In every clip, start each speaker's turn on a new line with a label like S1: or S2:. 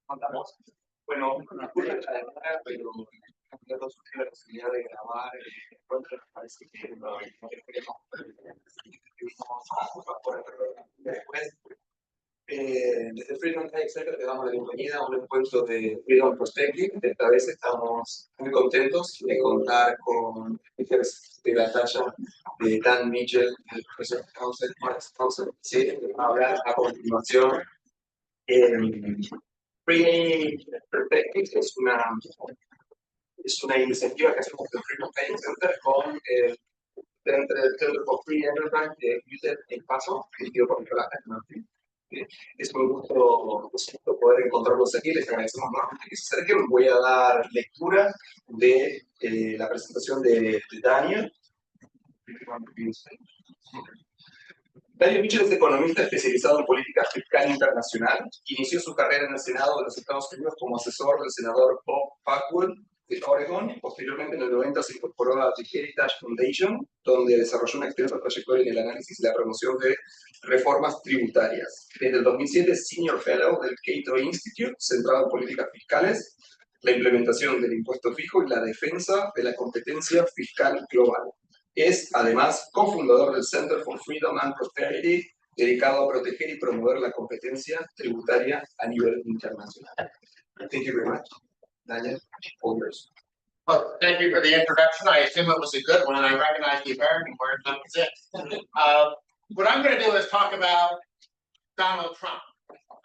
S1: Andamos. Bueno, una cosa la demora, pero ya todos tienen la posibilidad de grabar encuentros, parece que no queremos después. Desde Friedman Hayek te damos la bienvenida a un encuentro de Freedom Perspective. Esta vez estamos muy contentos de contar con speakers de la talla de Dan Mitchell, el profesor Skousen, Mark Skousen, sí, que va a hablar a continuación. Freedom Perspective es una iniciativa que hacemos de Freedom Hayek Center con el Center for Free Enterprise de UCEMA en Paso, dirigido por Nicolás Martín. Es un gusto poder encontrarlos aquí. Les agradecemos nuevamente que se acerquen. Voy a dar lectura de la presentación de Daniel. Daniel Mitchell es economista especializado en política fiscal internacional. Inició su carrera en el Senado de los Estados Unidos como asesor del senador Bob Packwood de Oregon. Posteriormente, en el 90, se incorporó a The Heritage Foundation, donde desarrolló una extensa trayectoria en el análisis y la promoción de reformas tributarias. Desde el 2007 es Senior Fellow del Cato Institute, centrado en políticas fiscales, la implementación del impuesto fijo y la defensa de la competencia fiscal global. Es, además, cofundador del Center for Freedom and Prosperity, dedicado a proteger y promover la competencia tributaria a nivel internacional. Thank you very much. Daniel, all yours.
S2: Well, thank you for the introduction. I assume it was a good one. I recognize the American word, that was it. What I'm going to do is talk about Donald Trump.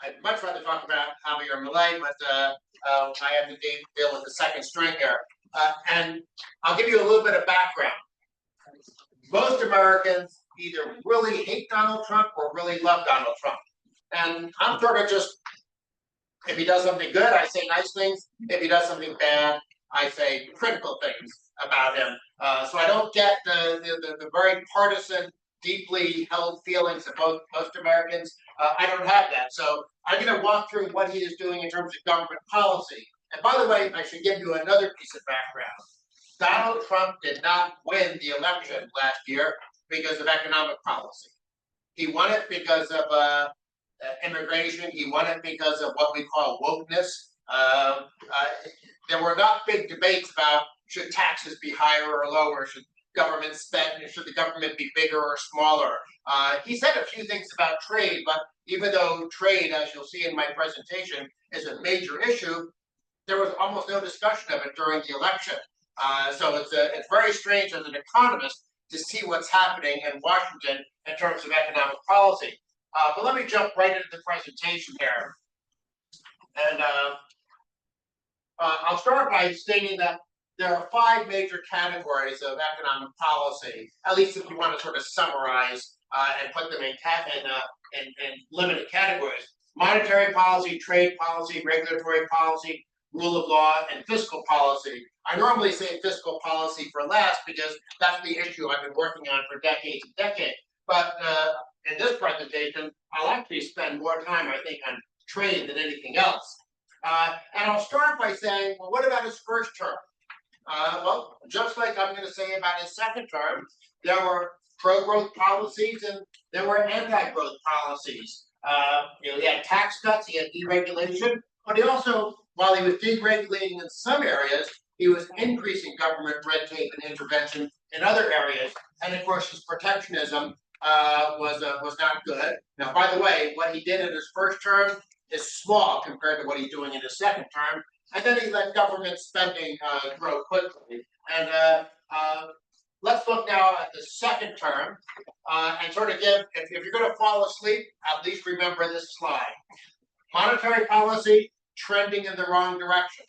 S2: I'd much rather talk about Javier Milei, but I have to deal with the second string here. And I'll give you a little bit of background. Most Americans either really hate Donald Trump or really love Donald Trump. And I'm sort of just, if he does something good, I say nice things. If he does something bad, I say critical things about him. So I don't get the very partisan, deeply held feelings of most Americans. I don't have that. So I'm going to walk through what he is doing in terms of government policy. And by the way, I should give you another piece of background. Donald Trump did not win the election last year because of economic policy. He won it because of immigration. He won it because of what we call wokeness. There were not big debates about should taxes be higher or lower, should government spend, should the government be bigger or smaller. He said a few things about trade, but even though trade, as you'll see in my presentation, is a major issue, there was almost no discussion of it during the election. So it's very strange as an economist to see what's happening in Washington in terms of economic policy. But let me jump right into the presentation here. And I'll start by stating that there are 5 major categories of economic policy, at least if you want to sort of summarize and put them in limited categories. Monetary policy, trade policy, regulatory policy, rule of law, and fiscal policy. I normally say fiscal policy for last because that's the issue I've been working on for decades and decades. But in this presentation, I'll actually spend more time, I think, on trade than anything else. And I'll start by saying, well, what about his first term? Well, just like I'm going to say about his second term, there were pro-growth policies and there were anti-growth policies. He had tax cuts, he had deregulation, but he also, while he was deregulating in some areas, he was increasing government red tape and intervention in other areas. And of course, his protectionism was not good. Now, by the way, what he did in his first term is small compared to what he's doing in his second term. And then he let government spending grow quickly. And let's look now at the second term and sort of give, if you're going to fall asleep, at least remember this slide. Monetary policy, trending in the wrong direction.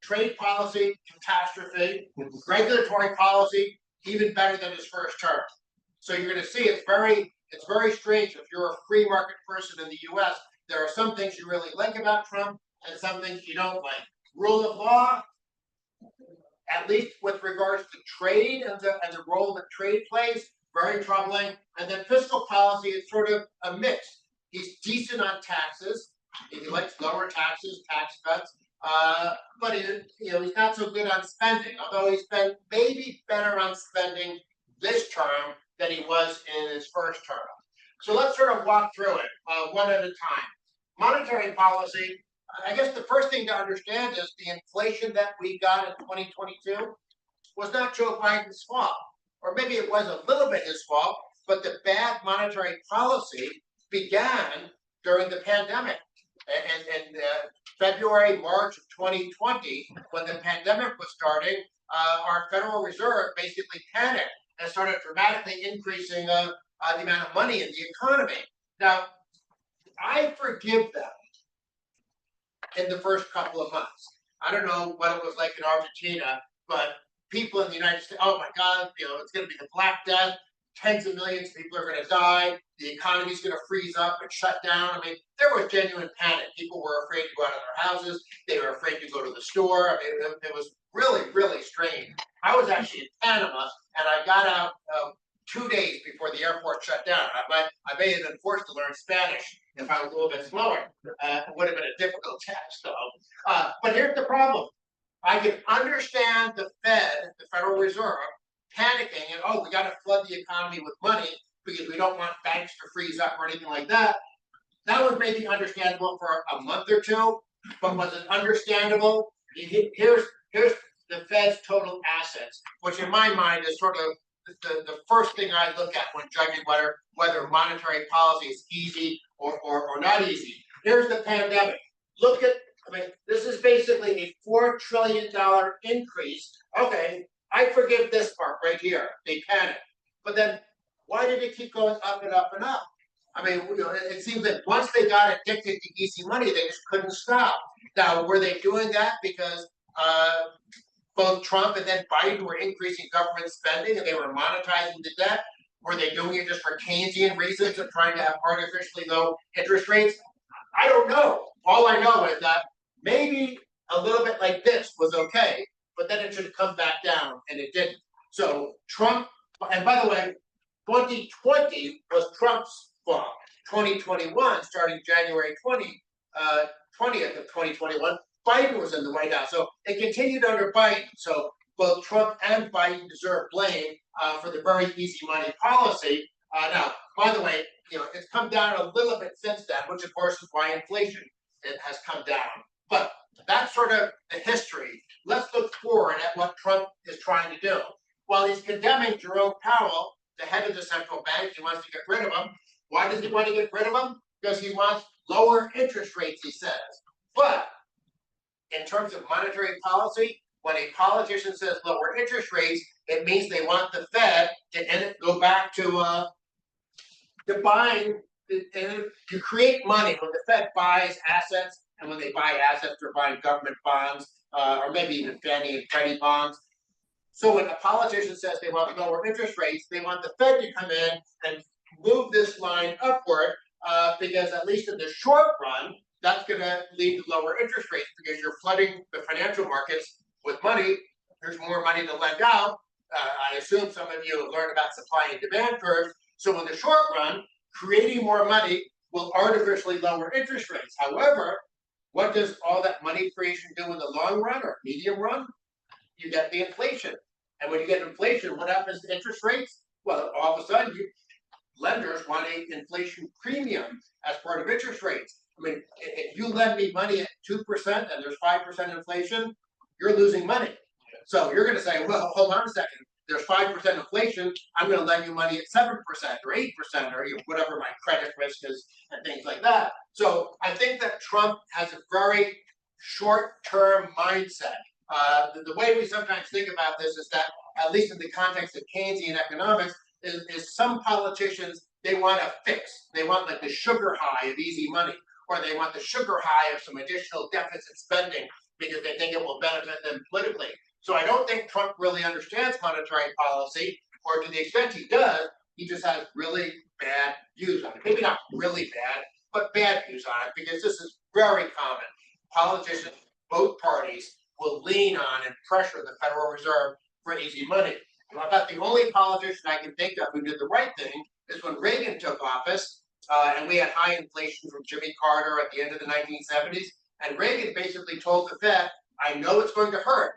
S2: Trade policy, catastrophe. Regulatory policy, even better than his first term. So you're going to see it's very strange. If you're a free market person in the US, there are some things you really like about Trump and some things you don't like. Rule of law, at least with regards to trade and the role that trade plays, very troubling. And then fiscal policy is sort of a mix. He's decent on taxes. He likes lower taxes, tax cuts. But he's not so good on spending, although he's been maybe better on spending this term than he was in his first term. So let's sort of walk through it one at a time. Monetary policy, I guess the first thing to understand is the inflation that we got in 2022 was not Joe Biden's fault, or maybe it was a little bit his fault, but the bad monetary policy began during the pandemic. And February, March of 2020, when the pandemic was starting, our Federal Reserve basically panicked and started dramatically increasing the amount of money in the economy. Now, I forgive them in the first couple of months. I don't know what it was like in Argentina, but people in the United States, oh my God, it's going to be the Black Death. Tens of millions of people are going to die. The economy's going to freeze up and shut down. I mean, there was genuine panic. People were afraid to go out of their houses. They were afraid to go to the store. I mean, it was really, really strange. I was actually in Panama, and I got out 2 days before the airport shut down. I may have been forced to learn Spanish if I was a little bit slower. It would have been a difficult task, though. But here's the problem. I can understand the Fed, the Federal Reserve, panicking and, we got to flood the economy with money because we don't want banks to freeze up or anything like that. That was maybe understandable for a month or two, but was it understandable? Here's the Fed's total assets, which in my mind is sort of the first thing I look at when judging whether monetary policy is easy or not easy. Here's the pandemic. Look at, this is basically a $4 trillion increase. Okay, I forgive this part right here. They panicked. But then why did it keep going up and up and up? I mean, it seems that once they got addicted to easy money, they just couldn't stop. Now, were they doing that because both Trump and then Biden were increasing government spending and they were monetizing the debt? Were they doing it just for Keynesian reasons of trying to have artificially low interest rates? I don't know. All I know is that maybe a little bit like this was okay, but then it should come back down, and it didn't. So Trump, and by the way, 2020 was Trump's fault. 2021, starting January 20th of 2021, Biden was in the White House. So it continued under Biden. So both Trump and Biden deserve blame for the very easy money policy. Now, by the way, it's come down a little bit since then, which of course is why inflation has come down. But that's sort of the history. Let's look forward at what Trump is trying to do. While he's condemning Jerome Powell, the head of the central bank, he wants to get rid of him. Why does he want to get rid of him? Because he wants lower interest rates, he says. But in terms of monetary policy, when a politician says lower interest rates, it means they want the Fed to go back to buying, to create money. When the Fed buys assets, and when they buy assets, they're buying government bonds, or maybe even Fannie and Freddie bonds. So when a politician says they want lower interest rates, they want the Fed to come in and move this line upward, because at least in the short run, that's going to lead to lower interest rates because you're flooding the financial markets with money. There's more money to lend out. I assume some of you have learned about supply and demand curves. So in the short run, creating more money will artificially lower interest rates. However, what does all that money creation do in the long run or medium run? You get the inflation. And when you get inflation, what happens to interest rates? Well, all of a sudden, lenders want an inflation premium as part of interest rates. I mean, if you lend me money at 2% and there's 5% inflation, you're losing money. So you're going to say, well, hold on a second. There's 5% inflation. I'm going to lend you money at 7% or 8% or whatever my credit risk is and things like that. So I think that Trump has a very short-term mindset. The way we sometimes think about this is that, at least in the context of Keynesian economics, is some politicians, they want a fix. They want like the sugar high of easy money, or they want the sugar high of some additional deficit spending because they think it will benefit them politically. So I don't think Trump really understands monetary policy, or to the extent he does, he just has really bad views on it. Maybe not really bad, but bad views on it, because this is very common. Politicians, both parties, will lean on and pressure the Federal Reserve for easy money. And about the only politician I can think of who did the right thing is when Reagan took office, and we had high inflation from Jimmy Carter at the end of the 1970s. And Reagan basically told the Fed, I know it's going to hurt,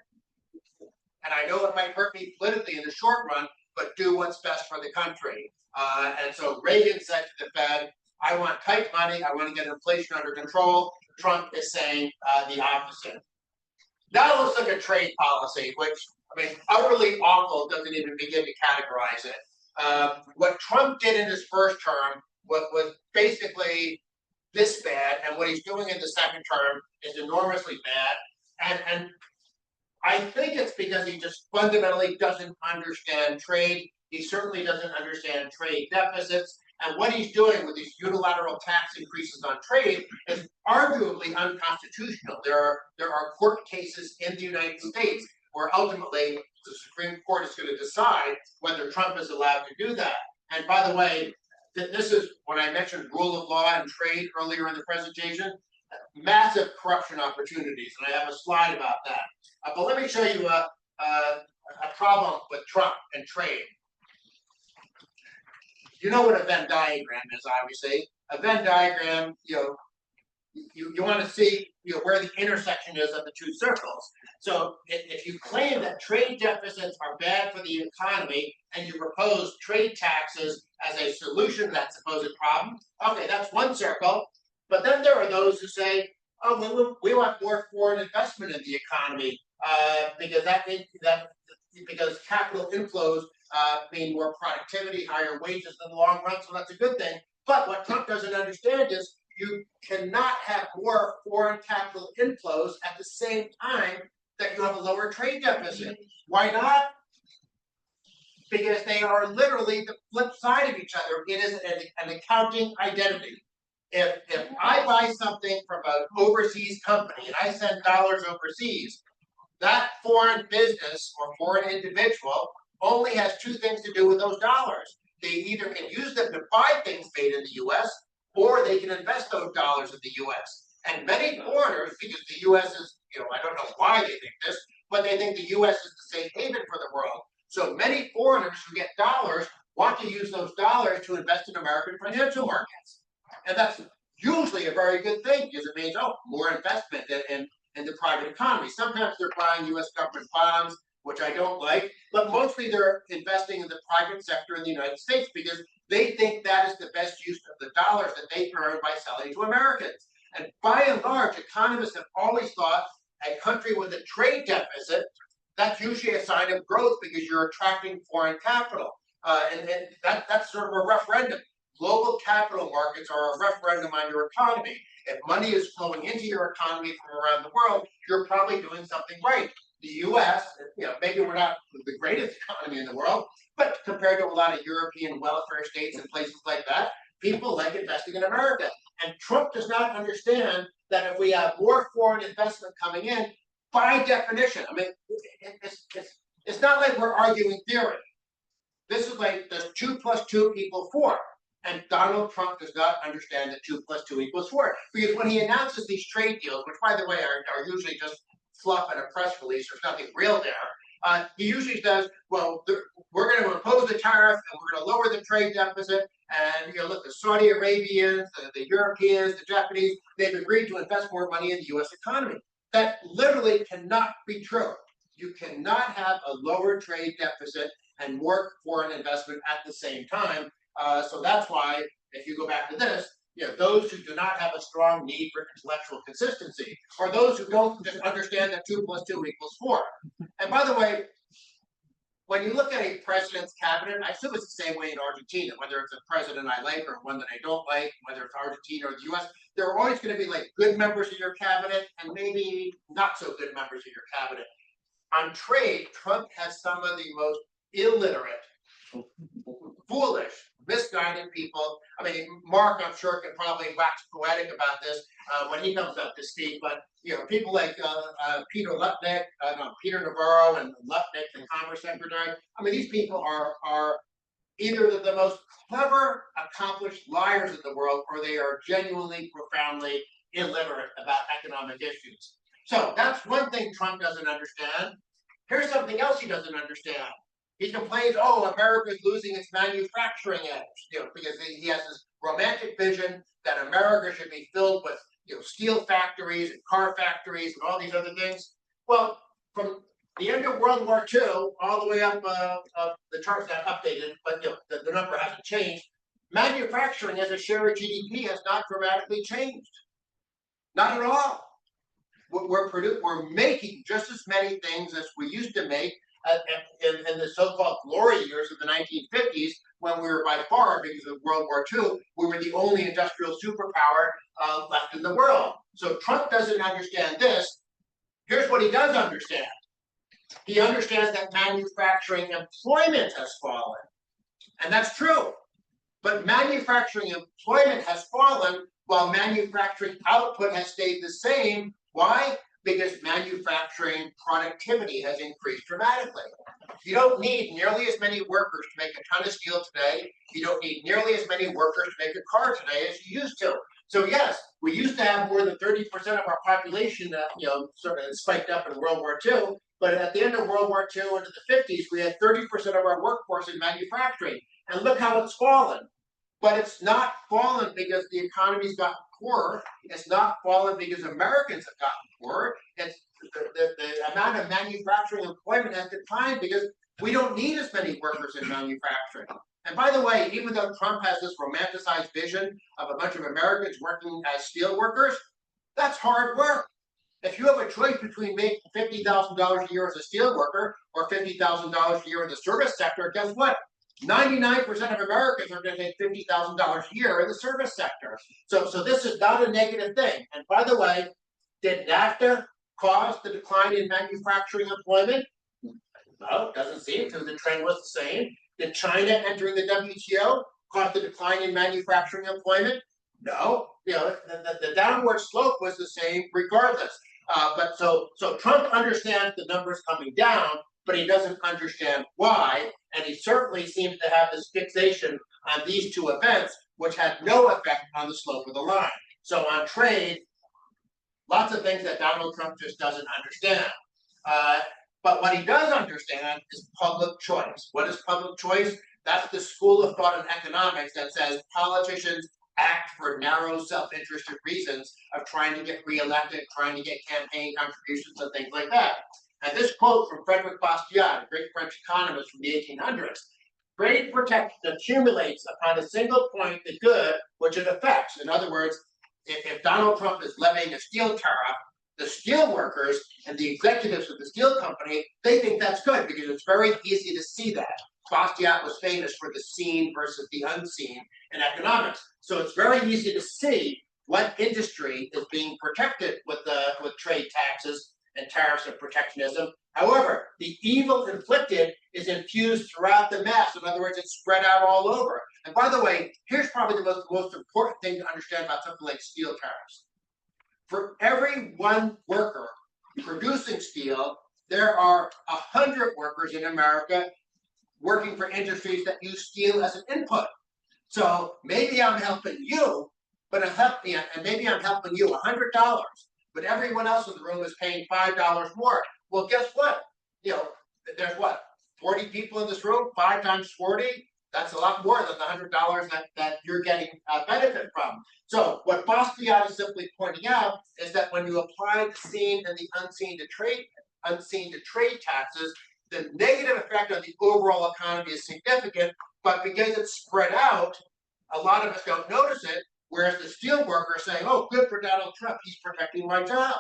S2: and I know it might hurt me politically in the short run, but do what's best for the country. And so Reagan said to the Fed, I want tight money, I want to get inflation under control, Trump is saying the opposite. Now let's look at trade policy, which, I mean, utterly awful, doesn't even begin to categorize it. What Trump did in his first term was basically this bad, and what he's doing in the second term is enormously bad. And I think it's because he just fundamentally doesn't understand trade. He certainly doesn't understand trade deficits. And what he's doing with these unilateral tax increases on trade is arguably unconstitutional. There are court cases in the United States where ultimately the Supreme Court is going to decide whether Trump is allowed to do that. And by the way, this is when I mentioned rule of law and trade earlier in the presentation, massive corruption opportunities, and I have a slide about that. But let me show you a problem with Trump and trade. You know what a Venn diagram is, obviously. A Venn diagram, you want to see where the intersection is of the two circles. So if you claim that trade deficits are bad for the economy and you propose trade taxes as a solution to that supposed problem, okay, that's one circle. But then there are those who say, oh, we want more foreign investment in the economy because because capital inflows mean more productivity, higher wages in the long run, so that's a good thing. But what Trump doesn't understand is you cannot have more foreign capital inflows at the same time that you have a lower trade deficit. Why not? Because they are literally the flip side of each other. It is an accounting identity. If I buy something from an overseas company and I send dollars overseas, that foreign business or foreign individual only has two things to do with those dollars. They either can use them to buy things made in the US, or they can invest those dollars in the US. And many foreigners, because the US is, I don't know why they think this, but they think the US is the safe haven for the world. So many foreigners who get dollars want to use those dollars to invest in American financial markets. And that's usually a very good thing because it means, more investment in the private economy. Sometimes they're buying US government bonds, which I don't like, but mostly they're investing in the private sector in the United States because they think that is the best use of the dollars that they earn by selling to Americans. And by and large, economists have always thought a country with a trade deficit, that's usually a sign of growth because you're attracting foreign capital. And that's sort of a referendum. Global capital markets are a referendum on your economy. If money is flowing into your economy from around the world, you're probably doing something right. The US, maybe we're not the greatest economy in the world, but compared to a lot of European welfare states and places like that, people like investing in America. And Trump does not understand that if we have more foreign investment coming in, by definition, I mean, it's not like we're arguing theory. This is like, does 2 + 2 = 4? And Donald Trump does not understand that 2 + 2 = 4. Because when he announces these trade deals, which by the way are usually just fluff in a press release, there's nothing real there, he usually says, well, we're going to impose a tariff and we're going to lower the trade deficit. And look, the Saudi Arabians, the Europeans, the Japanese, they've agreed to invest more money in the US economy. That literally cannot be true. You cannot have a lower trade deficit and more foreign investment at the same time. So that's why, if you go back to this, those who do not have a strong need for intellectual consistency, or those who don't just understand that 2 + 2 = 4. And by the way, when you look at a president's cabinet, I assume it's the same way in Argentina, whether it's a president I like or one that I don't like, whether it's Argentina or the US, there are always going to be like good members of your cabinet and maybe not so good members of your cabinet. On trade, Trump has some of the most illiterate, foolish, misguided people. I mean, Mark, I'm sure, can probably wax poetic about this when he comes up to speak. But people like Peter Navarro and Lutnick, the Commerce Secretary. I mean, these people are either the most clever, accomplished liars in the world, or they are genuinely, profoundly illiterate about economic issues. So that's one thing Trump doesn't understand. Here's something else he doesn't understand. He complains, America's losing its manufacturing edge, because he has this romantic vision that America should be filled with, steel factories and car factories and all these other things. Well, from the end of World War II all the way up, the chart's not updated, but the number hasn't changed. Manufacturing as a share of GDP has not dramatically changed. Not at all. We're making just as many things as we used to make in the so-called glory years of the 1950s, when we were by far, because of World War II, we were the only industrial superpower left in the world. So Trump doesn't understand this. Here's what he does understand. He understands that manufacturing employment has fallen. And that's true. But manufacturing employment has fallen while manufacturing output has stayed the same. Why? Because manufacturing productivity has increased dramatically. You don't need nearly as many workers to make a ton of steel today. You don't need nearly as many workers to make a car today as you used to. So yes, we used to have more than 30% of our population, sort of spiked up in World War II. But at the end of World War II into the 50s, we had 30% of our workforce in manufacturing. And look how it's fallen. But it's not fallen because the economy's gotten poorer. It's not fallen because Americans have gotten poorer. It's the amount of manufacturing employment has declined because we don't need as many workers in manufacturing. And by the way, even though Trump has this romanticized vision of a bunch of Americans working as steel workers, that's hard work. If you have a choice between making $50,000 a year as a steel worker or $50,000 a year in the service sector, guess what? 99% of Americans are going to take $50,000 a year in the service sector. So this is not a negative thing. And by the way, did NAFTA cause the decline in manufacturing employment? No, it doesn't seem to. The trend was the same. Did China entering the WTO cause the decline in manufacturing employment? No. The downward slope was the same regardless. But so Trump understands the numbers coming down, but he doesn't understand why, and he certainly seems to have this fixation on these two events, which had no effect on the slope of the line. So on trade, lots of things that Donald Trump just doesn't understand. But what he does understand is public choice. What is public choice? That's the school of thought in economics that says politicians act for narrow, self-interested reasons of trying to get reelected, trying to get campaign contributions and things like that. And this quote from Frederick Bastiat, a great French economist from the 1800s, trade protection accumulates upon a single point the good which it affects. In other words, if Donald Trump is levying a steel tariff, the steel workers and the executives of the steel company, they think that's good because it's very easy to see that. Bastiat was famous for the seen versus the unseen in economics. So it's very easy to see what industry is being protected with trade taxes and tariffs and protectionism. However, the evil inflicted is infused throughout the mass. In other words, it's spread out all over. And by the way, here's probably the most important thing to understand about something like steel tariffs. For every one worker producing steel, there are 100 workers in America working for industries that use steel as an input. So maybe I'm helping you, but maybe I'm helping you $100. But everyone else in the room is paying $5 more. Well, guess what? There's what, 40 people in this room, 5 times 40? That's a lot more than the $100 that you're getting benefit from. So what Bastiat is simply pointing out is that when you apply the seen and the unseen to trade taxes, the negative effect on the overall economy is significant, but because it's spread out, a lot of us don't notice it. Whereas the steel worker is saying, oh, good for Donald Trump, he's protecting my job.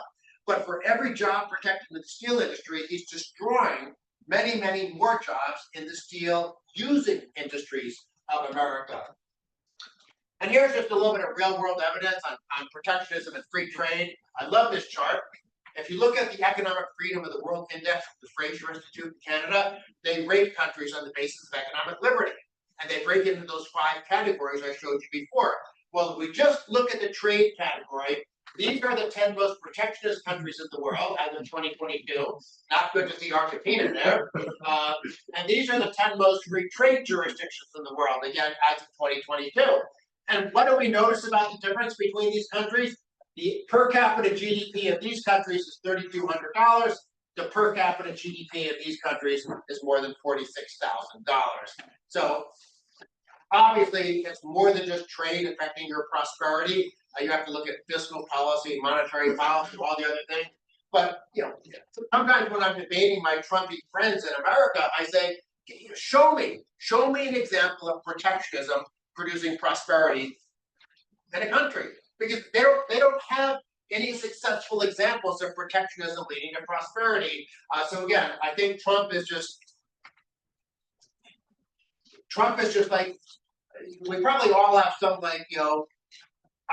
S2: But for every job protected in the steel industry, he's destroying many, many more jobs in the steel using industries of America. And here's just a little bit of real world evidence on protectionism and free trade. I love this chart. If you look at the economic freedom of the World Index of the Fraser Institute in Canada, they rate countries on the basis of economic liberty. And they break into those 5 categories I showed you before. Well, if we just look at the trade category, these are the 10 most protectionist countries in the world as of 2022. Not good to see Argentina there. And these are the 10 most free trade jurisdictions in the world, again, as of 2022. And what do we notice about the difference between these countries? The per capita GDP of these countries is $3,200. The per capita GDP of these countries is more than $46,000. So obviously, it's more than just trade affecting your prosperity. You have to look at fiscal policy, monetary policy, all the other things. But sometimes when I'm debating my Trumpy friends in America, I say, show me an example of protectionism producing prosperity in a country, because they don't have any successful examples of protectionism leading to prosperity. So again, I think Trump is just like, we probably all have some, like,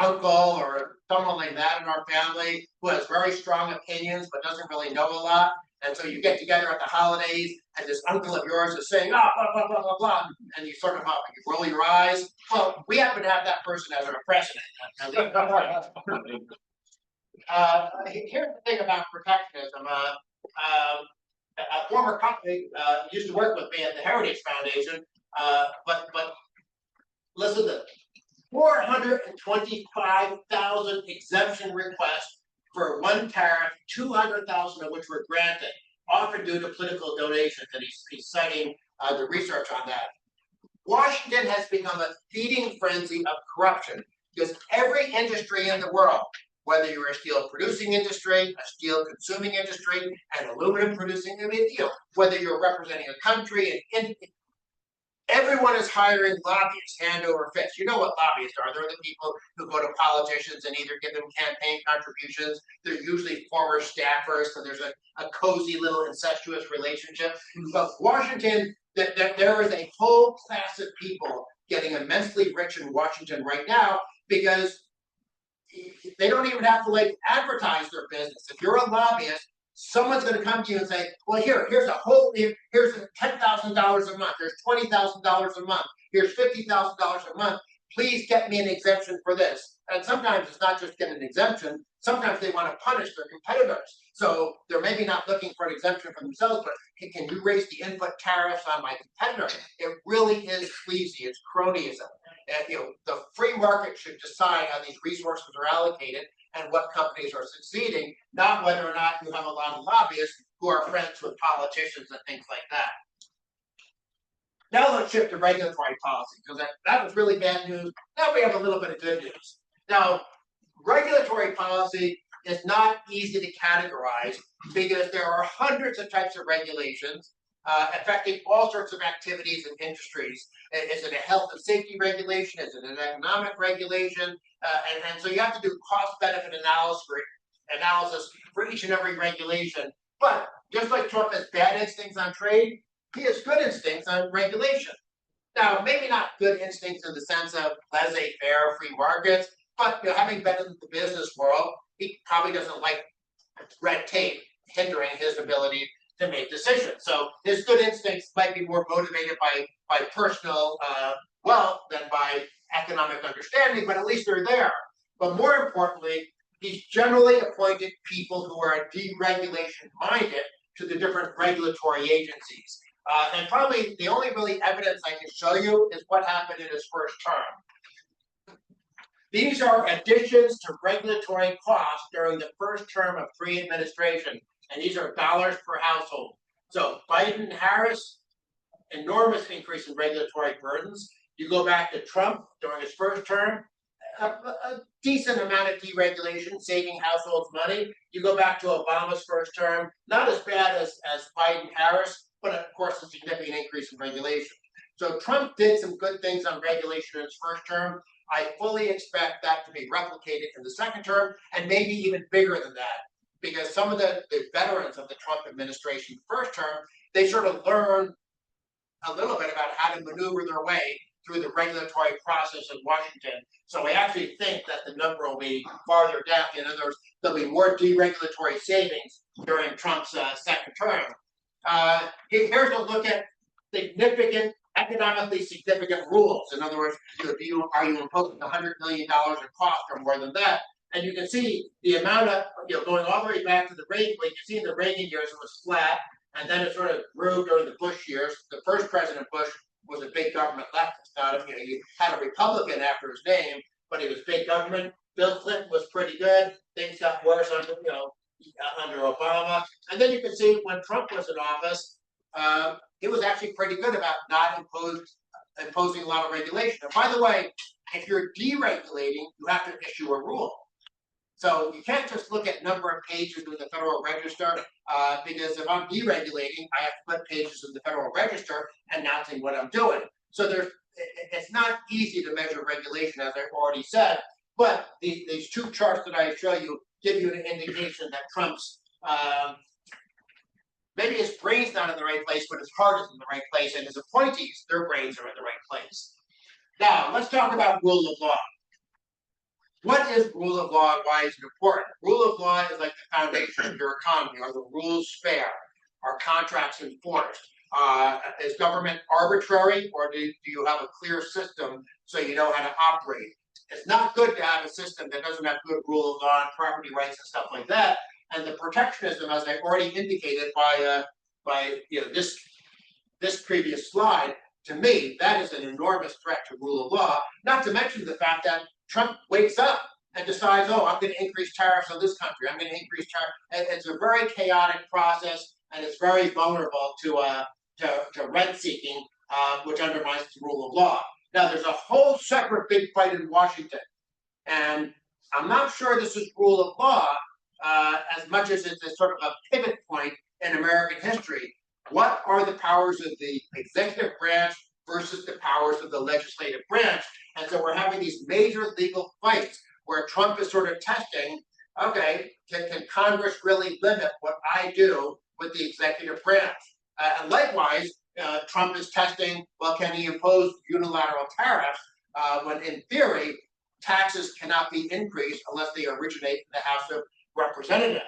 S2: uncle or someone like that in our family who has very strong opinions but doesn't really know a lot. And so you get together at the holidays, and this uncle of yours is saying, blah, blah, blah, blah, blah, and you sort of you roll your eyes. Well, we happen to have that person as our president. Here's the thing about protectionism. A former company used to work with me at the Heritage Foundation, but listen to this. 425,000 exemption requests for one tariff, 200,000 of which were granted, often due to political donations, and he's citing the research on that. Washington has become a feeding frenzy of corruption because every industry in the world, whether you're a steel producing industry, a steel consuming industry, an aluminum producing, whether you're representing a country, and everyone is hiring lobbyists hand over fist. You know what lobbyists are. They're the people who go to politicians and either give them campaign contributions. They're usually former staffers, so there's a cozy little incestuous relationship. But Washington, there is a whole class of people getting immensely rich in Washington right now because they don't even have to advertise their business. If you're a lobbyist, someone's going to come to you and say, well, here's $10,000 a month, there's $20,000 a month, here's $50,000 a month, please get me an exemption for this. And sometimes it's not just get an exemption, sometimes they want to punish their competitors. So they're maybe not looking for an exemption for themselves, but can you raise the input tariffs on my competitor? It really is sleazy, it's cronyism. And, the free market should decide how these resources are allocated and what companies are succeeding, not whether or not you have a lot of lobbyists who are friends with politicians and things like that. Now let's shift to regulatory policy, because that was really bad news. Now we have a little bit of good news. Now, regulatory policy is not easy to categorize because there are hundreds of types of regulations affecting all sorts of activities and industries. Is it a health and safety regulation? Is it an economic regulation? And so you have to do cost-benefit analysis for each and every regulation. But just like Trump has bad instincts on trade, he has good instincts on regulation. Now, maybe not good instincts in the sense of laissez-faire, free markets, but having been in the business world, he probably doesn't like red tape hindering his ability to make decisions. So his good instincts might be more motivated by personal wealth than by economic understanding, but at least they're there. But more importantly, he's generally appointed people who are deregulation minded to the different regulatory agencies. And probably the only really evidence I can show you is what happened in his first term. These are additions to regulatory costs during the first term of Trump administration, and these are dollars per household. So Biden and Harris, enormous increase in regulatory burdens. You go back to Trump during his first term, a decent amount of deregulation, saving households money. You go back to Obama's first term, not as bad as Biden-Harris, but of course a significant increase in regulation. So Trump did some good things on regulation in his first term. I fully expect that to be replicated in the second term, and maybe even bigger than that, because some of the veterans of the Trump administration first term, they sort of learned a little bit about how to maneuver their way through the regulatory process in Washington. So I actually think that the number will be farther down. In other words, there'll be more deregulatory savings during Trump's second term. Here's a look at economically significant rules. In other words, are you imposing $100 million in cost or more than that? And you can see the amount of, going all the way back to the Reagan, you can see in the Reagan years it was flat, and then it sort of grew during the Bush years. The first President Bush was a big government leftist. Not he had a Republican after his name, but he was big government. Bill Clinton was pretty good. Things got worse under Obama. And then you can see when Trump was in office, it was actually pretty good about not imposing a lot of regulation. And by the way, if you're deregulating, you have to issue a rule. So you can't just look at number of pages in the Federal Register, because if I'm deregulating, I have to put pages in the Federal Register announcing what I'm doing. So it's not easy to measure regulation, as I already said, but these two charts that I show you give you an indication that Trump's maybe his brain's not in the right place, but his heart is in the right place, and his appointees, their brains are in the right place. Now, let's talk about rule of law. What is rule of law and why is it important? Rule of law is like the foundation of your economy. Are the rules fair? Are contracts enforced? Is government arbitrary, or do you have a clear system so you know how to operate? It's not good to have a system that doesn't have good rule of law and property rights and stuff like that. And the protectionism, as I already indicated by this previous slide, to me, that is an enormous threat to rule of law. Not to mention the fact that Trump wakes up and decides, oh, I'm going to increase tariffs on this country. I'm going to increase tariffs. It's a very chaotic process, and it's very vulnerable to rent seeking, which undermines the rule of law. Now, there's a whole separate big fight in Washington, and I'm not sure this is rule of law as much as it's a sort of a pivot point in American history. What are the powers of the executive branch versus the powers of the legislative branch? And so we're having these major legal fights where Trump is sort of testing, okay, can Congress really limit what I do with the executive branch? And likewise, Trump is testing, well, can he impose unilateral tariffs when in theory, taxes cannot be increased unless they originate in the House of Representatives.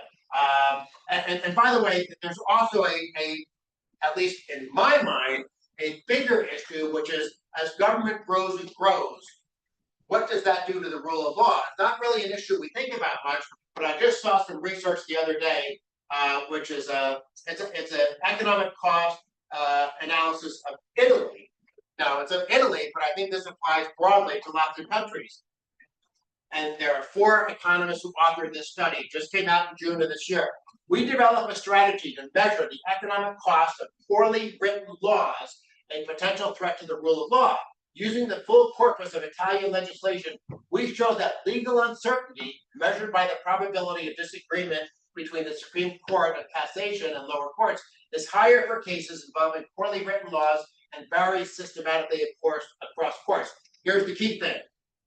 S2: And by the way, there's also at least in my mind, a bigger issue, which is as government grows and grows, what does that do to the rule of law? It's not really an issue we think about much, but I just saw some research the other day, which is it's an economic cost analysis of Italy. Now, it's of Italy, but I think this applies broadly to lots of countries. And there are 4 economists who authored this study, just came out in June of this year. We developed a strategy to measure the economic cost of poorly written laws, a potential threat to the rule of law. Using the full corpus of Italian legislation, we show that legal uncertainty, measured by the probability of disagreement between the Supreme Court of Cassation and lower courts, is higher for cases involving poorly written laws and varies systematically across courts. Here's the key thing.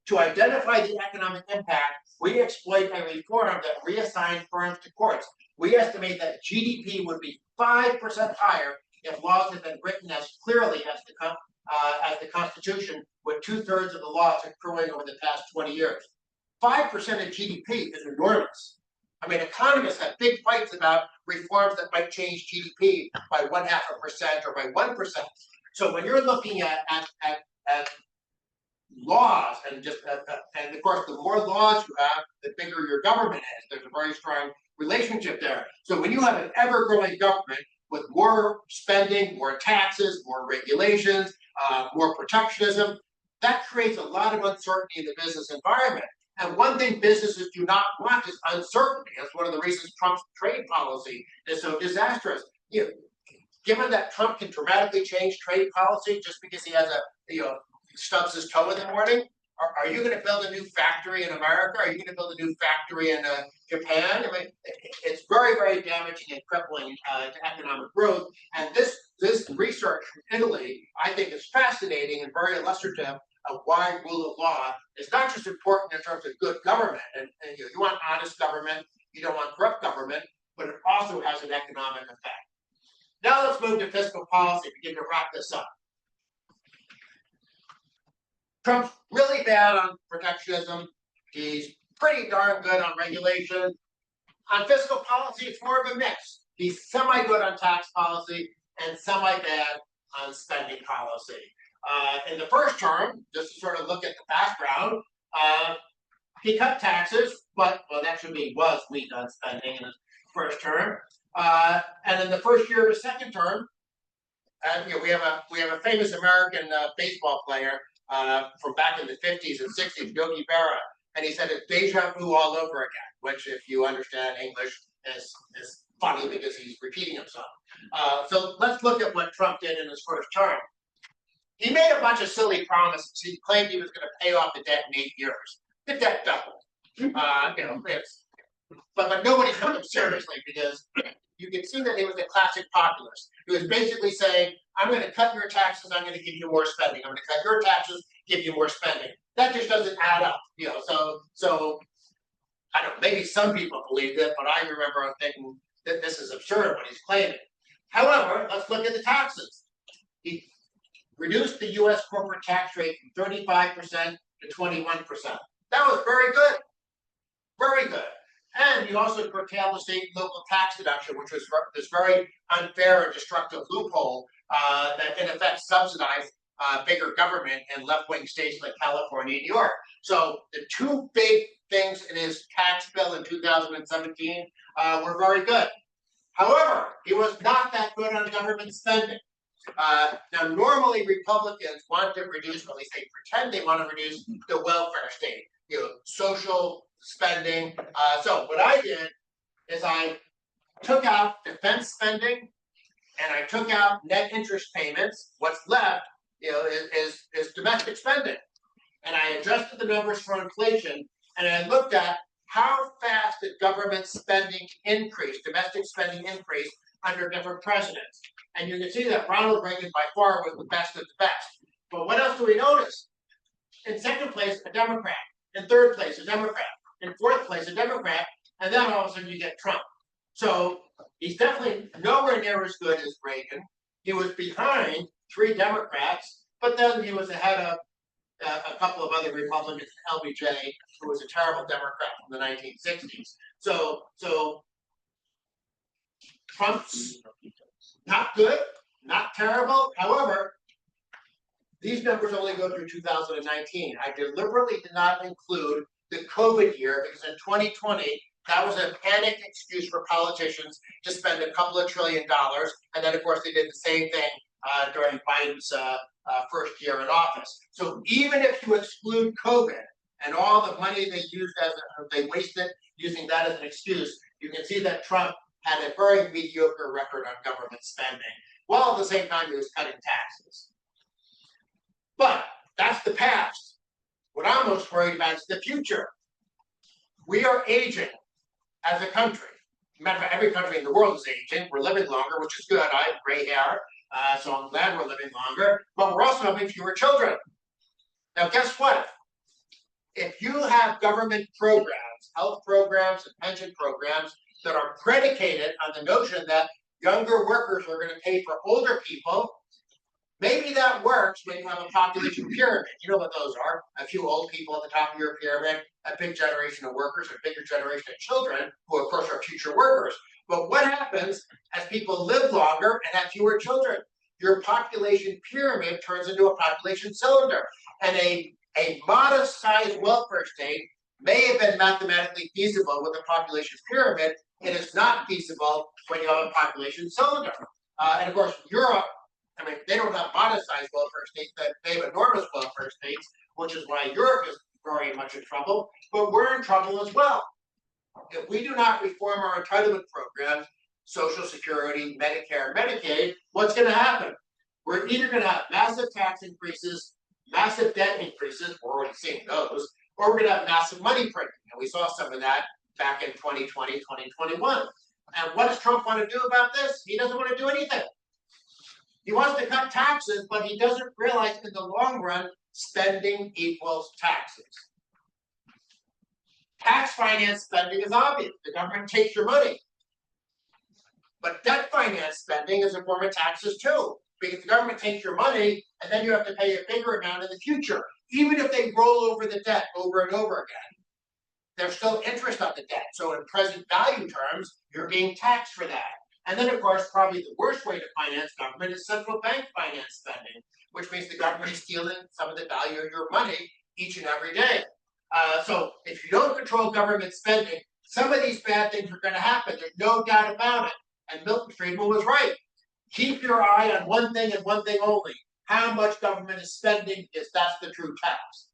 S2: To identify the economic impact, we exploit a reform that reassigns firms to courts. We estimate that GDP would be 5% higher if laws had been written as clearly as the Constitution, with 2/3 of the laws accruing over the past 20 years. 5% of GDP is enormous. I mean, economists have big fights about reforms that might change GDP by 0.5% or by 1%. So when you're looking at laws and of course, the more laws you have, the bigger your government is. There's a very strong relationship there. So when you have an ever-growing government with more spending, more taxes, more regulations, more protectionism, that creates a lot of uncertainty in the business environment. And one thing businesses do not want is uncertainty. That's one of the reasons Trump's trade policy is so disastrous. Given that Trump can dramatically change trade policy just because he has stubs his toe in the morning, are you going to build a new factory in America? Are you going to build a new factory in Japan? I mean, it's very, very damaging and crippling to economic growth. And this research from Italy, I think, is fascinating and very illustrative of why rule of law is not just important in terms of good government. And you want honest government, you don't want corrupt government, but it also has an economic effect. Now let's move to fiscal policy, begin to wrap this up. Trump's really bad on protectionism. He's pretty darn good on regulation. On fiscal policy, it's more of a mix. He's semi-good on tax policy and semi-bad on spending policy. In the first term, just to sort of look at the background, he cut taxes, but actually he was weak on spending in his first term. And in the first year of his second term, we have a famous American baseball player from back in the 50s and 60s, Yogi Berra, and he said it's deja vu all over again, which, if you understand English, is funny because he's repeating himself. So let's look at what Trump did in his first term. He made a bunch of silly promises. He claimed he was going to pay off the debt in 8 years. The debt doubled. But nobody took him seriously because you can see that he was a classic populist. He was basically saying, I'm going to cut your taxes, I'm going to give you more spending. I'm going to cut your taxes, give you more spending. That just doesn't add up. So I don't know, maybe some people believed it, but I remember thinking that this is absurd what he's claiming. However, let's look at the taxes. He reduced the US corporate tax rate from 35% to 21%. That was very good. Very good. And he also curtailed the state and local tax deduction, which was this very unfair and destructive loophole that in effect subsidized bigger government in left-wing states like California and New York. So the two big things in his tax bill in 2017 were very good. However, he was not that good on government spending. Now, normally Republicans want to reduce, or at least they pretend they want to reduce the welfare state, social spending. So what I did is I took out defense spending and I took out net interest payments. What's left, is domestic spending. And I adjusted the numbers for inflation, and I looked at how fast did government spending increase, domestic spending increase under different presidents. And you can see that Ronald Reagan by far was the best of the best. But what else do we notice? In second place, a Democrat. In third place, a Democrat. In fourth place, a Democrat. And then all of a sudden you get Trump. So he's definitely nowhere near as good as Reagan. He was behind 3 Democrats, but then he was ahead of a couple of other Republicans, LBJ, who was a terrible Democrat from the 1960s. So Trump's not good, not terrible. However, these numbers only go through 2019. I deliberately did not include the COVID year because in 2020, that was a panicked excuse for politicians to spend a couple of $1 trillion. And then, of course, they did the same thing during Biden's first year in office. So even if you exclude COVID and all the money they used they wasted using that as an excuse, you can see that Trump had a very mediocre record on government spending, while at the same time he was cutting taxes. But that's the past. What I'm most worried about is the future. We are aging as a country. Matter of fact, every country in the world is aging. We're living longer, which is good. I have gray hair, so I'm glad we're living longer. But we're also having fewer children. Now, guess what? If you have government programs, health programs, and pension programs that are predicated on the notion that younger workers are going to pay for older people, maybe that works when you have a population pyramid. You know what those are? A few old people at the top of your pyramid, a big generation of workers, a bigger generation of children, who of course are future workers. But what happens as people live longer and have fewer children? Your population pyramid turns into a population cylinder. And a modest-sized welfare state may have been mathematically feasible with a population pyramid. It is not feasible when you have a population cylinder. And of course, Europe, I mean, they don't have modest-sized welfare states, they have enormous welfare states, which is why Europe is very much in trouble, but we're in trouble as well. If we do not reform our entitlement programs, Social Security, Medicare, Medicaid, what's going to happen? We're either going to have massive tax increases, massive debt increases, we're already seeing those, or we're going to have massive money printing. And we saw some of that back in 2020, 2021. And what does Trump want to do about this? He doesn't want to do anything. He wants to cut taxes, but he doesn't realize in the long run, spending equals taxes. Tax finance spending is obvious. The government takes your money. But debt finance spending is a form of taxes too, because the government takes your money and then you have to pay a bigger amount in the future. Even if they roll over the debt over and over again, there's still interest on the debt. So in present value terms, you're being taxed for that. And then, of course, probably the worst way to finance government is central bank finance spending, which means the government is stealing some of the value of your money each and every day. So if you don't control government spending, some of these bad things are going to happen. There's no doubt about it. And Milton Friedman was right. Keep your eye on one thing and one thing only. How much government is spending, because that's the true tax.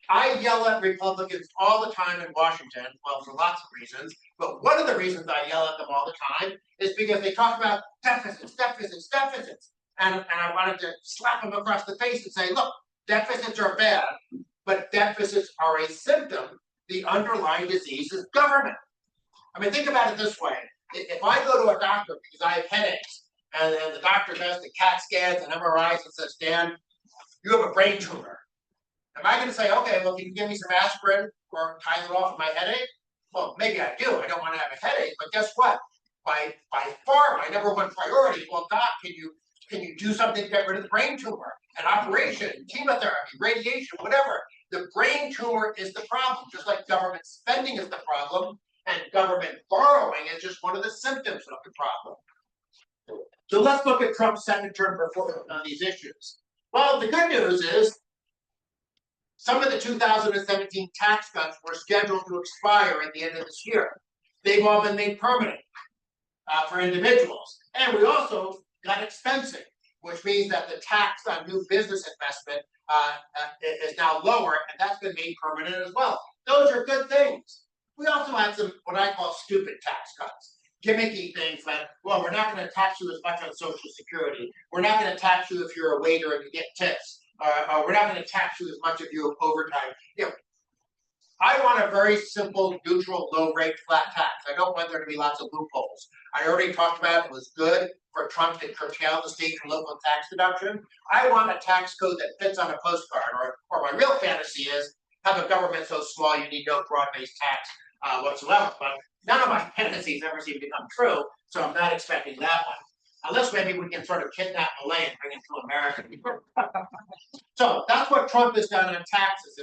S2: I yell at Republicans all the time in Washington, well, for lots of reasons, but one of the reasons I yell at them all the time is because they talk about deficits, deficits, deficits. And I wanted to slap them across the face and say, look, deficits are bad, but deficits are a symptom. The underlying disease is government. I mean, think about it this way. If I go to a doctor because I have headaches, and the doctor does the CAT scans and MRIs and says, Dan, you have a brain tumor. Am I going to say, okay, well, can you give me some aspirin or Tylenol for my headache? Well, maybe I do. I don't want to have a headache, but guess what? By far, my number one priority. Well, Doc, can you do something to get rid of the brain tumor? An operation, chemotherapy, radiation, whatever. The brain tumor is the problem, just like government spending is the problem, and government borrowing is just one of the symptoms of the problem. So let's look at Trump's second term performance on these issues. Well, the good news is some of the 2017 tax cuts were scheduled to expire at the end of this year. They've all been made permanent for individuals. And we also got expensing, which means that the tax on new business investment is now lower, and that's been made permanent as well. Those are good things. We also had some what I call stupid tax cuts. Gimmicky things like, well, we're not going to tax you as much on Social Security. We're not going to tax you if you're a waiter and you get tips. We're not going to tax you as much if you have overtime. You know, I want a very simple, neutral, low-rate, flat tax. I don't want there to be lots of loopholes. I already talked about it was good for Trump to curtail the state and local tax deduction. I want a tax code that fits on a postcard, or my real fantasy is have a government so small you need no broad-based tax whatsoever. But none of my fantasies ever seem to come true, so I'm not expecting that one. Unless maybe we can sort of kidnap Malay and bring him to America. So that's what Trump has done on taxes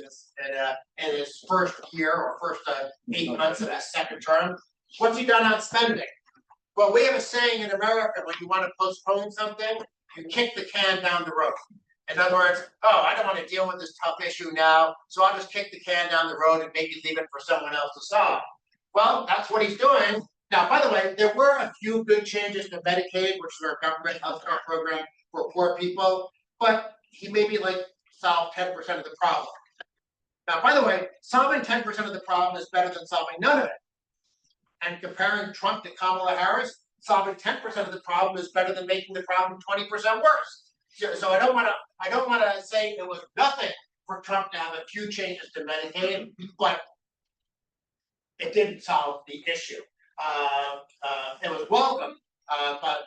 S2: in his first year or first 8 months of his second term. What's he done on spending? Well, we have a saying in America, when you want to postpone something, you kick the can down the road. In other words, oh, I don't want to deal with this tough issue now, so I'll just kick the can down the road and maybe leave it for someone else to solve. Well, that's what he's doing. Now, by the way, there were a few good changes to Medicaid, which is our government health care program for poor people, but he maybe solved 10% of the problem. Now, by the way, solving 10% of the problem is better than solving none of it. And comparing Trump to Kamala Harris, solving 10% of the problem is better than making the problem 20% worse. So I don't want to say it was nothing for Trump to have a few changes to Medicaid, but it didn't solve the issue. It was welcome, but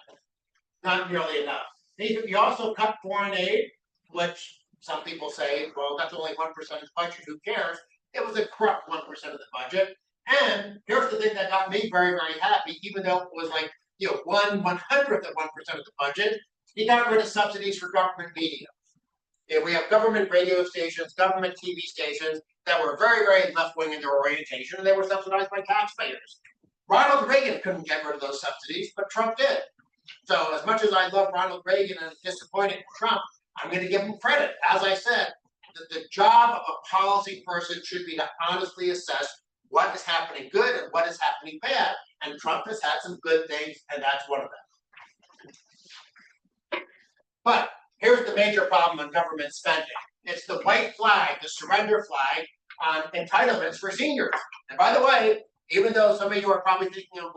S2: not nearly enough. He also cut foreign aid, which some people say, well, that's only 1% of the budget, who cares? It was a corrupt 1% of the budget. And here's the thing that got me very, very happy, even though it was 1/100th of 1% of the budget, he got rid of subsidies for government media. We have government radio stations, government TV stations that were very, very left-wing in their orientation, and they were subsidized by taxpayers. Ronald Reagan couldn't get rid of those subsidies, but Trump did. So as much as I love Ronald Reagan and disappointed in Trump, I'm going to give him credit. As I said, the job of a policy person should be to honestly assess what is happening good and what is happening bad. And Trump has had some good things, and that's one of them. But here's the major problem in government spending. It's the white flag, the surrender flag on entitlements for seniors. And by the way, even though some of you are probably thinking of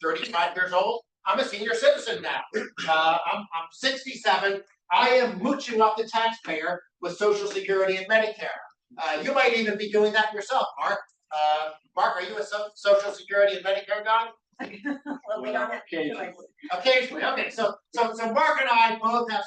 S2: 35 years old, I'm a senior citizen now. I'm 67. I am mooching off the taxpayer with Social Security and Medicare. You might even be doing that yourself, Mark. Mark, are you a Social Security and Medicare guy?
S3: Well, we don't occasionally.
S2: Occasionally, okay. So Mark and I both have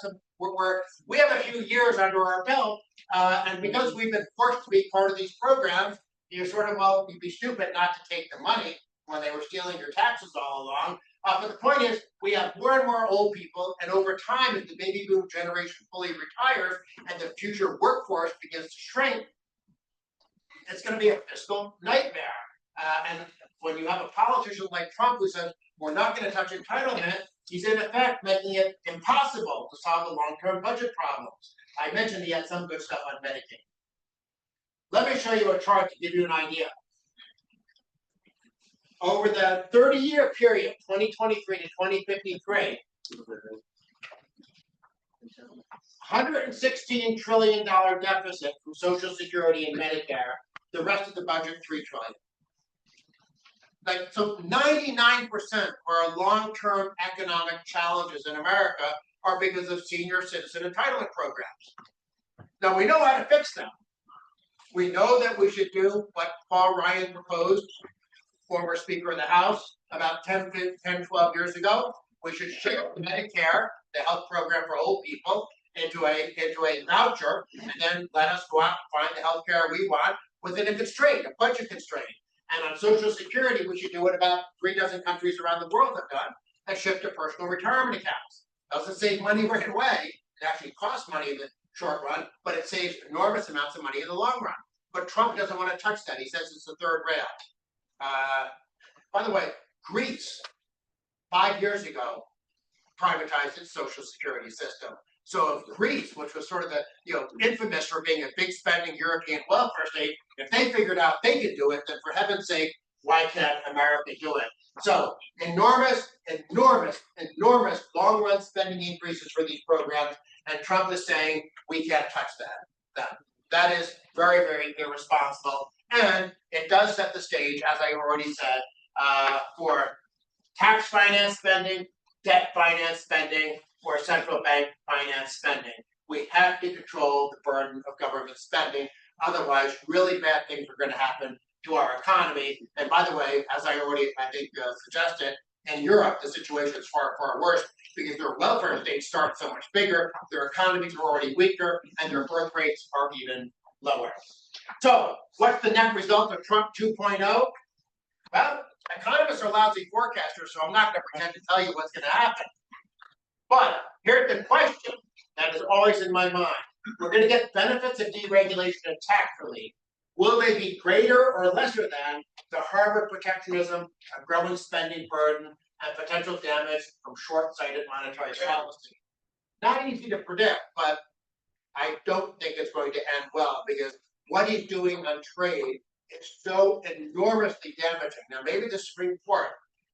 S2: we have a few years under our belt, and because we've been forced to be part of these programs, you'd be stupid not to take the money when they were stealing your taxes all along. But the point is, we have more and more old people, and over time, as the baby boom generation fully retires and the future workforce begins to shrink, it's going to be a fiscal nightmare. And when you have a politician like Trump who says, we're not going to touch entitlement, he's in effect making it impossible to solve the long-term budget problems. I mentioned he had some good stuff on Medicaid. Let me show you a chart to give you an idea. Over the 30-year period, 2023 to 2053, $116 trillion deficit from Social Security and Medicare. The rest of the budget, $3 trillion. So 99% of our long-term economic challenges in America are because of senior citizen entitlement programs. Now we know how to fix them. We know that we should do what Paul Ryan proposed, former Speaker of the House, about 10, 12 years ago. We should shift Medicare, the health program for old people, into a voucher, and then let us go out and find the health care we want, within a constraint, a budget constraint. And on Social Security, we should do what about 3 dozen countries around the world have done, and shift to personal retirement accounts. Doesn't save money right away. It actually costs money in the short run, but it saves enormous amounts of money in the long run. But Trump doesn't want to touch that. He says it's the third rail. By the way, Greece, 5 years ago, privatized its social security system. So if Greece, which was sort of the infamous for being a big spending European welfare state, if they figured out they could do it, then for heaven's sake, why can't America do it? So enormous long-run spending increases for these programs, and Trump is saying we can't touch that. That is very, very irresponsible, and it does set the stage, as I already said, for tax finance spending, debt finance spending, or central bank finance spending. We have to control the burden of government spending. Otherwise, really bad things are going to happen to our economy. And by the way, as I already, I think, suggested, in Europe, the situation is far, far worse because their welfare states start so much bigger, their economies are already weaker, and their birth rates are even lower. So, what's the net result of Trump 2.0? Well, economists are lousy forecasters, so I'm not going to pretend to tell you what's going to happen. But here's the question that is always in my mind. We're going to get benefits of deregulation and tax relief. Will they be greater or lesser than the Harvard protectionism, a growing spending burden, and potential damage from short-sighted monetary policy? Not easy to predict, but I don't think it's going to end well because what he's doing on trade is so enormously damaging. Now, maybe the Supreme Court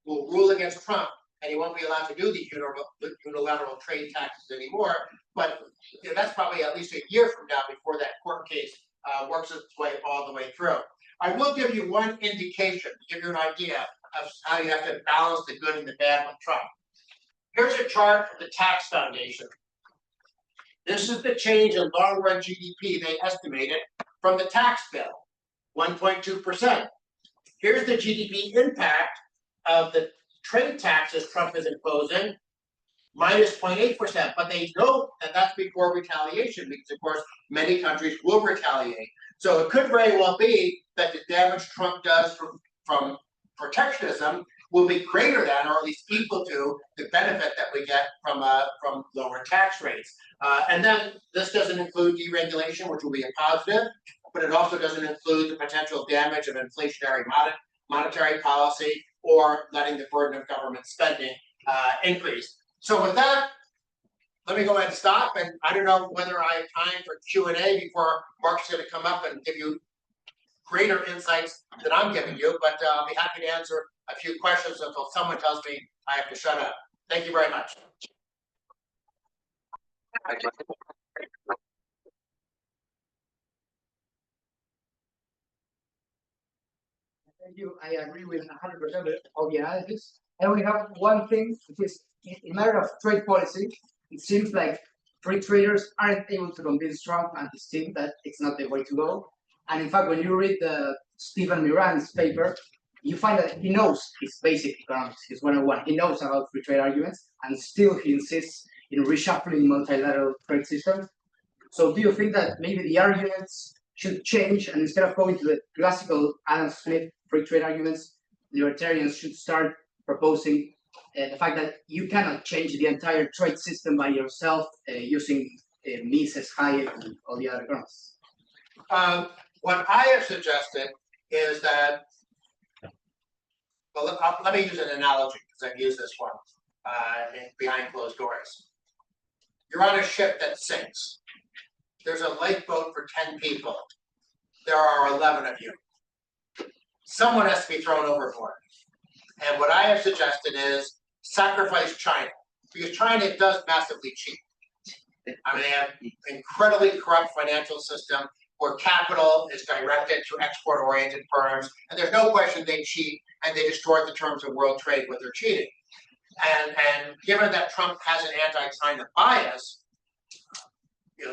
S2: will rule against Trump and he won't be allowed to do these unilateral trade taxes anymore, but that's probably at least a year from now before that court case works its way all the way through. I will give you one indication, to give you an idea of how you have to balance the good and the bad with Trump. Here's a chart from the Tax Foundation. This is the change in long-run GDP they estimated from the tax bill, 1.2%. Here's the GDP impact of the trade taxes Trump is imposing, minus 0.8%. But they know that that's before retaliation, because of course many countries will retaliate. So it could very well be that the damage Trump does from protectionism will be greater than, or at least equal to, the benefit that we get from lower tax rates. And then this doesn't include deregulation, which will be a positive, but it also doesn't include the potential damage of inflationary monetary policy or letting the burden of government spending increase. So with that, let me go ahead and stop. And I don't know whether I have time for Q&A before Mark's going to come up and give you greater insights than I'm giving you, but I'll be happy to answer a few questions until someone tells me I have to shut up. Thank you very much.
S4: Thank you. I agree with 100% of the analysis. And we have one thing, which is in matter of trade policy, it seems like free traders aren't able to convince Trump and his team that it's not the way to go. And in fact, when you read the Stephen Miran's paper, you find that he knows his basic economics, his 101. He knows about free trade arguments, and still he insists in reshuffling multilateral trade systems. So do you think that maybe the arguments should change, and instead of going to the classical Adam Smith free trade arguments, libertarians should start proposing the fact that you cannot change the entire trade system by yourself using Mises, Hayek, and all the other economists?
S2: What I have suggested is that, well, let me use an analogy because I've used this one behind closed doors. You're on a ship that sinks. There's a lifeboat for 10 people. There are 11 of you. Someone has to be thrown overboard. And what I have suggested is sacrifice China, because China does massively cheat. I mean, they have an incredibly corrupt financial system where capital is directed to export-oriented firms, and there's no question they cheat and they distort the terms of world trade with their cheating. And given that Trump has an anti-China bias,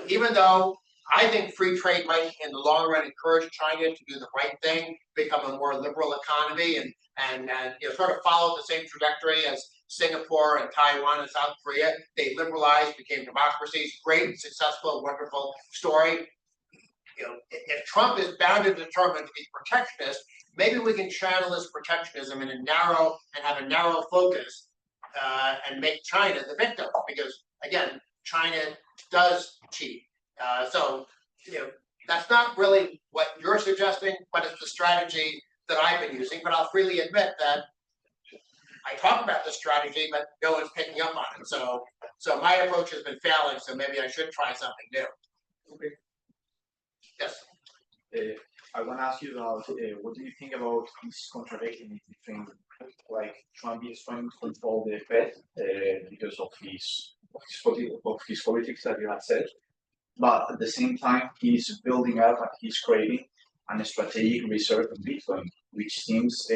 S2: even though I think free trade might, in the long run, encourage China to do the right thing, become a more liberal economy, and sort of follow the same trajectory as Singapore and Taiwan and South Korea. They liberalized, became democracies, great, successful, wonderful story. if Trump is bound and determined to be protectionist, maybe we can channel this protectionism in a narrow and have a narrow focus and make China the victim, because again, China does cheat. So that's not really what you're suggesting, but it's the strategy that I've been using. But I'll freely admit that I talk about the strategy, but no one's picking up on it. So my approach has been failing. So maybe I should try something new.
S4: Okay.
S2: Yes.
S5: I want to ask you about what do you think about this contradiction between like Trump is trying to control the Fed because of his politics that you have said, but at the same time he's building up and he's creating a strategic reserve in Bitcoin, which seems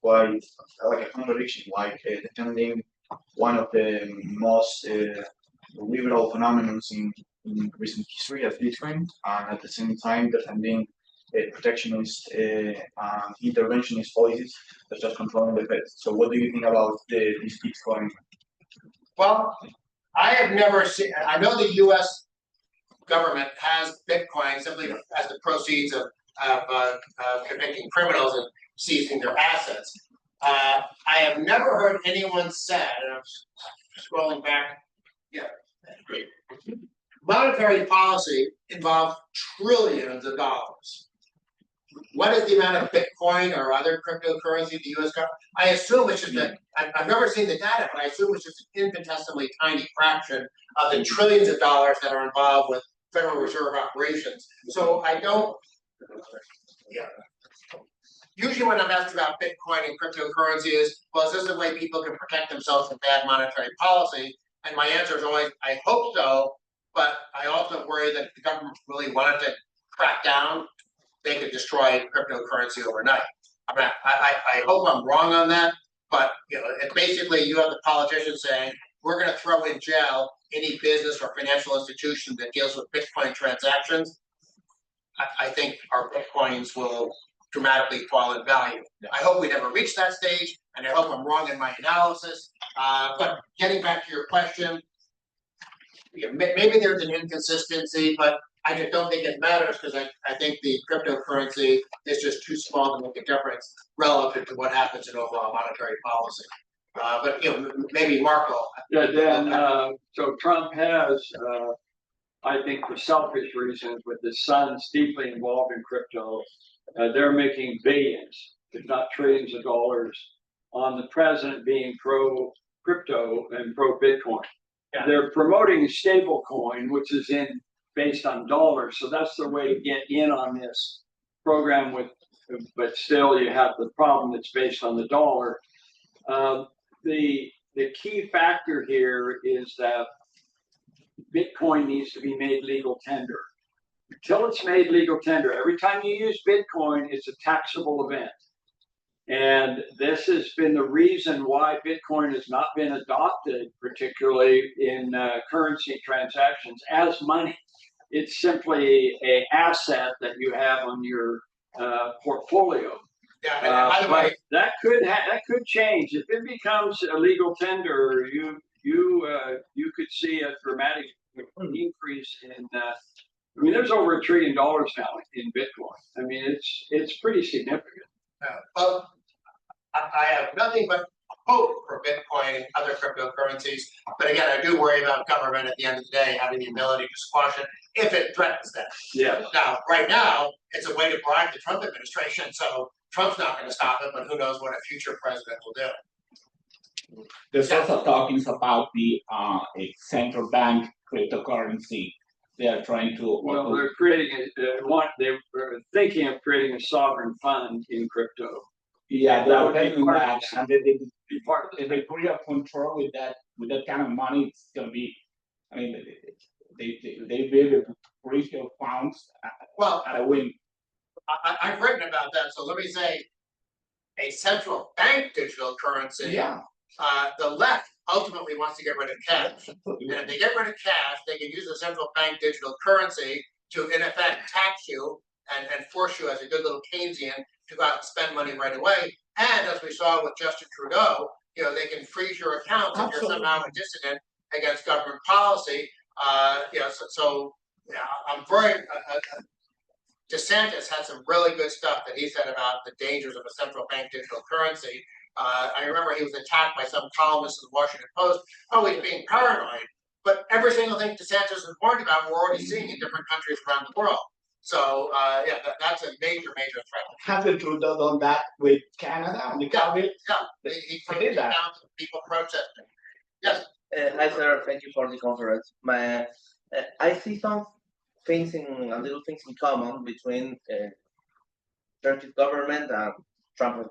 S5: quite like a contradiction, like defending one of the most liberal phenomena in recent history as Bitcoin, and at the same time defending protectionist and interventionist policies such as controlling the Fed. So what do you think about this Bitcoin?
S2: Well, I have never seen, I know the US government has Bitcoin simply as the proceeds of convicting criminals and seizing their assets. I have never heard anyone said, and I'm scrolling back, great. Monetary policy involves trillions of dollars. What is the amount of Bitcoin or other cryptocurrency the U.S. government? I assume it's just I've never seen the data, but I assume it's just an infinitesimally tiny fraction of the trillions of dollars that are involved with Federal Reserve operations. So I don't, usually when I'm asked about Bitcoin and cryptocurrency is, well, is this a way people can protect themselves from bad monetary policy? And my answer is always, I hope so, but I also worry that if the government really wanted to crack down, they could destroy cryptocurrency overnight. I hope I'm wrong on that, but it basically you have the politicians saying, we're going to throw in jail any business or financial institution that deals with Bitcoin transactions. I think our Bitcoins will dramatically fall in value. I hope we never reach that stage, and I hope I'm wrong in my analysis. But getting back to your question, maybe there's an inconsistency, but I just don't think it matters because I think the cryptocurrency is just too small to make a difference relative to what happens in overall monetary policy. But maybe Marco.
S6: Yeah, Dan. So Trump has, I think, for selfish reasons, with his sons deeply involved in crypto, they're making billions, if not trillions of dollars, on the president being pro crypto and pro Bitcoin. Yeah. They're promoting stable coin, which is based on dollars. So that's the way to get in on this program but still you have the problem that's based on the dollar. The key factor here is that Bitcoin needs to be made legal tender. Until it's made legal tender, every time you use Bitcoin, it's a taxable event. And this has been the reason why Bitcoin has not been adopted, particularly in currency transactions, as money. It's simply an asset that you have on your portfolio.
S2: Yeah, by the way,
S6: that could change if it becomes a legal tender. You could see a dramatic increase in. I mean, there's over $1 trillion now in Bitcoin. I mean, it's pretty significant.
S2: Well, I have nothing but hope for Bitcoin and other cryptocurrencies. But again, I do worry about government at the end of the day having the ability to squash it if it threatens them.
S6: Yeah.
S2: Now, right now, it's a way to bribe the Trump administration. So Trump's not going to stop it, but who knows what a future president will do.
S7: There's also talkings about the central bank cryptocurrency. They are trying to.
S6: Well, they're creating they're thinking of creating a sovereign fund in crypto.
S7: Yeah,
S6: that would
S7: be
S6: be part
S7: that, and the degree of control with that kind of money, it's going to be. I mean, they build retail funds.
S2: Well,
S7: at a win.
S2: I've written about that, so let me say, a central bank digital currency.
S7: Yeah.
S2: The left ultimately wants to get rid of cash, and if they get rid of cash, they can use the central bank digital currency to, in effect, tax you and force you as a good little Keynesian to go out and spend money right away. And as we saw with Justin Trudeau, they can freeze your accounts if you're somehow a dissident against government policy. So Yeah, I'm very. DeSantis had some really good stuff that he said about the dangers of a central bank digital currency. I remember he was attacked by some columnists in the Washington Post. Oh, he's being paranoid. But every single thing DeSantis was warned about, we're already seeing in different countries around the world. So yeah, that's a major, major threat.
S7: Haven't Trudeau done that with Canada on the COVID?
S2: Yeah, he did that. People protesting. Yes.
S8: Hi, sir. Thank you for the conference. I see some things little things in common between Turkish government and Trump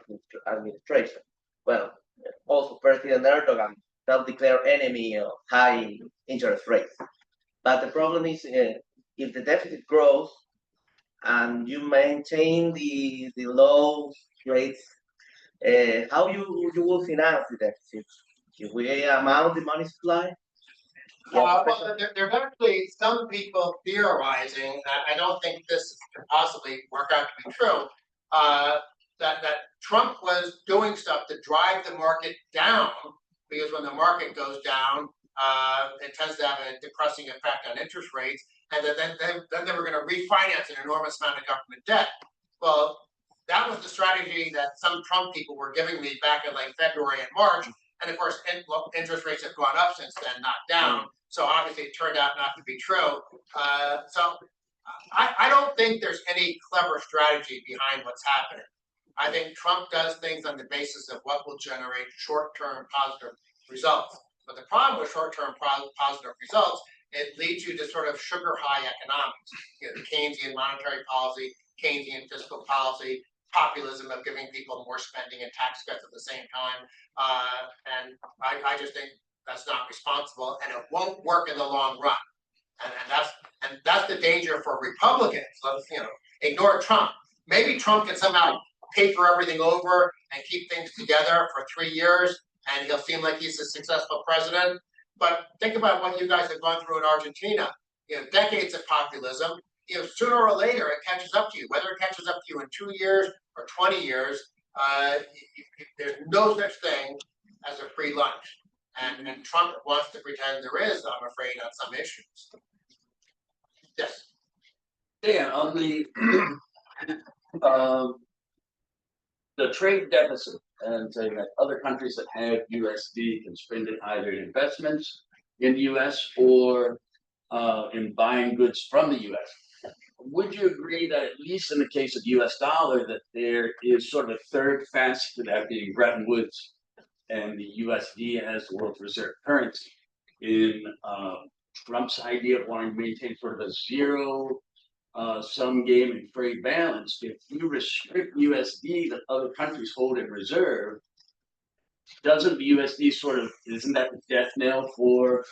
S8: administration. Well, also President Erdogan self-declared enemy of high interest rates. But the problem is, if the deficit grows and you maintain the low rates, how you will finance the deficit? If we amount the money supply?
S2: Well, there are actually some people theorizing, I don't think this can possibly work out to be true, that Trump was doing stuff to drive the market down, because when the market goes down, it tends to have a depressing effect on interest rates, and then they were going to refinance an enormous amount of government debt. Well, that was the strategy that some Trump people were giving me back in like February and March. And of course, interest rates have gone up since then, not down. So obviously, it turned out not to be true. So I don't think there's any clever strategy behind what's happening. I think Trump does things on the basis of what will generate short-term positive results. But the problem with short-term positive results, it leads you to sort of sugar-high economics. You know, the Keynesian monetary policy, Keynesian fiscal policy, populism of giving people more spending and tax cuts at the same time. And I just think that's not responsible, and it won't work in the long run. And that's the danger for Republicans. Let's, ignore Trump. Maybe Trump can somehow paper everything over and keep things together for 3 years, and he'll seem like he's a successful president. But think about what you guys have gone through in Argentina. Decades of populism. Sooner or later it catches up to you. Whether it catches up to you in 2 years or 20 years, there's no such thing as a free lunch. And Trump wants to pretend there is, I'm afraid, on some issues. Yes.
S9: Dan, on the trade deficit, and saying that other countries that have USD can spend it either in investments in the US or in buying goods from the US. Would you agree that at least in the case of US dollar, that there is sort of a third facet to that being Bretton Woods and the USD as the world's reserve currency in Trump's idea of wanting to maintain sort of a zero sum game and trade balance? If you restrict USD that other countries hold in reserve, doesn't the USD isn't that the death knell for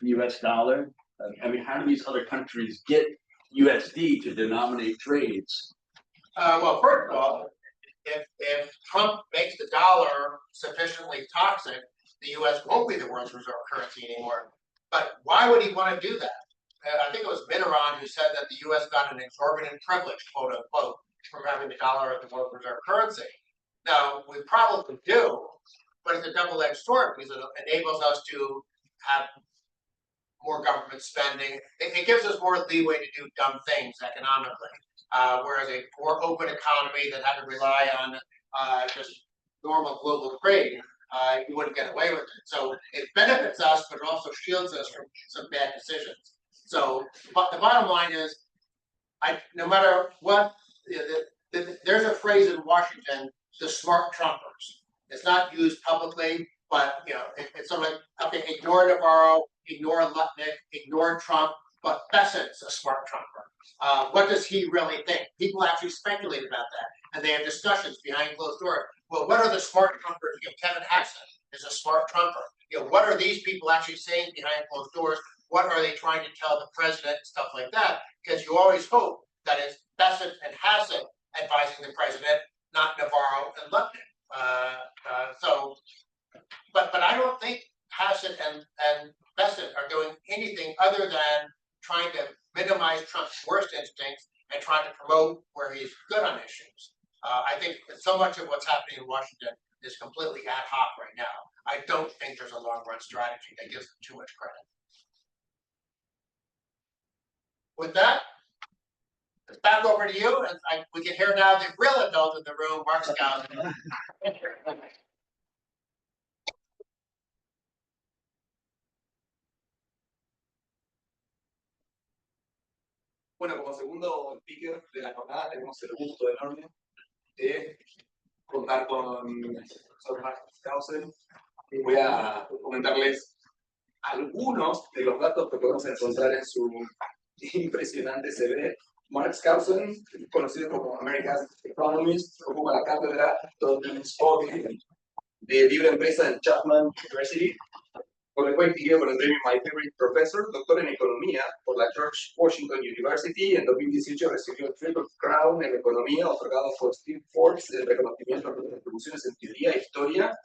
S9: the US dollar? I mean, how do these other countries get USD to denominate trades?
S2: Well, first of all, if Trump makes the dollar sufficiently toxic, the U.S. won't be the world's reserve currency anymore. But why would he want to do that? I think it was Mitterrand who said that the U.S. got an exorbitant privilege, quote unquote, from having the dollar as the world's reserve currency. Now, we probably do, but it's a double-edged sword because it enables us to have more government spending. It gives us more leeway to do dumb things economically. Whereas a more open economy that had to rely on just normal global trade, you wouldn't get away with it. So it benefits us, but it also shields us from some bad decisions. So, but the bottom line is, no matter what, there's a phrase in Washington, the smart Trumpers. It's not used publicly, but it's sort of like, okay, ignore Navarro, ignore Lutnick, ignore Trump, but Besant's a smart Trumper. What does he really think? People actually speculate about that, and they have discussions behind closed doors. Well, what are the smart Trumpers? Kevin Hassett is a smart Trumper. What are these people actually saying behind closed doors? What are they trying to tell the president? Stuff like that, because you always hope that it's Besant and Hassett advising the president, not Navarro and Lutnick. But I don't think Hassett and Besant are doing anything other than trying to minimize Trump's worst instincts and trying to promote where he's good on issues. I think so much of what's happening in Washington is completely ad hoc right now. I don't think there's a long-run strategy that gives them too much credit. With that, it's back over to you, and we can hear now the real adult in the room, Mark Skousen.
S1: Bueno, como segundo speaker de la jornada tenemos el gusto enorme de contar con el profesor Mark Skousen. Voy a comentarles algunos de los datos que podemos encontrar en su impresionante CV. Mark Skousen, conocido como America's Economist, ocupa la cátedra de libre empresa en Chapman University, por el cual adquirió con el premio My Favorite Professor, doctor en economía por la George Washington University. En 2018 recibió el Triple Crown en economía, otorgado por Steve Forbes, en reconocimiento a sus contribuciones en teoría, historia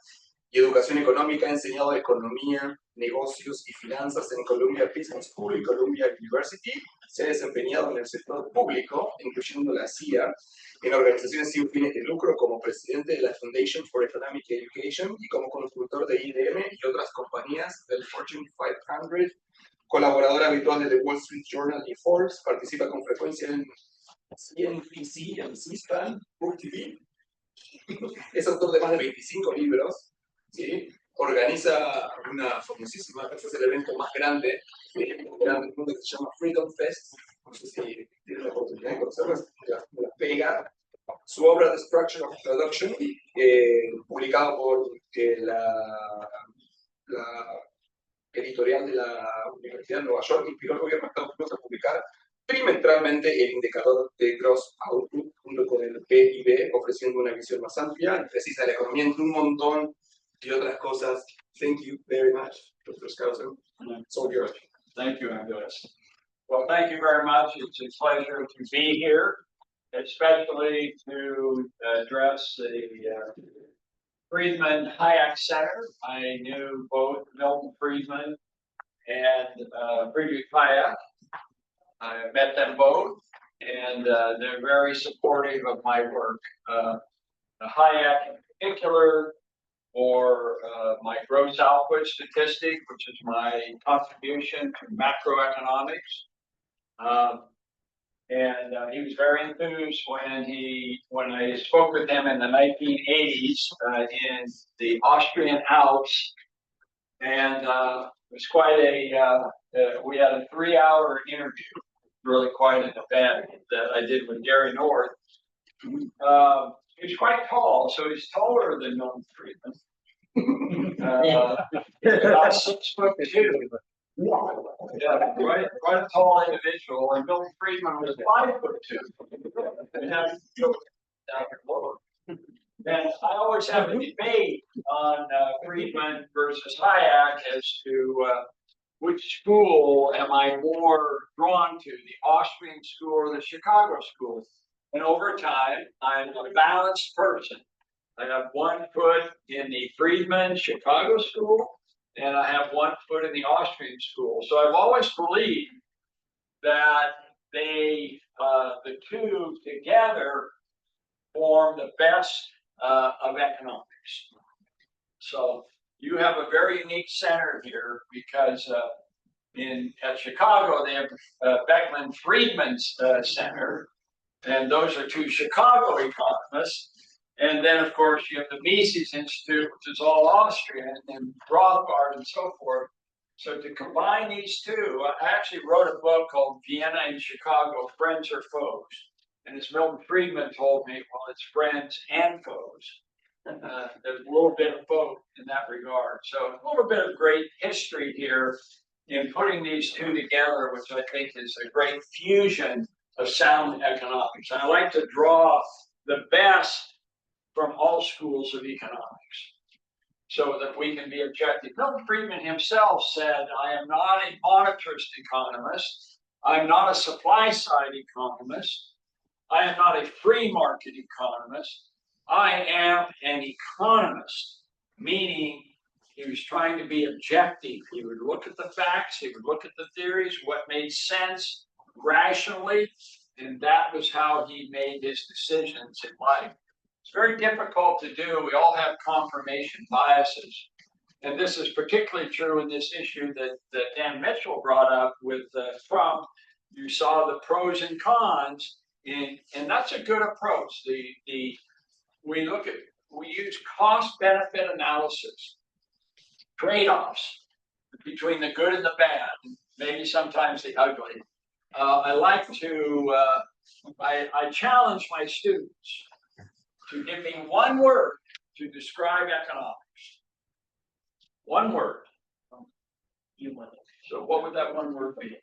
S1: y educación económica. Ha enseñado economía, negocios y finanzas en Columbia Business School y Columbia University. Se ha desempeñado en el sector público, incluyendo la CIA, en organizaciones sin fines de lucro, como presidente de la Foundation for Economic Education y como consultor de IBM y otras compañías del Fortune 500, colaborador habitual de The Wall Street Journal y Forbes, participa con frecuencia en CNBC, en C-SPAN, Book TV. Es autor de más de 25 libros, ¿sí? Organiza una famosísima, este es el evento más grande del mundo, que se llama Freedom Fest. No sé si tienen la oportunidad de conocerlo, la pega. Su obra The Structure of Production, publicado por la editorial de la Universidad de Nueva York, inspiró al gobierno de Estados Unidos a publicar trimestralmente el indicador de Gross Output junto con el PIB, ofreciendo una visión más amplia y precisa de la economía, entre un montón de otras cosas. Thank you very much, Dr. Skousen. It's all yours.
S6: Thank you, Andres. Well, thank you very much. It's a pleasure to be here, especially to address the Friedman Hayek Center. I knew both Milton Friedman and Friedrich Hayek. I met them both, and they're very supportive of my work. Hayek in particular, or my gross output statistic, which is my contribution to macroeconomics. He was very enthused when I spoke with him in the 1980s in the Austrian Alps, and it was quite we had a 3-hour interview, really quite an event that I did with Gary North. He was quite tall, so he's taller than Milton Friedman. About 6'2". Yeah, quite a tall individual, and Milton Friedman was 5'2". And I always have a debate on Friedman versus Hayek as to which school am I more drawn to, the Austrian school or the Chicago school. And over time, I'm a balanced person. I have one foot in the Friedman Chicago school, and I have one foot in the Austrian school. So I've always believed that the two together form the best of economics. So you have a very unique center here because at Chicago, they have Beckman Friedman's Center, and those are two Chicago economists. And then, of course, you have the Mises Institute, which is all Austrian, and Rothbard and so forth. So to combine these two, I actually wrote a book called Vienna and Chicago, Friends or Foes. And as Milton Friedman told me, well, it's friends and foes. There's a little bit of both in that regard. So a little bit of great history here in putting these two together, which I think is a great fusion of sound economics. And I like to draw the best from all schools of economics so that we can be objective. Milton Friedman himself said, I am not a monetarist economist. I'm not a supply side economist. I am not a free market economist. I am an economist, meaning he was trying to be objective. He would look at the facts, he would look at the theories, what made sense rationally, and that was how he made his decisions in life. It's very difficult to do. We all have confirmation biases. And this is particularly true in this issue that Dan Mitchell brought up with Trump you saw the pros and cons and that's a good approach. We use cost benefit analysis, trade-offs between the good and the bad, maybe sometimes the ugly. I challenge my students to give me one word to describe economics. One word. So what would that one word be?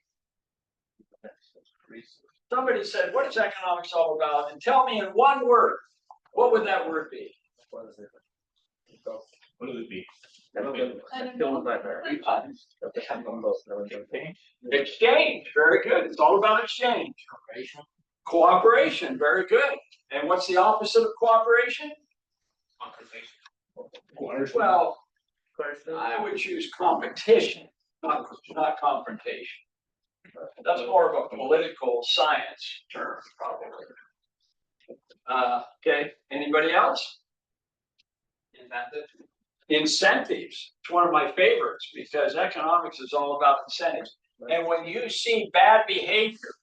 S6: Somebody said, what is economics all about? And tell me in one word, what would that word be?
S7: What would it be?
S6: Exchange, very good. It's all about exchange. Cooperation, very good. And what's the opposite of cooperation? Well, I would choose competition, not confrontation. That's more of a political science term, probably. Okay, anybody else? Incentives. It's one of my favorites because economics is all about incentives. And when you see bad behavior,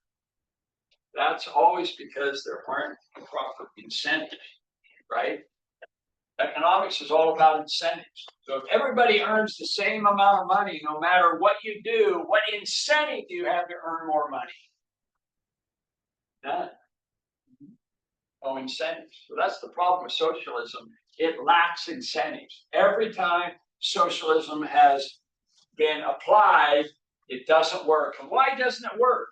S6: that's always because there aren't proper incentives, right? Economics is all about incentives. So if everybody earns the same amount of money, no matter what you do, what incentive do you have to earn more money? None. No incentives. So that's the problem with socialism. It lacks incentives. Every time socialism has been applied, it doesn't work. And why doesn't it work?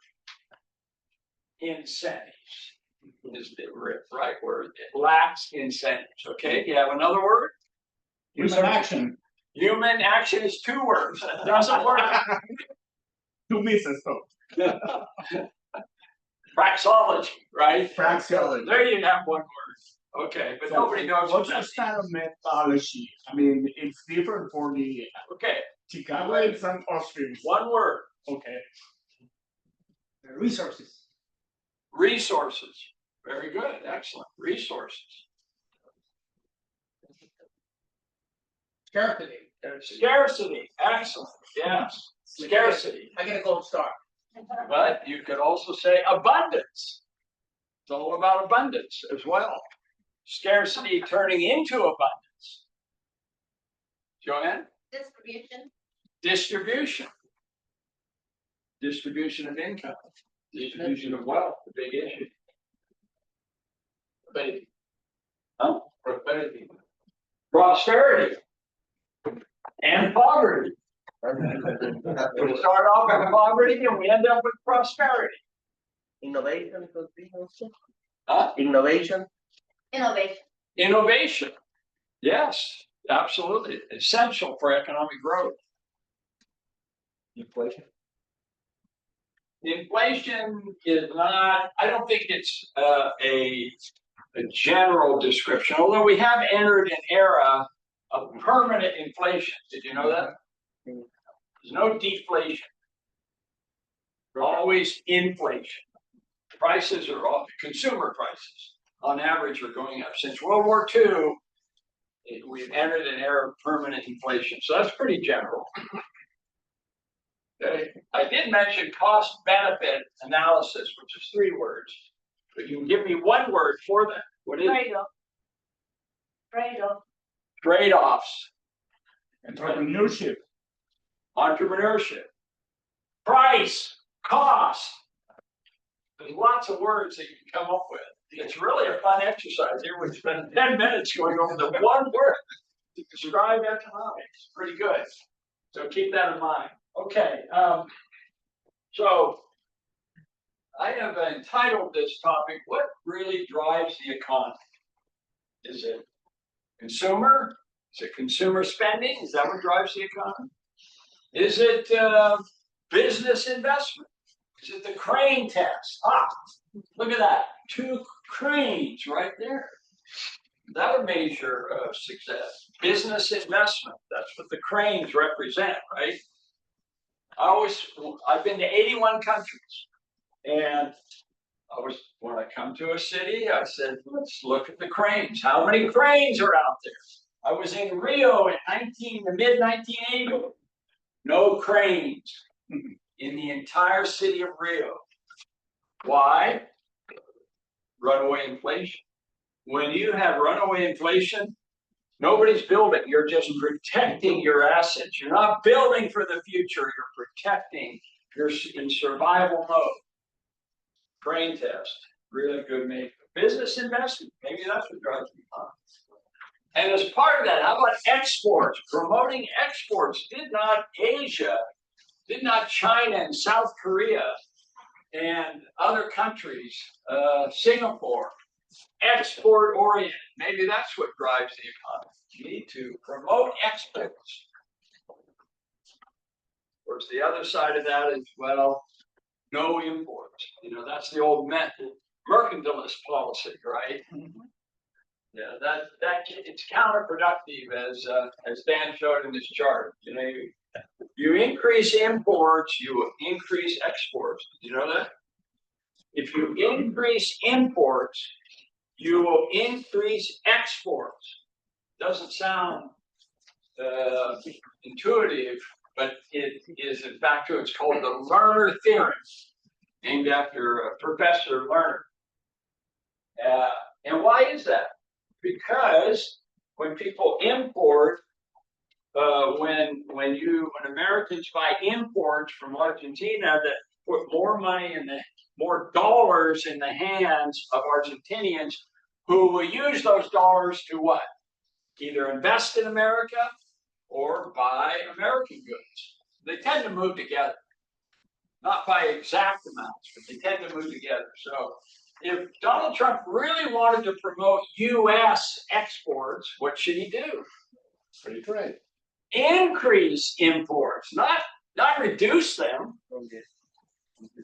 S6: Incentives is the right word. It lacks incentives. Okay, you have another word?
S7: Human action.
S6: Human action is two words. It doesn't work.
S7: Two pieces, so.
S6: Praxology, right?
S7: Praxology.
S6: There you have one word. Okay, but nobody knows
S7: What's
S6: what
S7: your
S6: that
S7: style of methodology? I mean, it's different for the
S6: means. Okay,
S7: Chicagoans and Austrians.
S6: one word.
S7: Okay.
S4: Resources.
S6: Resources. Very good. Excellent. Resources.
S4: Scarcity.
S6: Scarcity. Excellent. Yes. Scarcity.
S2: I get a gold star.
S6: But you could also say abundance. It's all about abundance as well. Scarcity turning into abundance. Joanne?
S3: Distribution.
S6: Distribution. Distribution of income. Distribution of wealth, the big issue. Prosperity. Huh? Prosperity. Prosperity. And poverty. We start off with poverty and we end up with prosperity.
S8: Innovation could be also.
S6: Huh?
S8: Innovation.
S3: Innovation.
S6: Innovation. Yes, absolutely. Essential for economic growth.
S5: Inflation.
S6: Inflation is not, I don't think it's a general description, although we have entered an era of permanent inflation. Did you know that? There's no deflation. There's always inflation. Prices are all, consumer prices on average are going up. Since World War II, we've entered an era of permanent inflation. So that's pretty general. Okay. I did mention cost benefit analysis, which is 3 words, but you can give me one word for that. What is it?
S3: Trade-off. Trade-off.
S6: Trade-offs.
S7: Entrepreneurship.
S6: Entrepreneurship. Price. Cost. There's lots of words that you can come up with. It's really a fun exercise. Here we spend 10 minutes going over the one word to describe economics. Pretty good. So keep that in mind. Okay. So I have entitled this topic, what really drives the economy? Is it consumer? Is it consumer spending? Is that what drives the economy? Is it business investment? Is it the crane test? Ah, look at that. 2 cranes right there. That would measure success. Business investment. That's what the cranes represent, right? I've been to 81 countries. And when I come to a city, I said, let's look at the cranes. How many cranes are out there? I was in Rio in the mid-1980s. No cranes in the entire city of Rio. Why? Runaway inflation. When you have runaway inflation, nobody's building. You're just protecting your assets. You're not building for the future. You're protecting. You're in survival mode. Brain test. Really good make. Business investment. Maybe that's what drives the economy. And as part of that, how about exports? Promoting exports. Did not Asia, did not China and South Korea and other countries, Singapore, export oriented? Maybe that's what drives the economy. You need to promote exports. Of course, the other side of that is, well, no imports. You know, that's the old method, mercantilist policy, right? Yeah, that it's counterproductive, as Dan showed in this chart. You know, you increase imports, you will increase exports. Did you know that? If you increase imports, you will increase exports. Doesn't sound intuitive, but it is in fact true. It's called the Lerner theorem, named after Professor Lerner. And why is that? Because when people import, when Americans buy imports from Argentina that put more money in more dollars in the hands of Argentinians, who will use those dollars to what? Either invest in America or buy American goods. They tend to move together, not by exact amounts, but they tend to move together. So if Donald Trump really wanted to promote U.S. exports, what should he do?
S7: Free trade.
S6: Increase imports, not reduce them.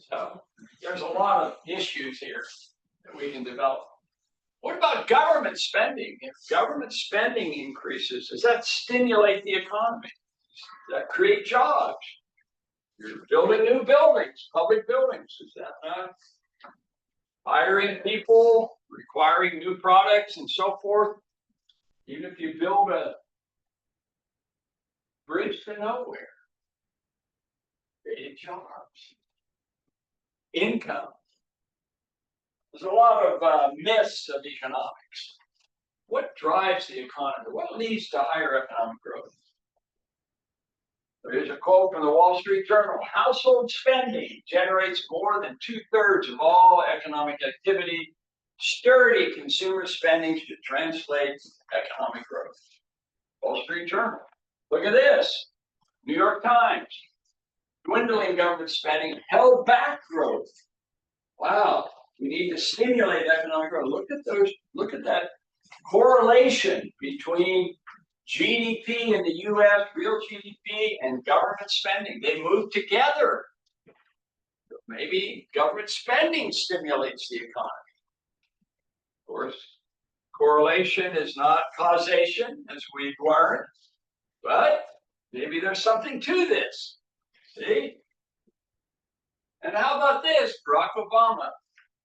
S6: So there's a lot of issues here that we can develop. What about government spending? If government spending increases, does that stimulate the economy? Does that create jobs? You're building new buildings, public buildings. Is that not hiring people, requiring new products, and so forth? Even if you build a bridge to nowhere, creating jobs, income. There's a lot of myths of economics. What drives the economy? What leads to higher economic growth? There's a quote from the Wall Street Journal. Household spending generates more than 2/3 of all economic activity. Sturdy consumer spending should translate to economic growth. Wall Street Journal. Look at this. New York Times. Dwindling government spending held back growth. Wow. We need to stimulate economic growth. Look at that correlation between GDP in the U.S., real GDP, and government spending. They move together. Maybe government spending stimulates the economy. Of course, correlation is not causation, as we've learned, but maybe there's something to this. See? And how about this, Barack Obama?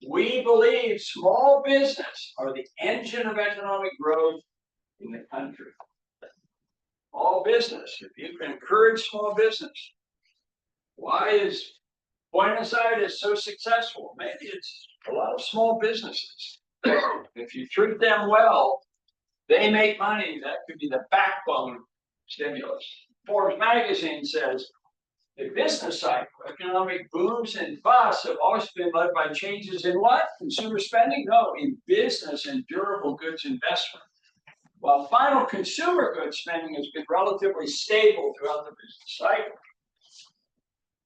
S6: We believe small business are the engine of economic growth in the country. Small business, if you can encourage small business. Why is Buenos Aires so successful? Maybe it's a lot of small businesses. If you treat them well, they make money. That could be the backbone stimulus. Forbes magazine says, the business cycle, economic booms and busts have always been led by changes in what? Consumer spending? No, in business and durable goods investment. While final consumer goods spending has been relatively stable throughout the business cycle.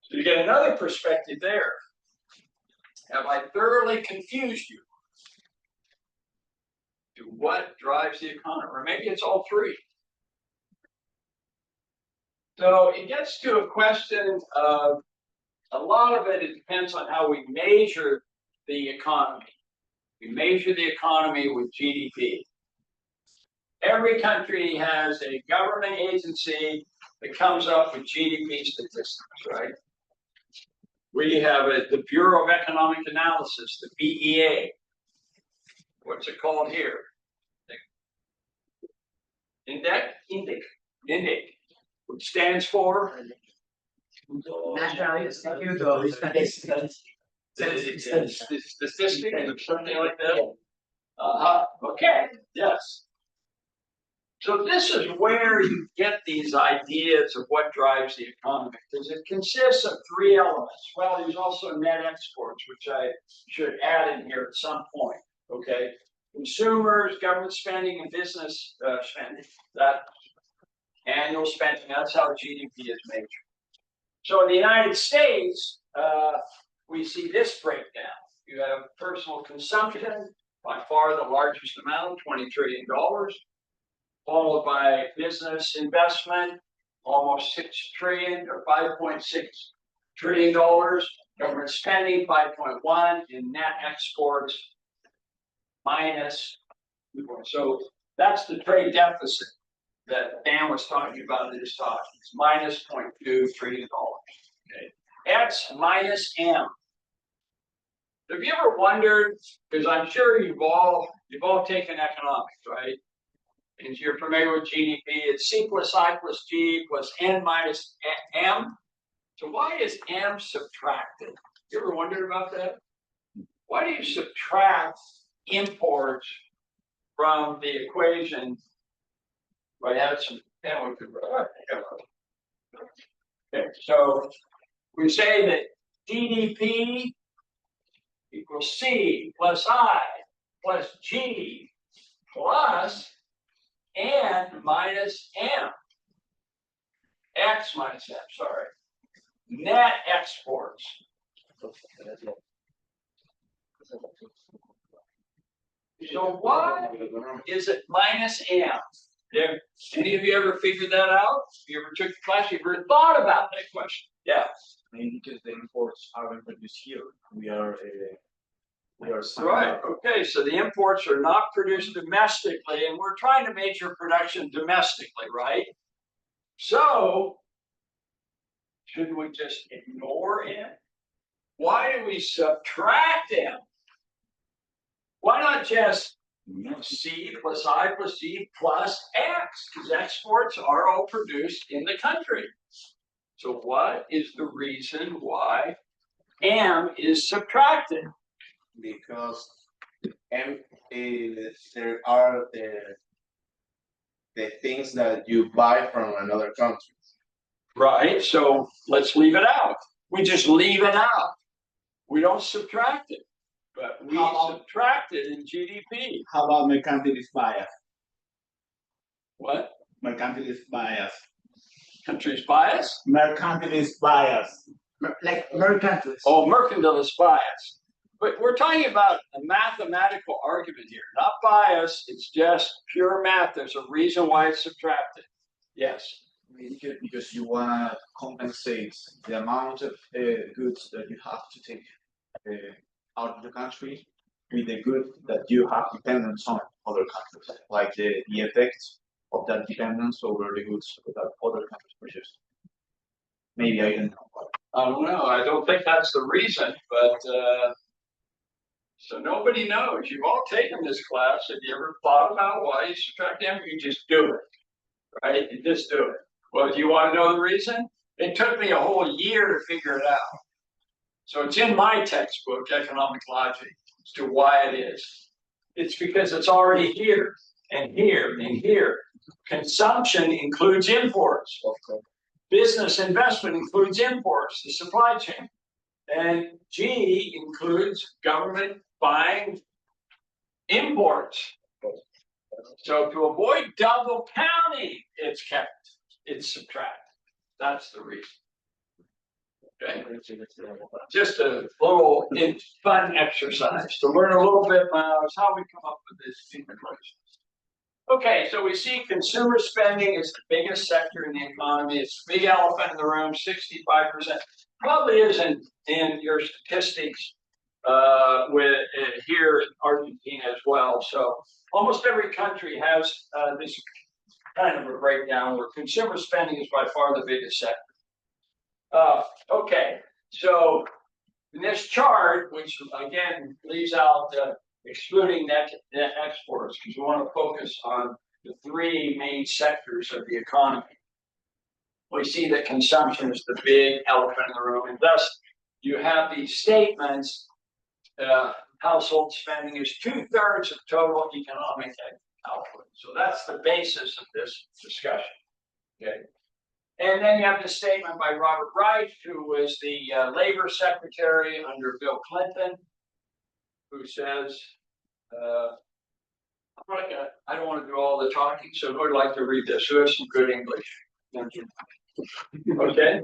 S6: So you get another perspective there. Have I thoroughly confused you to what drives the economy? Or maybe it's all three. So it gets to a question of, a lot of it depends on how we measure the economy. We measure the economy with GDP. Every country has a government agency that comes up with GDP statistics, right? We have the Bureau of Economic Analysis, the BEA. What's it called here? Index, which stands for
S4: National Institute of Statistics.
S6: statistic or something like that. Okay, yes. So this is where you get these ideas of what drives the economy, because it consists of three elements. Well, there's also net exports, which I should add in here at some point. Okay, consumers, government spending, and business spending. That annual spending. That's how GDP is measured. So in the United States, we see this breakdown. You have personal consumption, by far the largest amount, $20 trillion, followed by business investment, almost 6 trillion or $5.6 trillion, government spending 5.1, and net exports minus. So that's the trade deficit that Dan was talking about in his talk. It's minus $0.2 trillion. Okay. X minus M. Have you ever wondered, because I'm sure you've all taken economics, right? And you're familiar with GDP, it's C plus I plus G plus N minus M. So why is M subtracted? You ever wondered about that? Why do you subtract imports from the equation? I had some. Okay, so we say that GDP equals C plus I plus G plus N minus M. X minus M, sorry. Net exports. So why is it minus M? Any of you ever figured that out? You ever took the class? You ever thought about that question? Yeah.
S5: Mainly because the imports aren't produced here. We are
S6: Right. Okay. So the imports are not produced domestically, and we're trying to measure production domestically, right? So shouldn't we just ignore M? Why do we subtract M? Why not just C plus I plus G plus X? Because exports are all produced in the country. So what is the reason why M is subtracted?
S8: Because M there are the things that you buy from another country.
S6: Right. So let's leave it out. We just leave it out. We don't subtract it, but we subtract it in GDP.
S7: How about mercantilist bias?
S6: What?
S7: Mercantilist bias.
S6: Country's bias?
S7: Mercantilist bias.
S4: Like mercantilist.
S6: Oh, mercantilist bias. But we're talking about a mathematical argument here, not bias. It's just pure math. There's a reason why it's subtracted. Yes.
S5: because you want to compensate the amount of goods that you have to take out of the country with the goods that you have dependence on other countries, like the effect of that dependence over the goods that other countries purchase. Maybe I don't know.
S6: I don't know. I don't think that's the reason, but so nobody knows. You've all taken this class. Have you ever thought about why you subtract them? You just do it, right? You just do it. Well, do you want to know the reason? It took me a whole year to figure it out. So it's in my textbook, Economic Logic, as to why it is. It's because it's already here and here and here. Consumption includes imports. Business investment includes imports, the supply chain. And G includes government buying imports. So to avoid double counting, it's kept, it's subtracted. That's the reason. Okay. Just a little fun exercise to learn a little bit about how we come up with this equation. Okay, so we see consumer spending is the biggest sector in the economy. It's the big elephant in the room, 65%. Probably isn't in your statistics with here in Argentina as well. So almost every country has this kind of a breakdown where consumer spending is by far the biggest sector. Okay, so in this chart, which again leaves out excluding net exports, because we want to focus on the three main sectors of the economy. We see that consumption is the big elephant in the room, and thus you have these statements. Household spending is 2/3 of total economic output. So that's the basis of this discussion. Okay. And then you have the statement by Robert Reich, who was the labor secretary under Bill Clinton, who says, I don't want to do all the talking, so who would like to read this? Who has some good English? Thank you. Okay.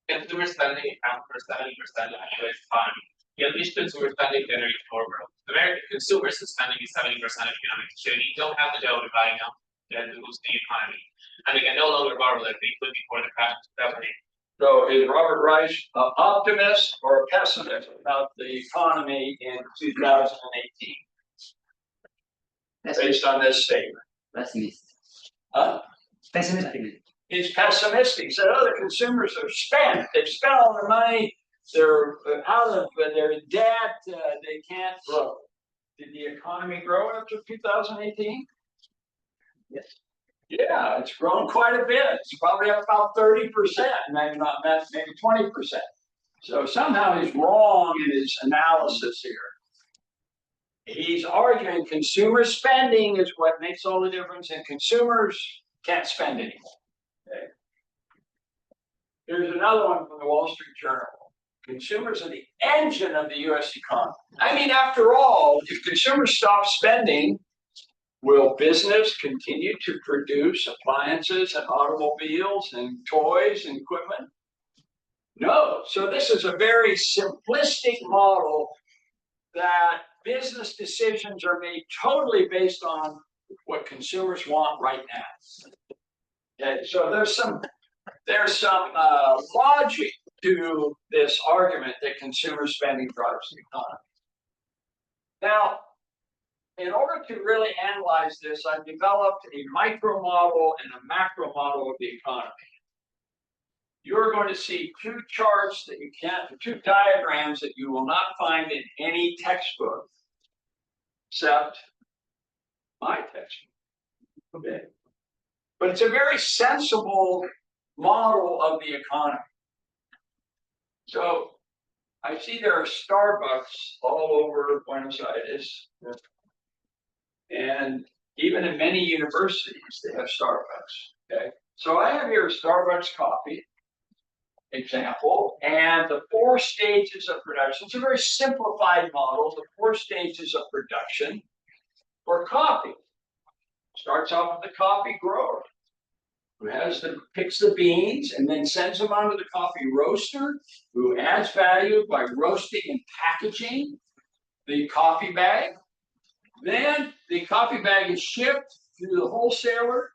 S10: Consumer spending accounts for 70% of U.S. economy. Yet least consumer spending generates more growth. American consumers spending is 70% of economic activity. Don't have the dough to buy now, then boost the economy. And they can no longer borrow like they could before the crash of 2008.
S6: So is Robert Reich an optimist or a pessimist about the economy in 2018? Based on this statement.
S4: Pessimist.
S6: Pessimistic. He's pessimistic. He said, oh, the consumers are spent. They've spent all their money. They're out of, they're in debt. They can't grow. Did the economy grow after 2018?
S4: Yes.
S6: Yeah, it's grown quite a bit. It's probably up about 30%, maybe not, maybe 20%. So somehow he's wrong in his analysis here. He's arguing consumer spending is what makes all the difference, and consumers can't spend anymore. Okay. Here's another one from the Wall Street Journal. Consumers are the engine of the U.S. economy. I mean, after all, if consumers stop spending, will business continue to produce appliances and automobiles and toys and equipment? No. So this is a very simplistic model that business decisions are made totally based on what consumers want right now. Okay, so there's some logic to this argument that consumer spending drives the economy. Now, in order to really analyze this, I've developed a micro model and a macro model of the economy. You're going to see two charts that you can't, two diagrams that you will not find in any textbook except my textbook. Okay. But it's a very sensible model of the economy. So I see there are Starbucks all over Buenos Aires. And even in many universities, they have Starbucks. Okay. So I have here a Starbucks coffee example, and the 4 stages of production. It's a very simplified model, the 4 stages of production for coffee. Starts off with the coffee grower, who picks the beans and then sends them onto the coffee roaster, who adds value by roasting and packaging the coffee bag. Then the coffee bag is shipped to the wholesaler.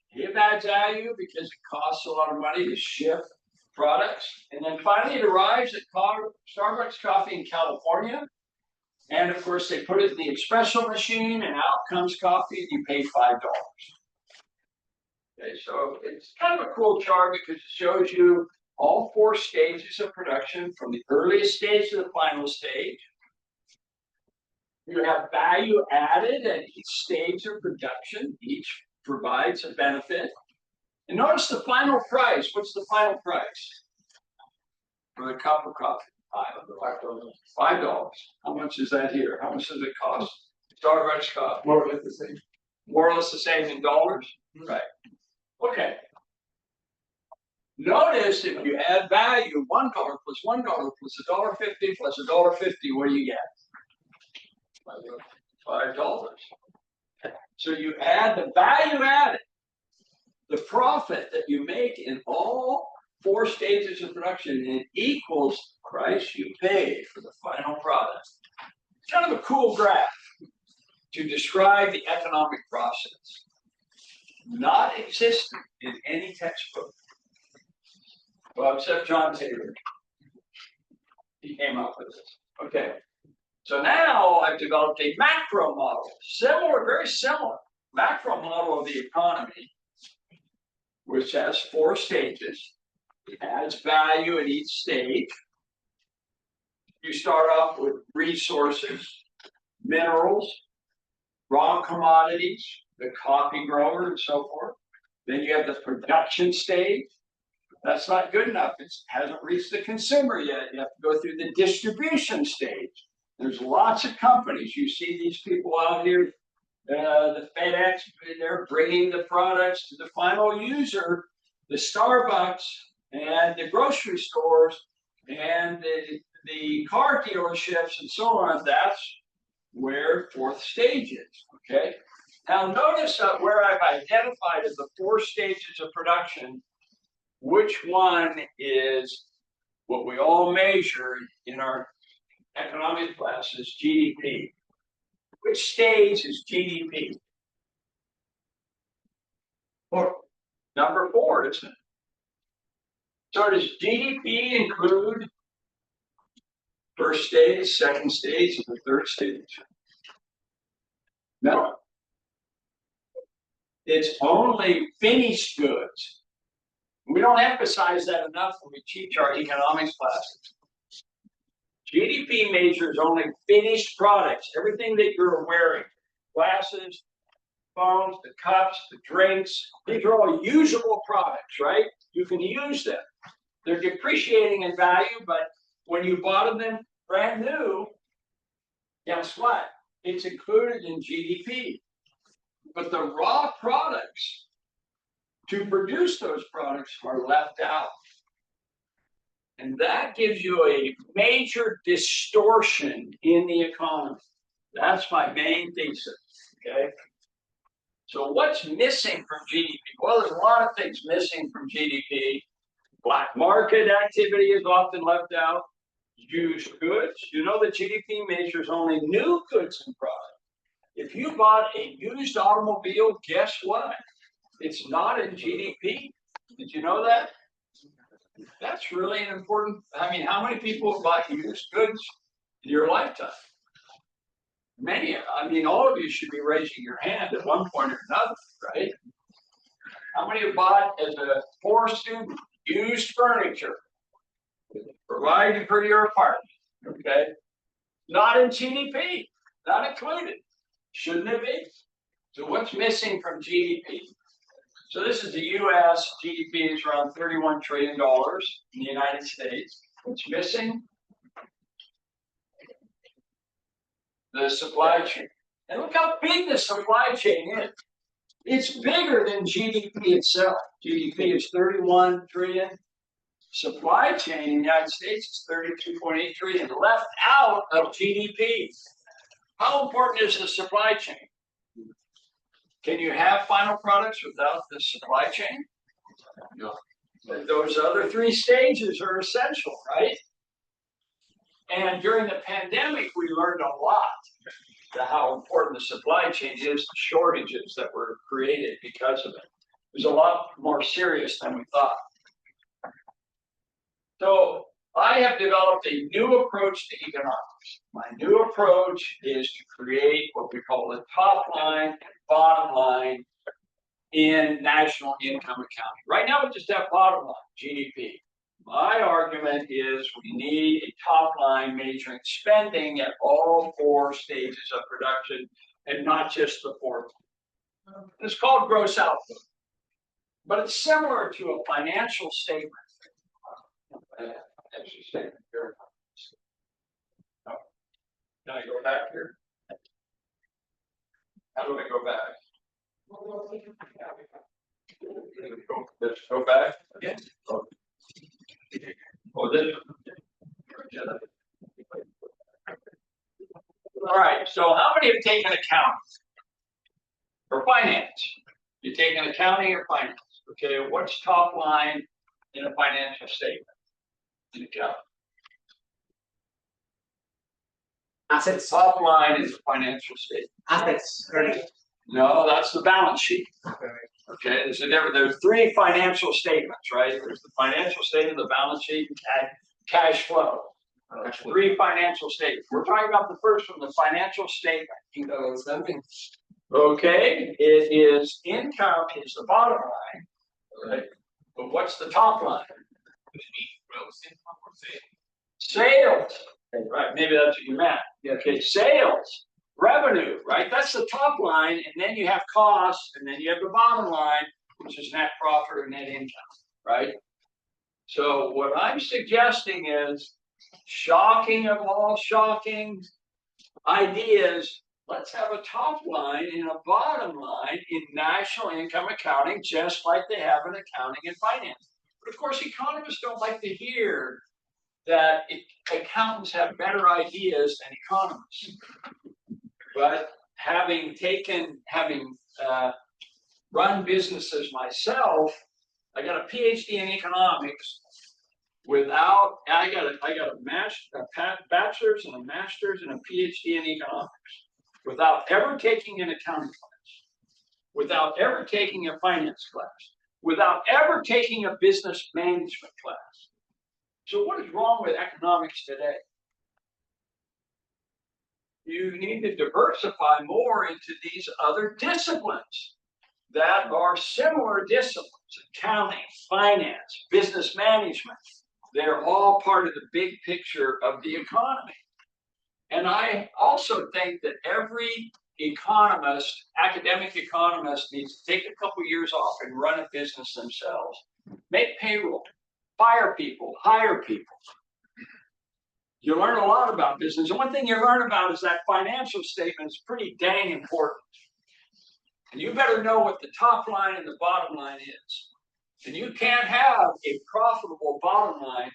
S6: He adds value because it costs a lot of money to ship products. And then finally it arrives at Starbucks coffee in California. And of course they put it in the espresso machine and out comes coffee and you pay $5. Okay, so it's kind of a cool chart because it shows you all 4 stages of production from the earliest stage to the final stage. You have value added at each stage of production. Each provides a benefit. And notice the final price. What's the final price for a cup of coffee? $5. How much is that here? How much does it cost? Starbucks coffee.
S1: More or less the same.
S6: More or less the same in dollars? Right. Okay. Notice if you add value, $1 plus $1 plus $1.50 plus $1.50, what do you get? $5. So you add the value added, the profit that you make in all 4 stages of production, and it equals the price you pay for the final product. It's kind of a cool graph to describe the economic process. Not existent in any textbook. Well, except John Taylor. He came up with this. Okay. So now I've developed a macro model, similar, very similar, macro model of the economy, which has 4 stages. It adds value at each stage. You start off with resources, minerals, raw commodities, the coffee grower, and so forth. Then you have the production stage. That's not good enough. It hasn't reached the consumer yet. You have to go through the distribution stage. There's lots of companies. You see these people out here, the FedEx, they're bringing the products to the final user, the Starbucks and the grocery stores and the car dealerships and so on. That's where fourth stage is, okay? Now notice where I've identified as the 4 stages of production, which one is what we all measure in our economics classes, GDP. Which stage is GDP?
S4: 4.
S6: Number 4, isn't it? So does GDP include first stage, second stage, and the third stage? No. It's only finished goods. We don't emphasize that enough when we teach our economics classes. GDP measures only finished products, everything that you're wearing, glasses, phones, the cups, the drinks. These are all usable products, right? You can use them. They're depreciating in value, but when you bought them brand new, guess what? It's included in GDP. But the raw products to produce those products are left out. And that gives you a major distortion in the economy. That's my main thesis, okay? So what's missing from GDP? Well, there's a lot of things missing from GDP. Black market activity is often left out. Used goods. You know that GDP measures only new goods and products. If you bought a used automobile, guess what? It's not in GDP. Did you know that? That's really an important. I mean, how many people have bought used goods in your lifetime? Many. I mean, all of you should be raising your hand at one point or another, right? How many have bought, as a poor student, used furniture provided for your apartment? Okay, not in GDP, not included. Shouldn't it be? So what's missing from GDP? So this is the U.S. GDP is around $31 trillion in the United States. What's missing? The supply chain. And look how big the supply chain is. It's bigger than GDP itself. GDP is 31 trillion. Supply chain in the United States is 32.8 trillion, left out of GDP. How important is the supply chain? Can you have final products without the supply chain? No. But those other 3 stages are essential, right? And during the pandemic, we learned a lot to how important the supply chain is, the shortages that were created because of it. It was a lot more serious than we thought. So I have developed a new approach to economics. My new approach is to create what we call the top line and bottom line in national income accounting. Right now, we just have bottom line, GDP. My argument is we need a top line measuring spending at all 4 stages of production and not just the 4th. It's called gross output, but it's similar to a financial statement. Can I go back here? How do I go back? Let's go back again. Oh, this. All right. So, how many have taken accounting or finance? You take an accounting or finance? Okay. What's top line in a financial statement? In account.
S4: Assets.
S6: Top line is a financial statement.
S4: Assets. Correct.
S6: No, that's the balance sheet. Okay, there's 3 financial statements, right? There's the financial statement, the balance sheet, and cash flow. 3 financial statements. We're talking about the first one, the financial statement. Okay, it is income is the bottom line, right? But what's the top line?
S10: Gross income or
S6: Sales. Right, maybe that's what you meant. Okay, sales. Revenue, right? That's the top line, and then you have costs, and then you have the bottom line, which is net profit or net income, right? So what I'm suggesting is, shocking of all shocking ideas, let's have a top line and a bottom line in national income accounting, just like they have in accounting and finance. But of course, economists don't like to hear that accountants have better ideas than economists. But having run businesses myself, I got a PhD in economics. I got a bachelor's and a master's and a PhD in economics, without ever taking an accounting class, without ever taking a finance class, without ever taking a business management class. So what is wrong with economics today? You need to diversify more into these other disciplines that are similar disciplines: accounting, finance, business management. They're all part of the big picture of the economy. And I also think that every economist, academic economist, needs to take a couple years off and run a business themselves. Make payroll, fire people, hire people. You learn a lot about business. And one thing you learn about is that financial statement is pretty dang important. And you better know what the top line and the bottom line is. And you can't have a profitable bottom line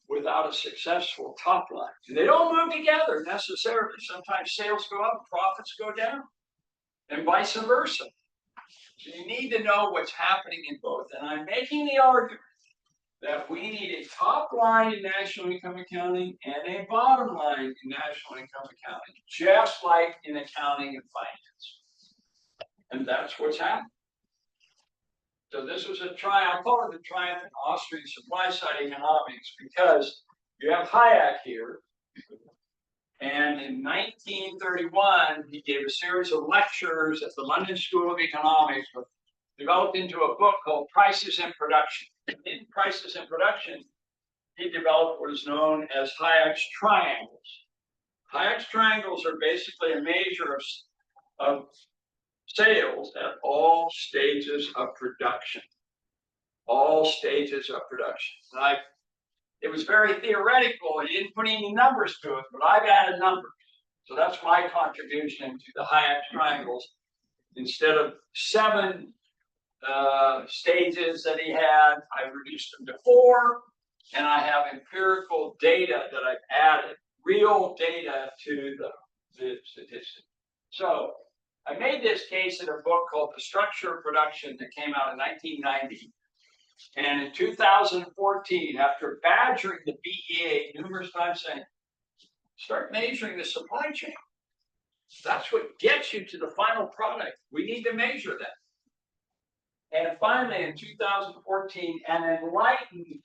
S6: without a successful top line. And they don't move together necessarily. Sometimes sales go up, profits go down, and vice versa. So you need to know what's happening in both. And I'm making the argument that we need a top line in national income accounting and a bottom line in national income accounting, just like in accounting and finance. And that's what's happening. So this was a triumph. I call it the triumph in Austrian supply side economics because you have Hayek here. And in 1931, he gave a series of lectures at the London School of Economics, developed into a book called Prices and Production. In Prices and Production, he developed what is known as Hayek's triangles. Hayek's triangles are basically a measure of sales at all stages of production. All stages of production. And it was very theoretical. He didn't put any numbers to it, but I've added numbers. So that's my contribution to the Hayek triangles. Instead of 7 stages that he had, I've reduced them to 4, and I have empirical data that I've added, real data to the statistics. So I made this case in a book called The Structure of Production that came out in 1990. And in 2014, after badgering the BEA numerous times saying, start measuring the supply chain. That's what gets you to the final product. We need to measure that. And finally, in 2014, an enlightened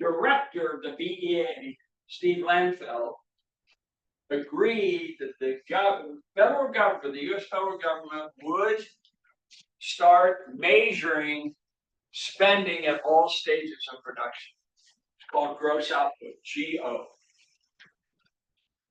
S6: director of the BEA, Steve Landfeld, agreed that the federal government, the US federal government, would start measuring spending at all stages of production. It's called gross output, GO.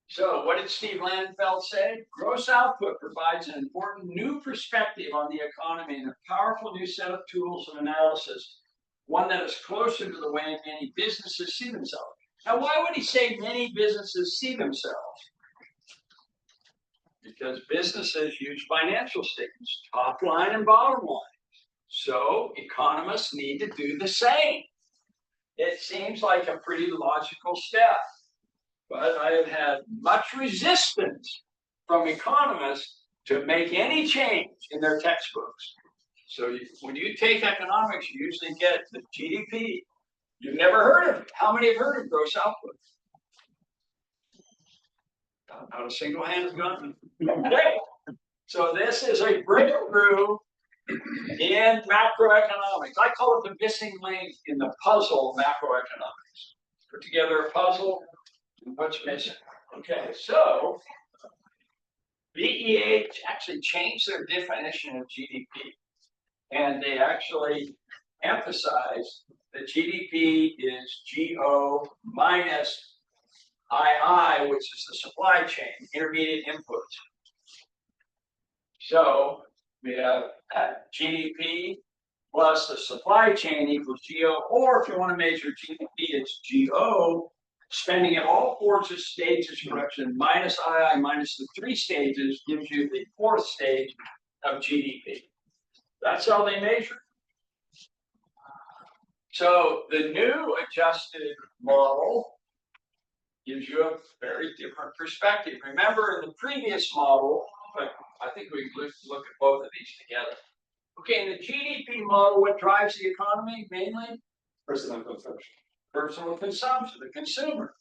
S6: So what did Steve Landfeld say? Gross output provides an important new perspective on the economy and a powerful new set of tools and analysis, one that is closer to the way many businesses see themselves. Now, why would he say many businesses see themselves? Because businesses use financial statements, top line and bottom line. So economists need to do the same. It seems like a pretty logical step, but I have had much resistance from economists to make any change in their textbooks. So when you take economics, you usually get the GDP. You've never heard of it. How many have heard of gross output? Not a single hand has gone. Okay. So this is a breakthrough in macroeconomics. I call it the missing link in the puzzle of macroeconomics. Put together a puzzle and what's missing. Okay, so BEA actually changed their definition of GDP. And they actually emphasize that GDP is GO minus II, which is the supply chain, intermediate inputs. So we have GDP plus the supply chain equals GO, or if you want to measure GDP, it's GO, spending at all four stages of production minus II minus the 3 stages gives you the 4th stage of GDP. That's how they measure. So the new adjusted model gives you a very different perspective. Remember in the previous model, I think we look at both of these together. Okay, in the GDP model, what drives the economy mainly?
S1: Personal consumption.
S6: Personal consumption, the consumer.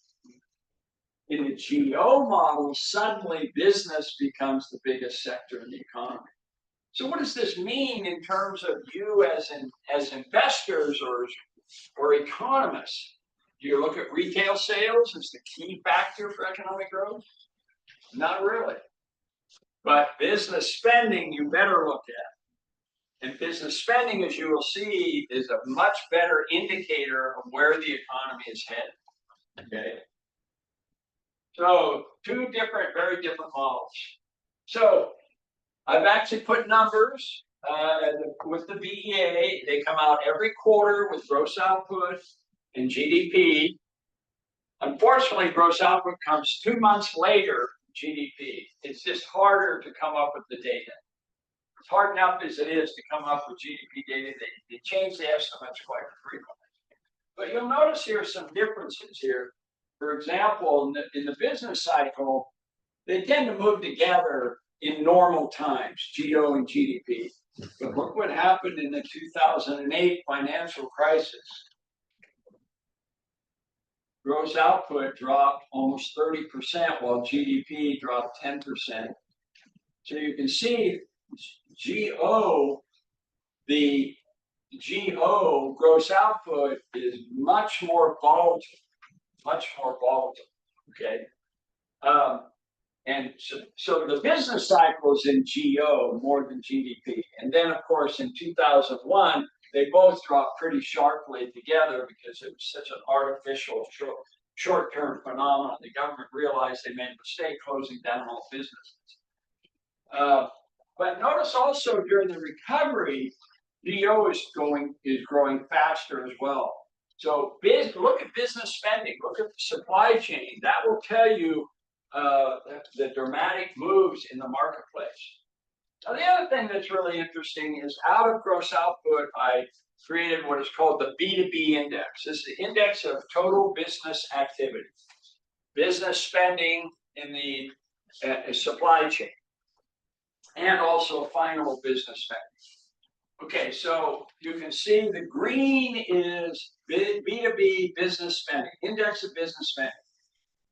S6: In the GO model, suddenly business becomes the biggest sector in the economy. So what does this mean in terms of you as investors or economists? Do you look at retail sales as the key factor for economic growth? Not really. But business spending, you better look at. And business spending, as you will see, is a much better indicator of where the economy is headed. Okay. So two different, very different models. So I've actually put numbers with the BEA. They come out every quarter with gross output and GDP. Unfortunately, gross output comes 2 months later, GDP. It's just harder to come up with the data. It's hard enough as it is to come up with GDP data. They change the estimates quite frequently. But you'll notice here some differences here. For example, in the business cycle, they tend to move together in normal times, GO and GDP. But look what happened in the 2008 financial crisis. Gross output dropped almost 30%, while GDP dropped 10%. So you can see GO, the GO gross output is much more volatile, okay? And so the business cycle is in GO more than GDP. And then, of course, in 2001, they both dropped pretty sharply together because it was such an artificial short-term phenomenon. The government realized they made a mistake closing down all businesses. But notice also during the recovery, GO is growing faster as well. So look at business spending, look at the supply chain. That will tell you the dramatic moves in the marketplace. Now, the other thing that's really interesting is out of gross output, I created what is called the B2B index. This is the index of total business activity, business spending in the supply chain, and also final business spending. Okay, so you can see the green is B2B business spending, index of business spending.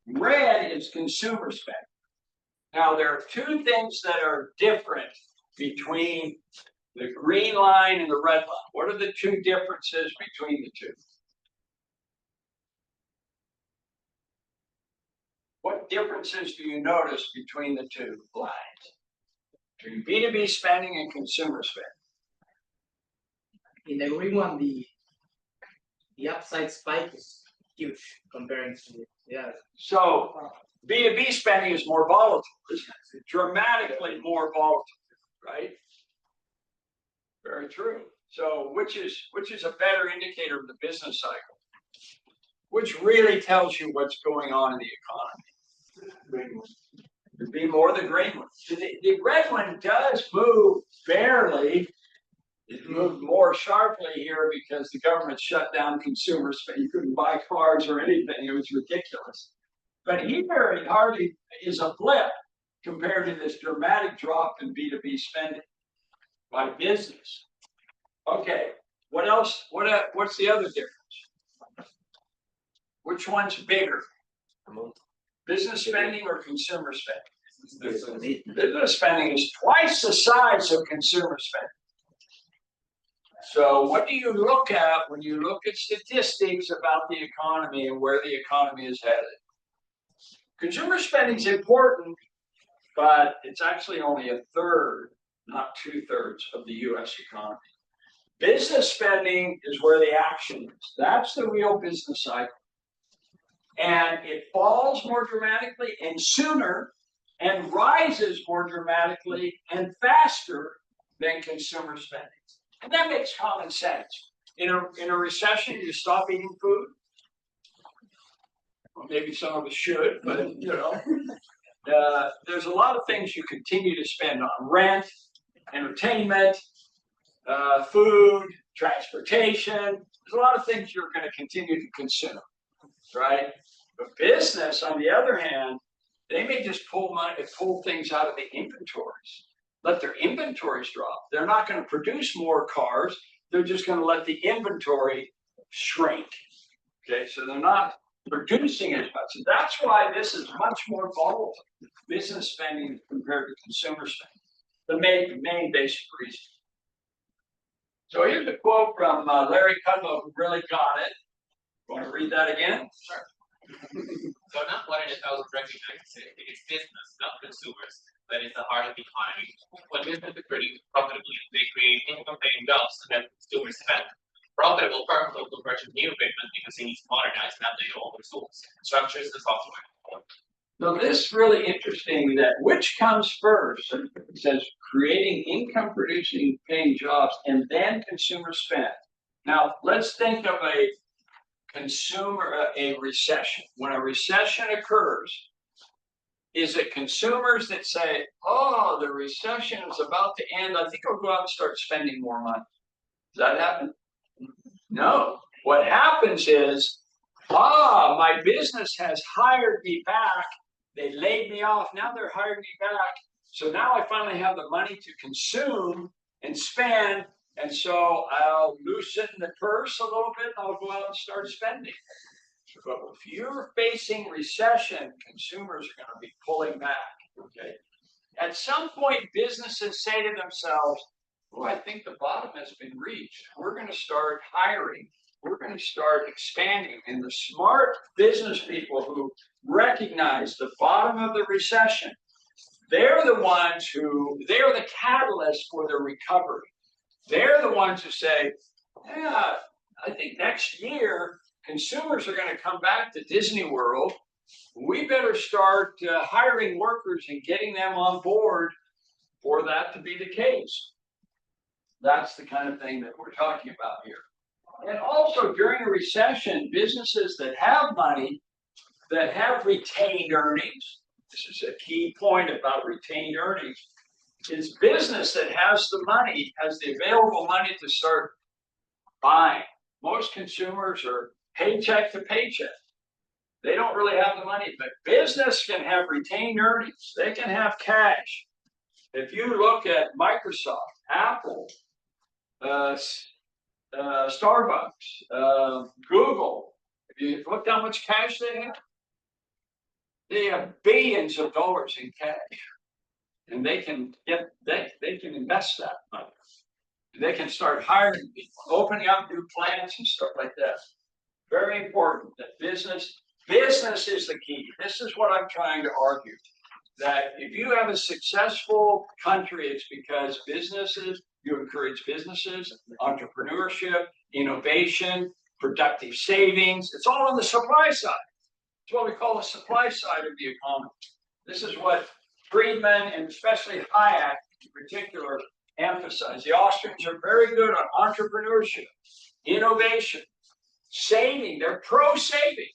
S6: Red is consumer spending. Now, there are two things that are different between the green line and the red line. What are the two differences between the two? What differences do you notice between the two lines? Between B2B spending and consumer spending.
S4: In the green one, the upside spike is huge comparing to the other.
S6: So B2B spending is more volatile, isn't it? Dramatically more volatile, right? Very true. So which is a better indicator of the business cycle? Which really tells you what's going on in the economy? It'd be more the green one. So the red one does move barely. It moved more sharply here because the government shut down consumer spending. You couldn't buy cars or anything. It was ridiculous. But here, it hardly is a blip compared to this dramatic drop in B2B spending by business. Okay, what else? What's the other difference? Which one's bigger? Business spending or consumer spending? Business spending is twice the size of consumer spending. So what do you look at when you look at statistics about the economy and where the economy is headed? Consumer spending is important, but it's actually only a third, not 2/3 of the US economy. Business spending is where the action is. That's the real business cycle. And it falls more dramatically and sooner and rises more dramatically and faster than consumer spending. And that makes common sense. In a recession, you stop eating food. Well, maybe some of us should, but you know, there's a lot of things you continue to spend on: rent, entertainment, food, transportation. There's a lot of things you're going to continue to consume, right? But business, on the other hand, they may just pull things out of the inventories, let their inventories drop. They're not going to produce more cars. They're just going to let the inventory shrink. Okay, so they're not producing as much. And that's why this is much more volatile, business spending compared to consumer spending. The main basic reason. So here's a quote from Larry Kudlow, who really got it. Want to read that again?
S10: Sure. So not one in 1,000 recognize it's business, not consumers, that is the heart of the economy. When businesses produce profitably, they create income-paying jobs and then consumers spend. Profitable firms also purchase new equipment because they need to modernize and update all their tools, structures, and software.
S6: So this is really interesting that which comes first? It says creating income-producing paying jobs and then consumer spend. Now let's think of a recession. When a recession occurs, is it consumers that say, oh, the recession is about to end, I think I'll go out and start spending more money? Does that happen? No. What happens is, my business has hired me back. They laid me off. Now they're hiring me back. So now I finally have the money to consume and spend. And so I'll loosen the purse a little bit. And I'll go out and start spending. But if you're facing recession, consumers are going to be pulling back. Okay. At some point, businesses say to themselves, oh, I think the bottom has been reached. We're going to start hiring. We're going to start expanding. And the smart business people who recognize the bottom of the recession, they're the catalyst for the recovery. They're the ones who say, yeah, I think next year, consumers are going to come back to Disney World. We better start hiring workers and getting them on board for that to be the case. That's the kind of thing that we're talking about here. And also during a recession, businesses that have money, that have retained earnings, this is a key point about retained earnings, is business that has the money, has the available money to start buying. Most consumers are paycheck to paycheck. They don't really have the money, but business can have retained earnings. They can have cash. If you look at Microsoft, Apple, Starbucks, Google, if you look how much cash they have billions of dollars in cash, and they can invest that money. They can start hiring people, opening up new plants and stuff like that. Very important that business is the key. This is what I'm trying to argue. That if you have a successful country, it's because you encourage businesses, entrepreneurship, innovation, productive savings. It's all on the supply side. It's what we call the supply side of the economy. This is what Friedman and especially Hayek in particular emphasize. The Austrians are very good on entrepreneurship, innovation, saving. They're pro-saving.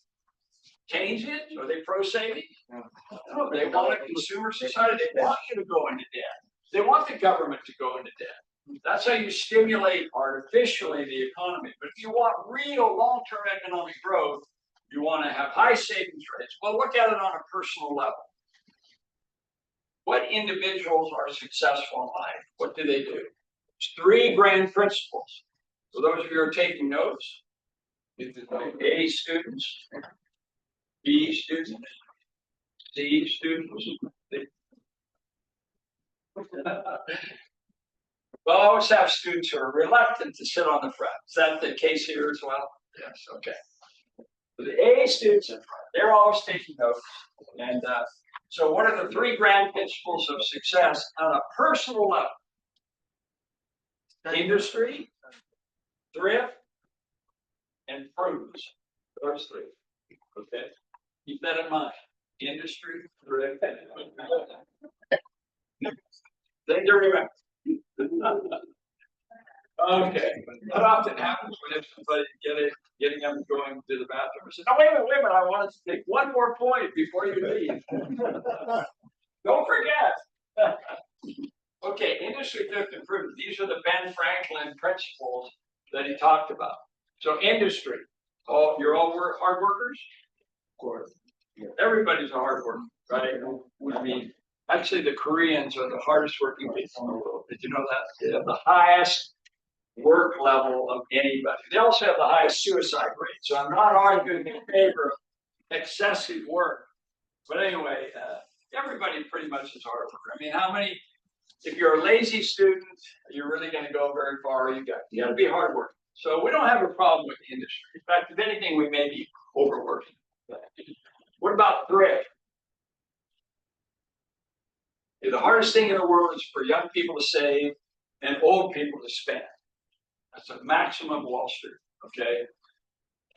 S6: Keynesians, are they pro-saving? No, they want a consumer society. They want you to go into debt. They want the government to go into debt. That's how you stimulate artificially the economy. But if you want real long-term economic growth, you want to have high savings rates. Well, look at it on a personal level. What individuals are successful in life? What do? There's three grand principles. For those of you who are taking notes, A students, B students, C students. Well, I always have students who are reluctant to sit on the front. Is that the case here as well? Yes, okay. So the A students in front, they're always taking notes. And so what are the three grand principles of success on a personal level? Industry, thrift, and prudence. Those three. Okay. Keep that in mind. Industry, thrift, and thing to remember. Okay, that often happens when somebody getting up and going to the bathroom. I said, no, wait a minute, I wanted to take one more point before you leave. Don't forget. Okay, industry fifth improvement. These are the Ben Franklin principles that he talked about. So industry, you're all hard workers? Of course. Everybody's a hard worker, right? I mean, actually the Koreans are the hardest working people in the world. Did you know that? They have the highest work level of anybody. They also have the highest suicide rate. So I'm not arguing in favor of excessive work. But anyway, everybody pretty much is hard worker. I mean, how many, if you're a lazy student, you're really going to go very far. You got to be hard working. So we don't have a problem with the industry. In fact, if anything, we may be overworking. What about thrift? The hardest thing in the world is for young people to save and old people to spend. That's a maximum of Wall Street, okay?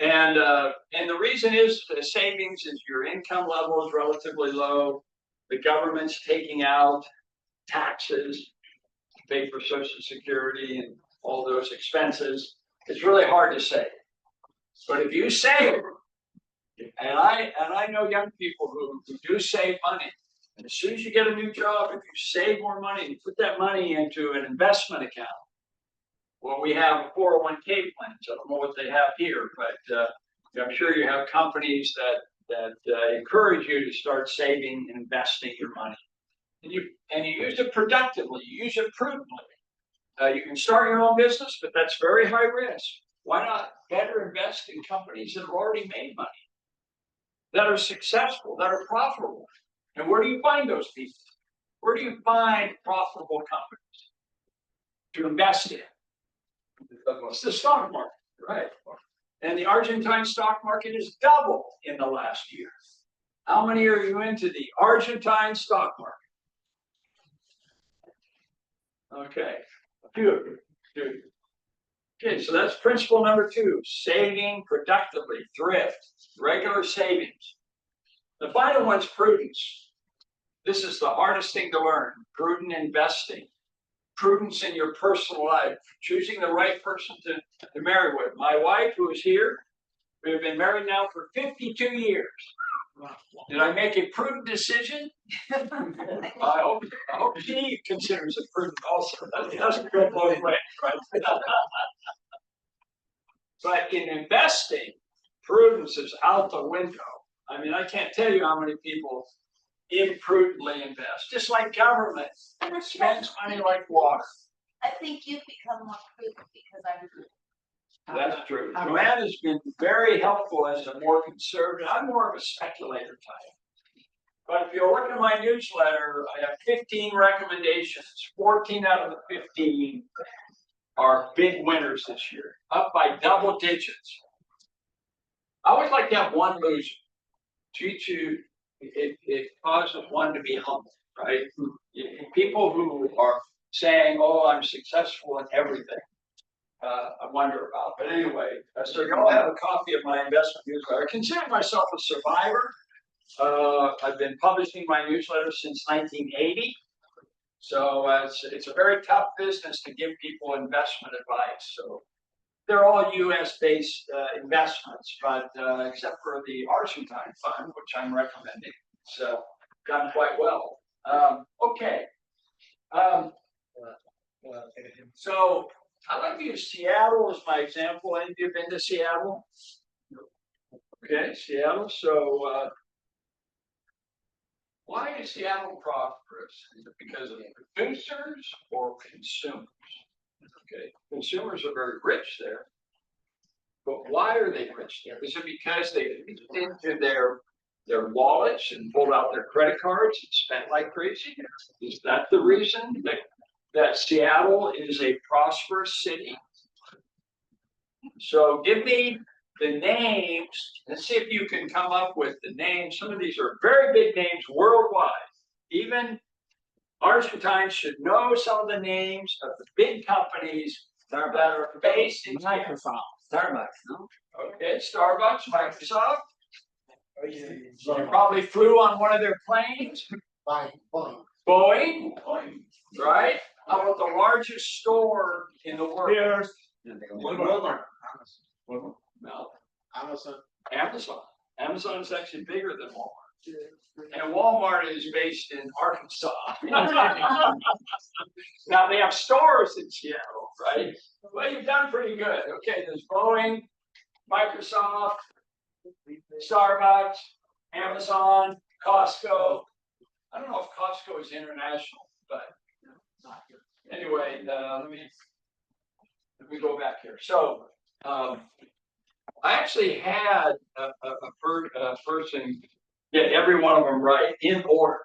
S6: And the reason is the savings is your income level is relatively low. The government's taking out taxes to pay for Social Security and all those expenses. It's really hard to save. But if you save, and I know young people who do save money. And as soon as you get a new job, if you save more money, you put that money into an investment account. Well, we have 401k plans. I don't know what they have here, but I'm sure you have companies that encourage you to start saving and investing your money. And you use it productively. You use it prudently. You can start your own business, but that's very high risk. Why not better invest in companies that have already made money, that are successful, that are profitable? And where do you find those people? Where do you find profitable companies to invest in? It's the stock market, right? And the Argentine stock market is double in the last year. How many are you into the Argentine stock market? Okay, a few of you. Okay, so that's principle number 2, saving productively, thrift, regular savings. The final one's prudence. This is the hardest thing to learn, prudent investing. Prudence in your personal life, choosing the right person to marry with. My wife, who is here, we have been married now for 52 years. Did I make a prudent decision? I hope she considers it prudent also. That doesn't go both ways, right? But in investing, prudence is out the window. I mean, I can't tell you how many people imprudently invest, just like government spends money like water.
S3: I think you've become more prudent because I'm.
S6: That's true. Joanne has been very helpful as a more conservative. I'm more of a speculator type. But if you look at my newsletter, I have 15 recommendations. 14 out of the 15 are big winners this year, up by double digits. I always like to have one loser. It causes one to be humble, right? People who are saying, "Oh, I'm successful in everything," I wonder about. But anyway, so you all have a copy of my investment newsletter. I consider myself a survivor. I've been publishing my newsletter since 1980. So it's a very tough business to give people investment advice. So they're all U.S.-based investments, but except for the Argentine fund, which I'm recommending, it's done quite well. Okay. So I like to use Seattle as my example. Any of you been to Seattle? Okay, Seattle. So why is Seattle prosperous? Is it because of producers or consumers? Okay, consumers are very rich there. But why are they rich there? Is it because they reached into their wallets and pulled out their credit cards and spent like crazy? Is that the reason that Seattle is a prosperous city? So give me the names and see if you can come up with the names. Some of these are very big names worldwide. Even Argentines should know some of the names of the big companies that are based in
S7: Microsoft.
S8: Starbucks, no?
S6: Okay, Starbucks, Microsoft. You probably flew on one of their planes.
S2: Boeing.
S6: Boeing, right? How about the largest store in the world?
S7: Here's
S2: Walmart.
S6: No,
S2: Amazon.
S6: Amazon. Amazon is actually bigger than Walmart. And Walmart is based in Arkansas. Now they have stores in Seattle, right? Well, you've done pretty good. Okay, there's Boeing, Microsoft, Starbucks, Amazon, Costco. I don't know if Costco is international, but anyway, let me go back here. So I actually had a person get every one of them right in order.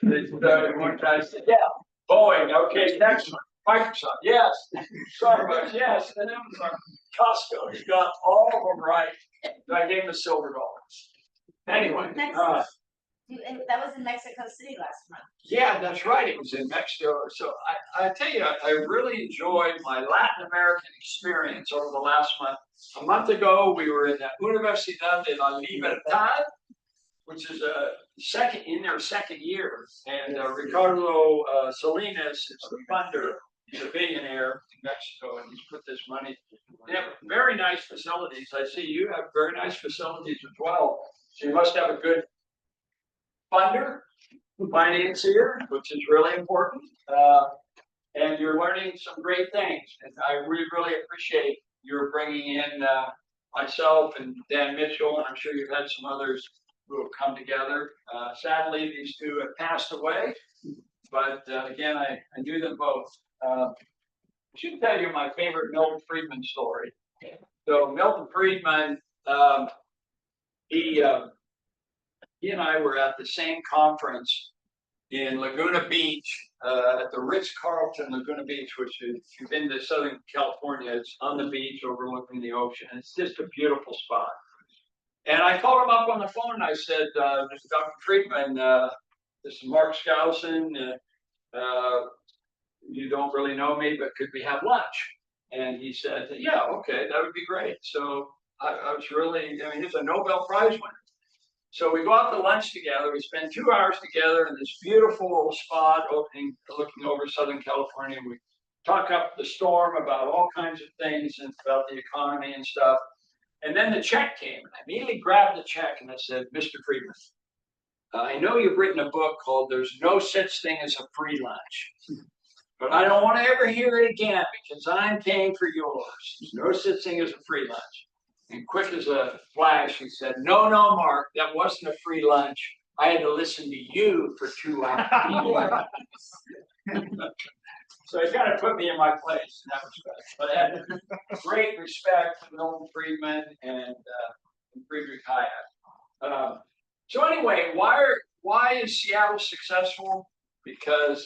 S6: One guy said, "Yeah, Boeing, okay, next one, Microsoft, yes, Starbucks, yes, and Amazon, Costco." He got all of them right. So I gave him a silver dollar. Anyway,
S3: That was in Mexico City last month.
S6: yeah, that's right. It was in Mexico. So I tell you, I really enjoyed my Latin American experience over the last month. A month ago, we were in the Universidad de la Libertad, which is in their second year. And Ricardo Salinas is the funder. He's a billionaire in Mexico, and he's put this money. They have very nice facilities. I see you have very nice facilities as well. So you must have a good funder, financier, which is really important. And you're learning some great things. And I really appreciate your bringing in myself and Dan Mitchell, and I'm sure you've had some others who have come together. Sadly, these two have passed away, but again, I knew them both. I should tell you my favorite Milton Friedman story. So Milton Friedman, he and I were at the same conference in Laguna Beach, at the Ritz-Carlton Laguna Beach, which is, if you've been to Southern California, it's on the beach overlooking the ocean. It's just a beautiful spot. And I called him up on the phone and I said, Dr. Friedman, this is Mark Skousen. You don't really know me, but could we have lunch? And he said, yeah, okay, that would be great. So I was really, I mean, he's a Nobel Prize winner. So we go out to lunch together. We spend 2 hours together in this beautiful spot looking over Southern California. We talk up the storm about all kinds of things and about the economy and stuff. And then the check came. I immediately grabbed the check and I said, Mr. Friedman, I know you've written a book called There's No Such Thing as a Free Lunch. But I don't want to ever hear it again because I'm paying for yours. There's no such thing as a free lunch. And quick as a flash, he said, no, Mark, that wasn't a free lunch. I had to listen to you for 2 hours. So he kind of put me in my place in that respect. But I had great respect for Milton Friedman and Friedrich Hayek. So anyway, why is Seattle successful? Because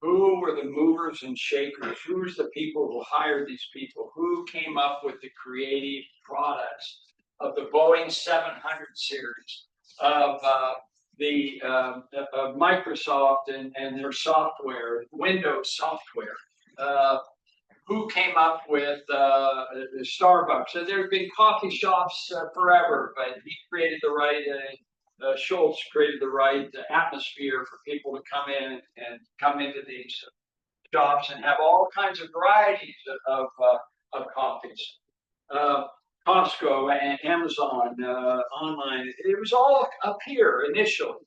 S6: who were the movers and shakers? Who's the people who hired these people? Who came up with the creative products of the Boeing 700 series, of Microsoft and their software, Windows software? Who came up with Starbucks? So there have been coffee shops forever, but he created the right. Schultz created the right atmosphere for people to come in and come into these shops and have all kinds of varieties of coffees. Costco and Amazon online. It was all up here initially.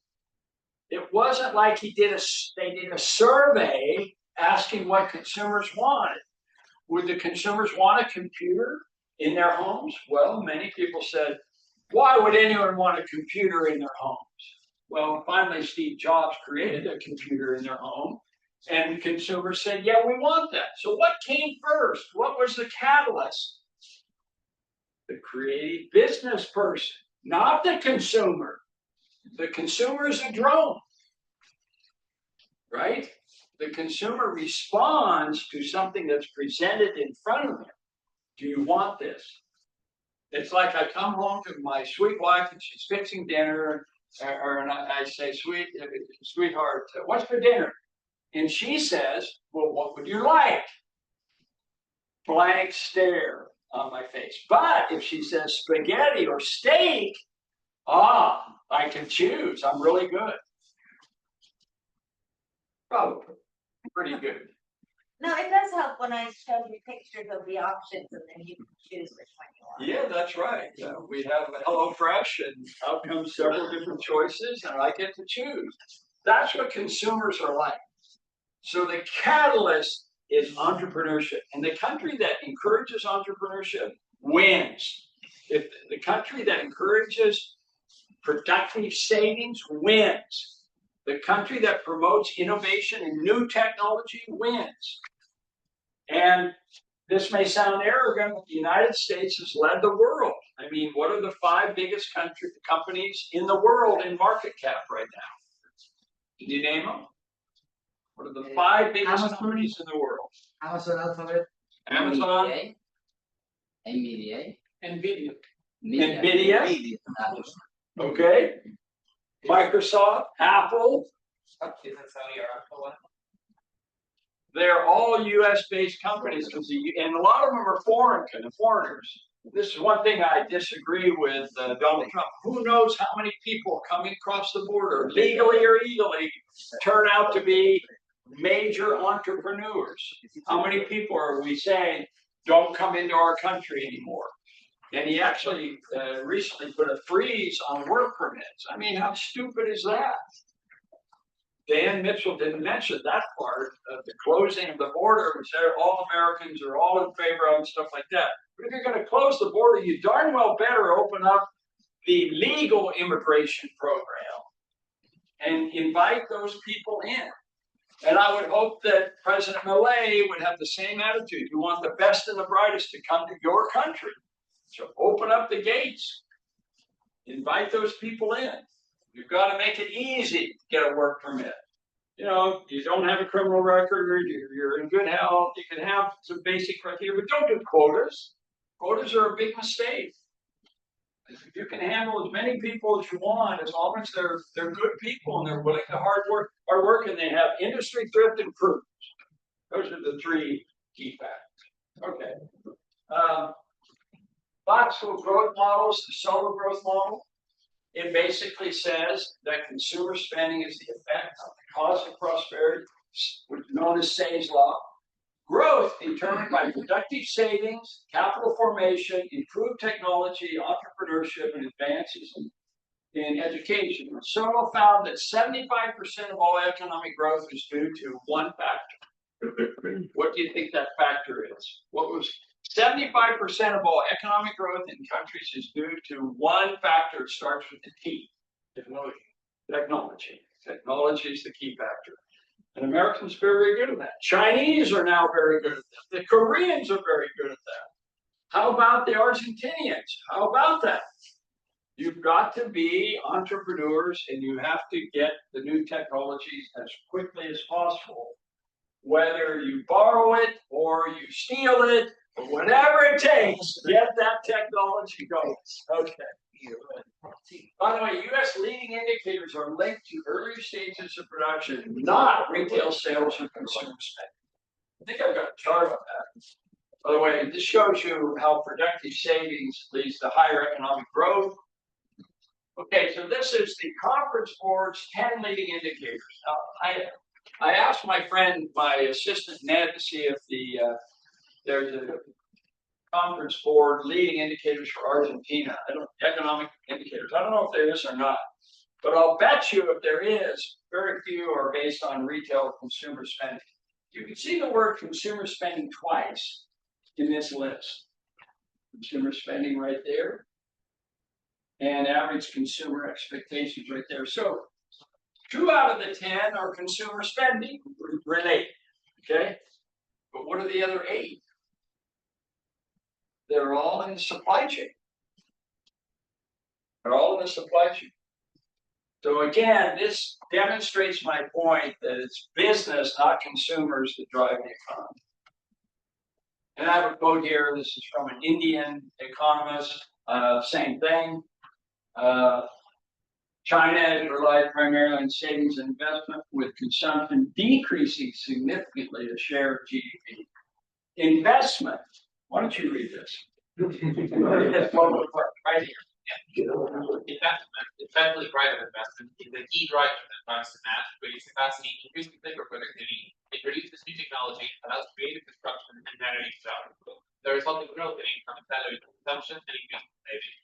S6: It wasn't like they did a survey asking what consumers wanted. Would the consumers want a computer in their homes? Well, many people said, why would anyone want a computer in their homes? Well, finally, Steve Jobs created a computer in their home, and consumers said, yeah, we want that. So what came first? What was the catalyst? The creative business person, not the consumer. The consumer is a drone, right? The consumer responds to something that's presented in front of them. Do you want this? It's like I come home to my sweet wife and she's fixing dinner, and I say, sweetheart, what's for dinner? And she says, well, what would you like? Blank stare on my face. But if she says spaghetti or steak, I can choose. I'm really good. Probably. pretty good.
S3: No, it does help when I show you pictures of the options and then you can choose which one you want.
S6: Yeah, that's right. We have HelloFresh and out comes several different choices and I get to choose. That's what consumers are like. So the catalyst is entrepreneurship. And the country that encourages entrepreneurship wins. If the country that encourages productive savings wins. The country that promotes innovation and new technology wins. And this may sound arrogant, but the United States has led the world. I mean, what are the 5 biggest companies in the world in market cap right now? Can you name them? What are the 5 biggest
S4: Amazon,
S6: companies in the world?
S4: Amazon, Alphabet,
S6: Amazon,
S11: NVIDIA.
S10: NVIDIA.
S6: NVIDIA, okay, Microsoft, Apple.
S10: Is that Saudi Aramco one?
S6: They're all U.S.-based companies, and a lot of them are foreigners. This is one thing I disagree with Donald Trump. Who knows how many people coming across the border, legally or illegally, turn out to be major entrepreneurs? How many people are we saying don't come into our country anymore? And he actually recently put a freeze on work permits. I mean, how stupid is that? Dan Mitchell didn't mention that part of the closing of the border, which all Americans are all in favor of and stuff like that. But if you're going to close the border, you darn well better open up the legal immigration program and invite those people in. And I would hope that President Milei would have the same attitude. You want the best and the brightest to come to your country. So open up the gates, invite those people in. You've got to make it easy to get a work permit. You know, you don't have a criminal record, you're in good health, you can have some basic criteria, but don't do quotas. Quotas are a big mistake. If you can handle as many people as you want, as long as they're good people and they're willing to hard work, and they have industry, thrift, and prudence. Those are the 3 key factors. Okay. Classical growth models, the solo growth model. It basically says that consumer spending is the effect of the cause of prosperity, which is known as Say's law. Growth determined by productive savings, capital formation, improved technology, entrepreneurship, and advances in education. Solo found that 75% of all economic growth is due to one factor. What do you think that factor is? What was 75% of all economic growth in countries is due to one factor. It starts with the T, technology. Technology is the key factor. And Americans are very good at that. Chinese are now very good at that. The Koreans are very good at that. How about the Argentinians? How about that? You've got to be entrepreneurs and you have to get the new technologies as quickly as possible. Whether you borrow it or you steal it, or whatever it takes, get that technology going. Okay. By the way, U.S. leading indicators are linked to earlier stages of production, not retail sales or consumer spending. I think I've got a chart on that. By the way, this shows you how productive savings leads to higher economic growth. Okay, so this is the Conference Board's 10 leading indicators. Now, I asked my friend, my assistant Ned, to see if there's a Conference Board leading indicators for Argentina. Economic indicators. I don't know if there is or not, but I'll bet you if there is, very few are based on retail or consumer spending. You can see the word consumer spending twice in this list. Consumer spending right there, and average consumer expectations right there. So 2 out of the 10 are consumer spending related, okay? But what are the other 8? They're all in the supply chain. They're all in the supply chain. So again, this demonstrates my point that it's business, not consumers, that drive the economy. And I have a quote here. This is from an Indian economist. Same thing. China has relied primarily on savings and investment, with consumption decreasing significantly a share of GDP. Investment. Why don't you read this? Right here.
S10: Investment, effectively private investment, is the key driver that drives demand, creates capacity, increases labor productivity, It produces new technology, allows creative construction and generating jobs. The resulting growth in income accelerates consumption and increases savings.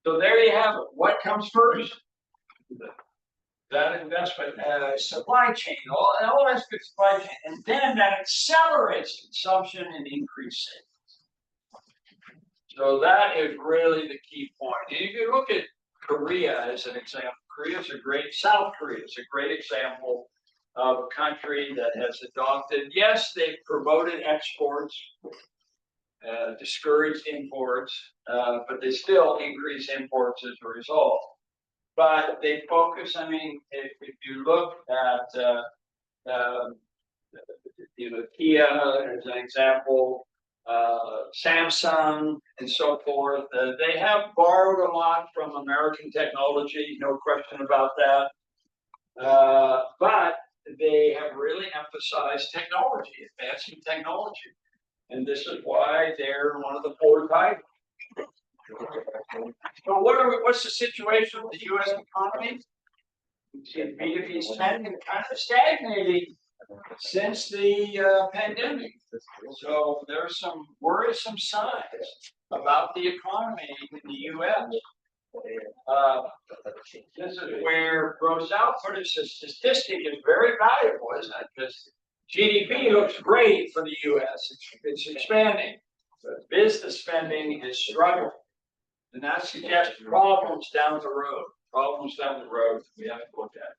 S6: So there you have it. What comes first? That investment, supply chain, all aspects of supply chain, and then that accelerates consumption and increased savings. So that is really the key point. And if you look at Korea as an example, South Korea is a great example of a country that has adopted, yes, they've promoted exports, discouraged imports, but they still increase imports as a result. But they focus, I mean, if you look at, Kia as an example, Samsung and so forth, they have borrowed a lot from American technology, no question about that. But they have really emphasized technology, advancing technology. And this is why they're one of the four titles. So what's the situation with the U.S. economy? B2B spending kind of stagnating since the pandemic. So there's some worrisome signs about the economy in the U.S. This is where gross output as a statistic is very valuable, isn't it? Because GDP looks great for the U.S. It's expanding, but business spending is struggling. And that suggests problems down the road. We have to look at.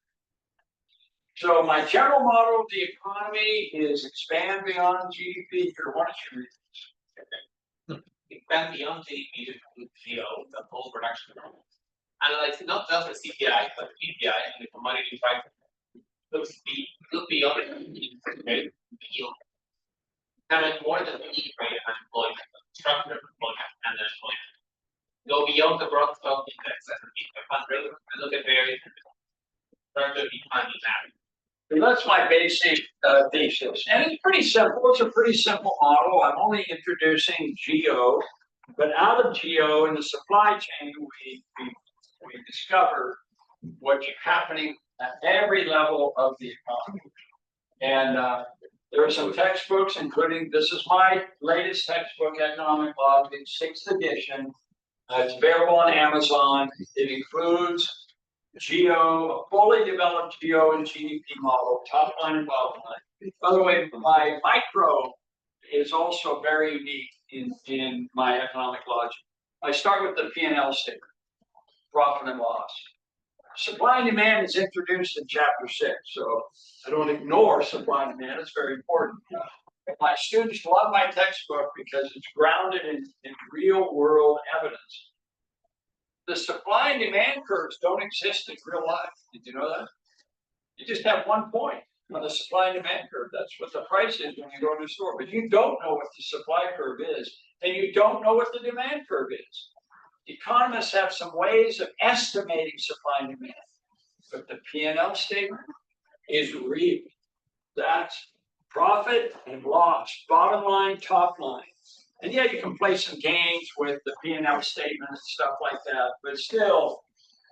S6: So my general model of the economy is expand beyond GDP. Why don't you read this?
S10: Expand beyond GDP to include GO, the whole production. Analyze not just the CPI, but the PPI and the commodity price. Look beyond the yield. Having more than the need rate of unemployment, structure of employment, and unemployment. Go beyond the broad stock index and the 500 and look at various structure of economy matters.
S6: So that's my basic thesis. And it's pretty simple. It's a pretty simple model. I'm only introducing GO, but out of GO in the supply chain, we discover what's happening at every level of the economy. And there are some textbooks, including, this is my latest textbook, Economic Logic, 6th edition. It's available on Amazon. It includes GO, a fully developed GO and GDP model, top line and bottom line. By the way, my micro is also very unique in my economic logic. I start with the P&L statement, profit and loss. Supply and demand is introduced in chapter 6, so I don't ignore supply and demand. It's very important. My students love my textbook because it's grounded in real world evidence. The supply and demand curves don't exist in real life. Did you know that? You just have one point on the supply and demand curve. That's what the price is when you go to the store. But you don't know what the supply curve is, and you don't know what the demand curve is. Economists have some ways of estimating supply and demand, but the P&L statement is real. That's profit and loss, bottom line, top line. And yeah, you can play some games with the P&L statement and stuff like that, but still,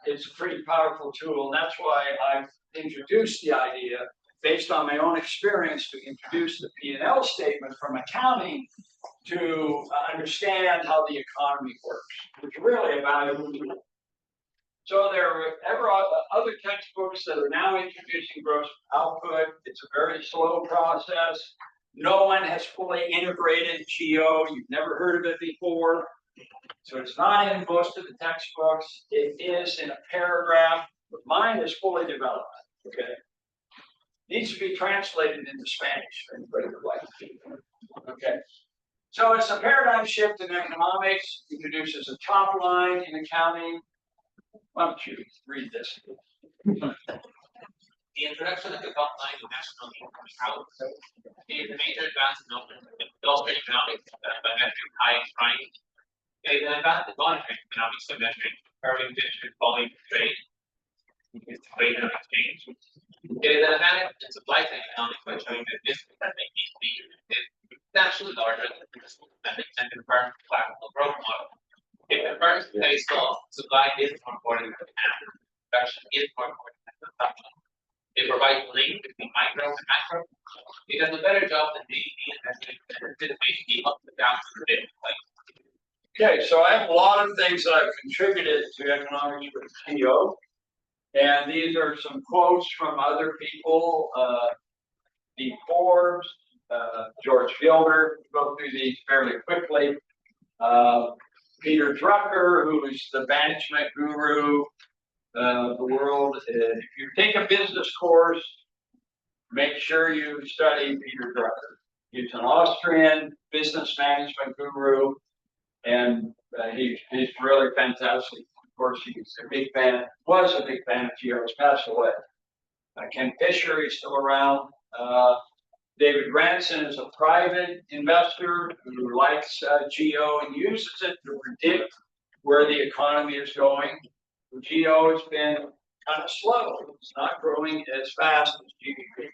S6: it's a pretty powerful tool. And that's why I've introduced the idea, based on my own experience, to introduce the P&L statement from accounting to understand how the economy works, which is really a valuable tool. So there are other textbooks that are now introducing gross output. It's a very slow process. No one has fully integrated GO. You've never heard of it before. So it's not in most of the textbooks. It is in a paragraph, but mine is fully developed. Okay. Needs to be translated into Spanish for anybody who likes it. Okay. So it's a paradigm shift in economics, introduces a top line in accounting. Why don't you read this?
S10: The introduction of the top line of national income house is a major advance in economics by measuring high price. It is an advance in monetary economics by measuring curving district volume of trade. It's trade and exchange. It is an advance in supply chain economics by showing that this spending needs to be substantially larger than spending and confirms the classical growth model. It confirms today's law, supply is more important than demand, production is more important than consumption. They provide link between micro and macro. It does a better job than GDP and keep up and down to the bit.
S6: Okay, so I have a lot of things that I've contributed to economics with TO. And these are some quotes from other people, Steve Forbes, George Gilder. Go through these fairly quickly. Peter Drucker, who is the management guru of the world. If you take a business course, make sure you study Peter Drucker. He's an Austrian business management guru, and he's really fantastic. Of course, he's a big fan, was a big fan of Geo, he's passed away. Ken Fisher, he's still around. David Ranson is a private investor who likes Geo and uses it to predict where the economy is going. Geo has been kind of slow. It's not growing as fast as GDP.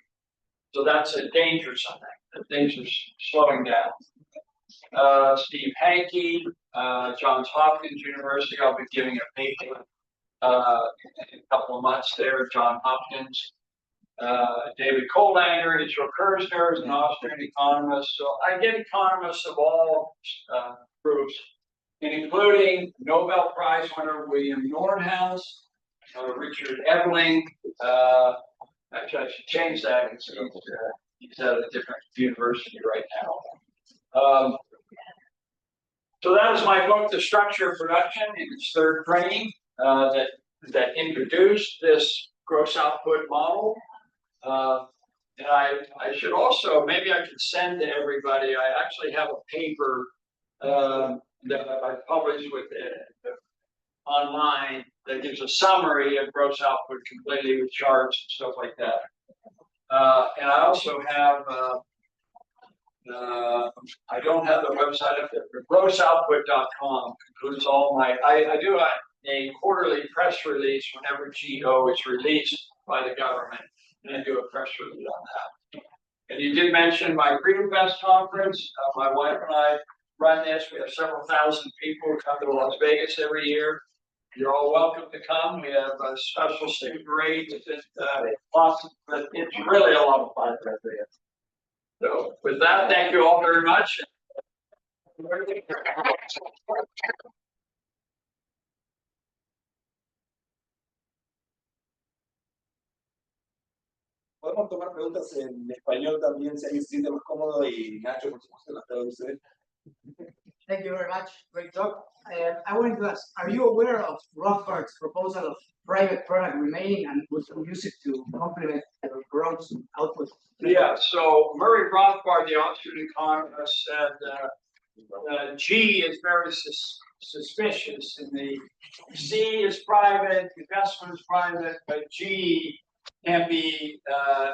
S6: So that's a danger sign that things are slowing down. Steve Hankey, Johns Hopkins University. I'll be giving a paper in a couple of months there, Johns Hopkins. David Kolander, Israel Kirzner is an Austrian economist. So I get economists of all groups, including Nobel Prize winner William Nordhaus, Richard Ebeling. Actually, I should change that because he's at a different university right now. So that was my book, The Structure of Production, in its third printing, that introduced this gross output model. And I should also, maybe I could send to everybody, I actually have a paper that I published with online that gives a summary of gross output completely with charts and stuff like that. And I also have, I don't have the website up there, but grossoutput.com concludes all my, I do a quarterly press release whenever GO is released by the government, and I do a press release on that. And you did mention my Freedom Fest conference. My wife and I run this. We have several thousand people who come to Las Vegas every year. You're all welcome to come. We have a special student rate. But it's really a lot of fun. So with that, thank you all very much.
S1: Podemos tomar preguntas en español también, si alguien se siente más cómodo, y Nacho, por supuesto, las traduce.
S4: Thank you very much. Great talk. I wanted to ask, are you aware of Rothbard's proposal of private product remaining, and would you use it to complement the gross output?
S6: Yeah, so Murray Rothbard, the Austrian economist, said G is very suspicious, and the C is private, investment is private, but G can be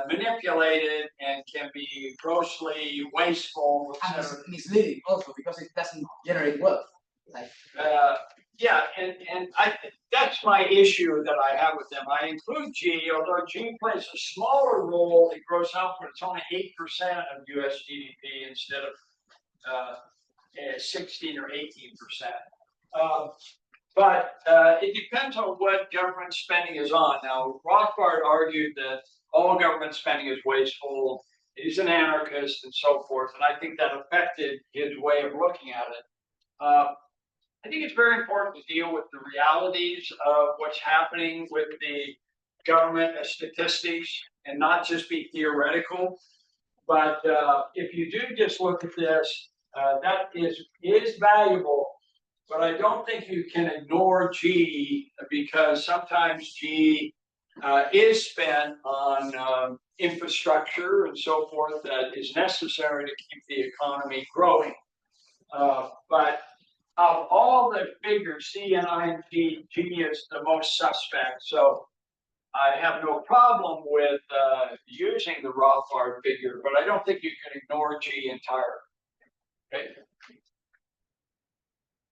S6: manipulated and can be grossly wasteful,
S4: and misleading also because it doesn't generate wealth. Like
S6: yeah, and that's my issue that I have with them. I include G, although G plays a smaller role in gross output. It's only 8% of U.S. GDP instead of 16 or 18%. But it depends on what government spending is on. Now, Rothbard argued that all government spending is wasteful. He's an anarchist and so forth, and I think that affected his way of looking at it. I think it's very important to deal with the realities of what's happening with the government statistics and not just be theoretical. But if you do just look at this, that is valuable. But I don't think you can ignore G, because sometimes G is spent on infrastructure and so forth that is necessary to keep the economy growing. But of all the figures, C and I and G, G is the most suspect. So I have no problem with using the Rothbard figure, but I don't think you can ignore G entirely. Okay.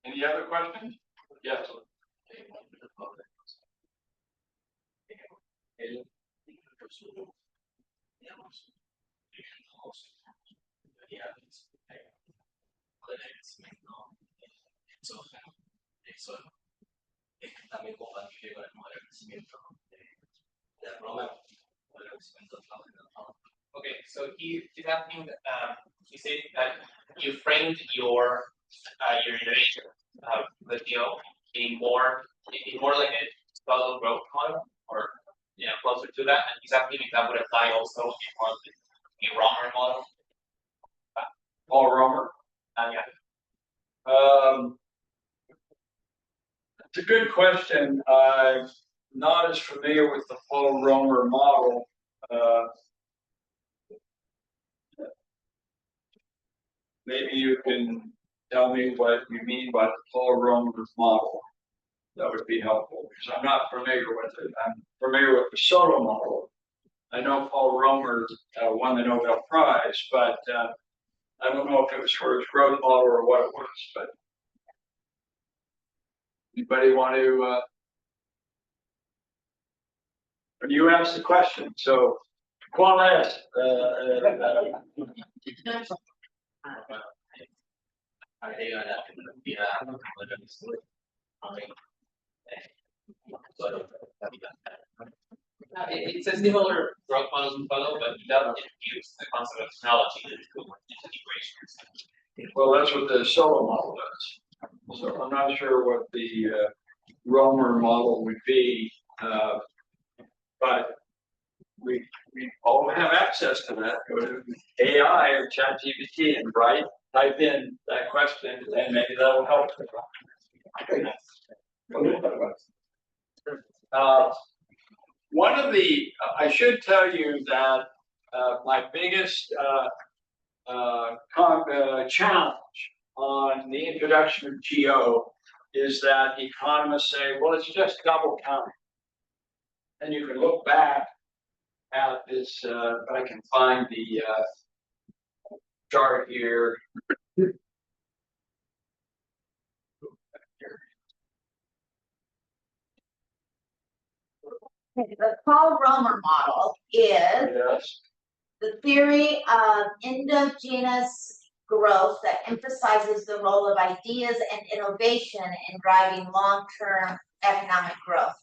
S6: Any other questions? Yes.
S12: Eso es también compatible con el modelo de crecimiento de la broma.
S10: Okay, so he's asking, he said that you framed your innovation, the deal in more like a follow growth model, or closer to that, and he's asking if that would apply also in more like the Romer model.
S6: Paul Romer.
S10: Yeah.
S6: It's a good question. I'm not as familiar with the Paul Romer model. Maybe you can tell me what you mean by the Paul Romer model. That would be helpful, because I'm not familiar with it. I'm familiar with the Solo model. I know Paul Romer won the Nobel Prize, but I don't know if it was for his growth model or what it was. But anybody want to? You asked the question, so ¿cuál es?
S10: It's a similar growth models we follow, but it doesn't use the concept of technology into integration.
S6: Well, that's what the Solo model does. So I'm not sure what the Romer model would be, but we all have access to that. Go to AI or ChatGPT and type in that question, and maybe that'll help. One of the, I should tell you that my biggest challenge on the introduction of GO is that economists say, well, it's just double counting. And you can look back at this, if I can find the chart here.
S3: The Paul Romer model is the theory of endogenous growth that emphasizes the role of ideas and innovation in driving long-term economic growth.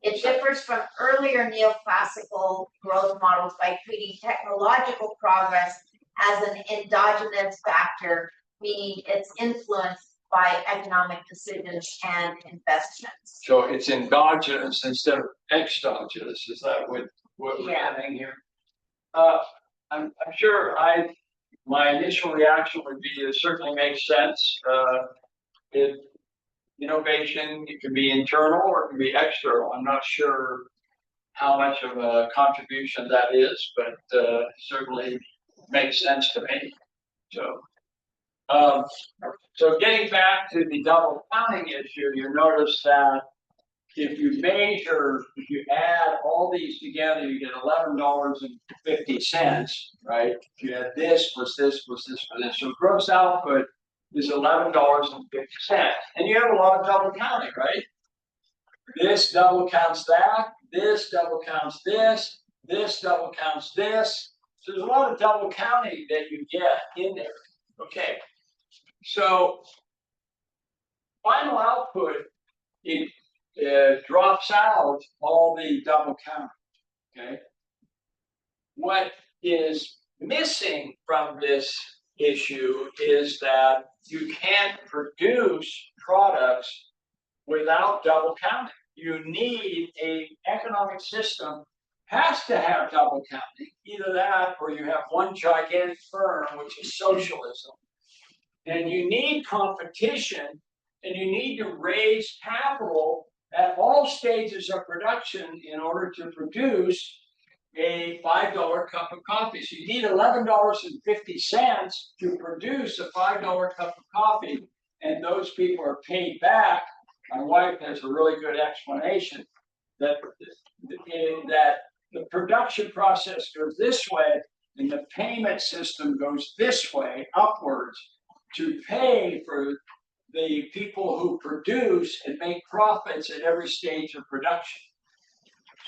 S3: It differs from earlier neoclassical growth models by treating technological progress as an endogenous factor, meaning it's influenced by economic decisions and investments.
S6: So it's endogenous instead of exogenous. Is that what we're having here? I'm sure my initial reaction would be it certainly makes sense. Innovation, it can be internal or it can be external. I'm not sure how much of a contribution that is, but certainly makes sense to me. So getting back to the double counting issue, you notice that if you add all these together, you get $11.50, right? If you add this plus this plus this plus this, so gross output is $11.50, and you have a lot of double counting, right? This double counts that, this double counts this, this double counts this. So there's a lot of double counting that you get in there. Okay, so final output, it drops out all the double counting. Okay, what is missing from this issue is that you can't produce products without double counting. You need an economic system has to have double counting. Either that or you have one gigantic firm, which is socialism. And you need competition, and you need to raise capital at all stages of production in order to produce a $5 cup of coffee. So you need $11.50 to produce a $5 cup of coffee, and those people are paid back. My wife has a really good explanation that the production process goes this way, and the payment system goes this way, upwards, to pay for the people who produce and make profits at every stage of production.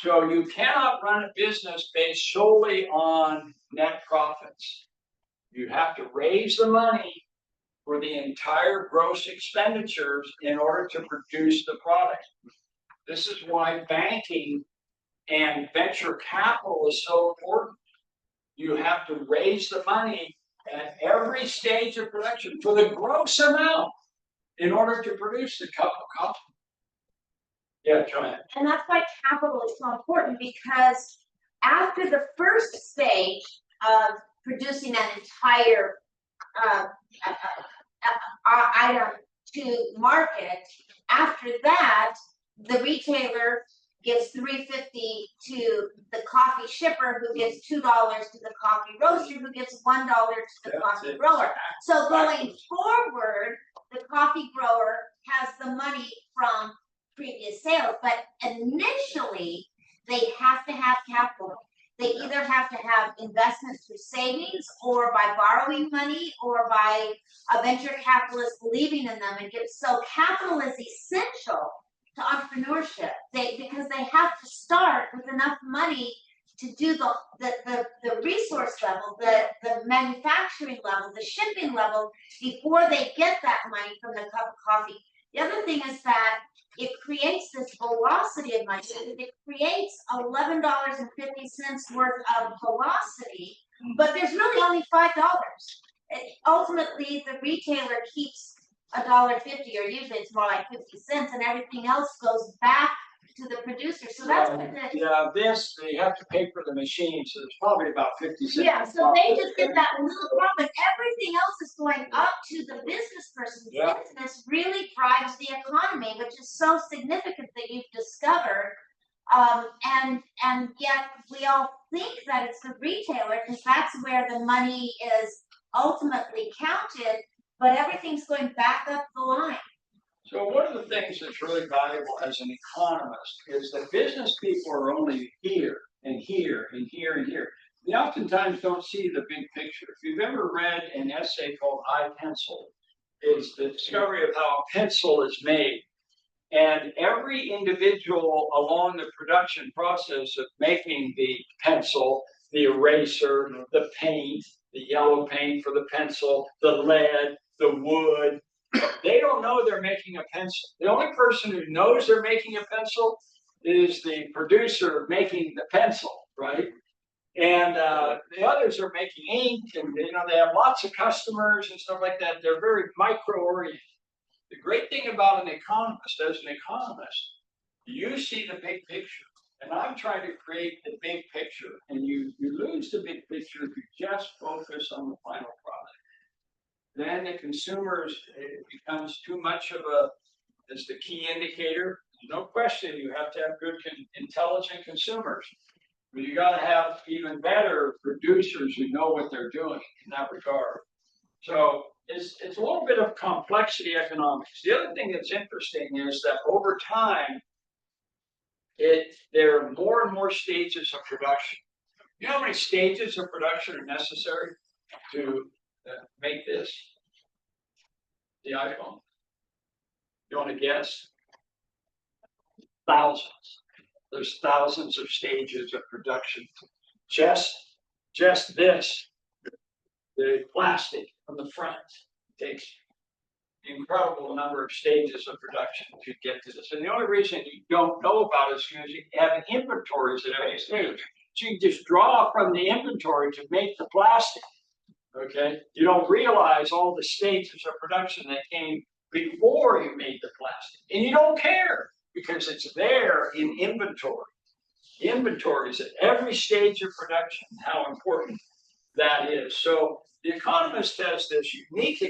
S6: So you cannot run a business based solely on net profits. You have to raise the money for the entire gross expenditures in order to produce the product. This is why banking And venture capital is so important. You have to raise the money at every stage of production for the gross amount in order to produce the cup of coffee. Yeah, Joanne.
S3: And that's why capital is so important, because after the first stage of producing an entire item to market, after that, the retailer gives $3.50 to the coffee shipper, who gives $2 to the coffee roaster, who gives $1 to the coffee grower. So going forward, the coffee grower has the money from previous sales, but initially they have to have capital. They either have to have investments through savings, or by borrowing money, or by a venture capitalist believing in them. And so capital is essential to entrepreneurship, because they have to start with enough money to do the resource level, the manufacturing level, the shipping level, before they get that money from the cup of coffee. The other thing is that it creates this velocity of money. It creates $11.50 worth of velocity, but there's really only $5. Ultimately, the retailer keeps $1.50, or usually it's more like 50 cents, and everything else goes back to the producer. So that's what
S6: this they have to pay for the machine, so it's probably about 50 cents.
S3: Yeah, so they just get that little profit. Everything else is going up to the business person. Business really drives the economy, which is so significant that you've discovered. And yet we all think that it's the retailer, because that's where the money is ultimately counted, but everything's going back up the line.
S6: So one of the things that's really valuable as an economist is that business people are only here and here and here and here. They oftentimes don't see the big picture. If you've ever read an essay called I, Pencil, it's the discovery of how a pencil is made. And every individual along the production process of making the pencil, the eraser, the paint, the yellow paint for the pencil, the lead, the wood, they don't know they're making a pencil. The only person who knows they're making a pencil is the producer making the pencil, right? And the others are making ink, and they have lots of customers and stuff like that. They're very micro-oriented. The great thing about an economist, as an economist, you see the big picture. And I'm trying to create the big picture, and you lose the big picture if you just focus on the final product. Then the consumers, it becomes too much of as the key indicator. No question, you have to have good, intelligent consumers. But you got to have even better producers who know what they're doing in that regard. So it's a little bit of complexity economics. The other thing that's interesting is that over time, there are more and more stages of production. You know how many stages of production are necessary to make this? The iPhone. You want to guess? Thousands. There's thousands of stages of production. Just this, the plastic on the front, takes an incredible number of stages of production to get to this. And the only reason you don't know about it is because you have inventories at every stage. So you just draw from the inventory to make the plastic. Okay, you don't realize all the stages of production that came before you made the plastic, and you don't care because it's there in inventory. Inventory is at every stage of production. How important that is. So the economist has this unique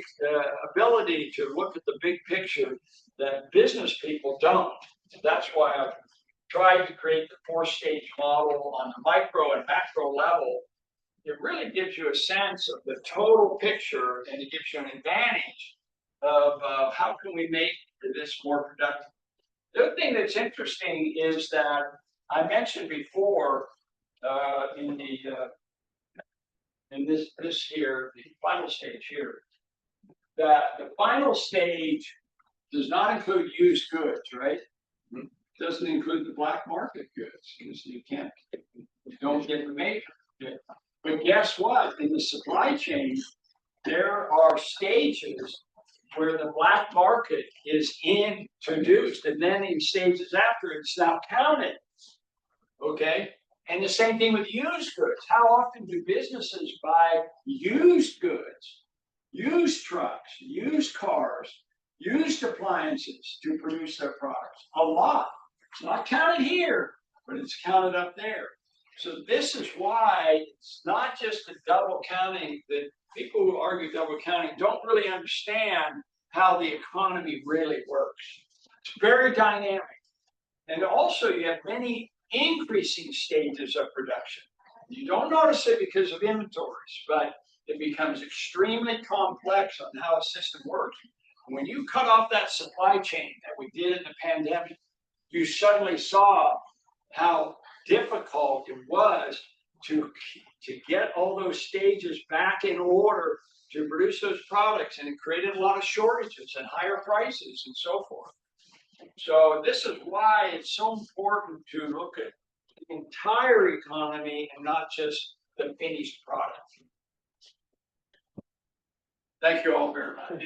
S6: ability to look at the big picture that business people don't. That's why I've tried to create the 4-stage model on the micro and macro level. It really gives you a sense of the total picture, and it gives you an advantage of how can we make this more productive. The other thing that's interesting is that I mentioned before in this here, the final stage here, that the final stage does not include used goods, right? It doesn't include the black market goods because you don't get the major. But guess what? In the supply chain, there are stages where the black market is introduced, and then in stages after, it's now counted. Okay, and the same thing with used goods. How often do businesses buy used goods, used trucks, used cars, used appliances to produce their products? A lot. It's not counted here, but it's counted up there. So this is why it's not just the double counting that people who argue double counting don't really understand how the economy really works. It's very dynamic. And also you have many increasing stages of production. You don't notice it because of inventories, but it becomes extremely complex on how a system works. When you cut off that supply chain that we did in the pandemic, you suddenly saw how difficult it was to get all those stages back in order to produce those products, and it created a lot of shortages and higher prices and so forth. So this is why it's so important to look at the entire economy and not just the finished product. Thank you all very much.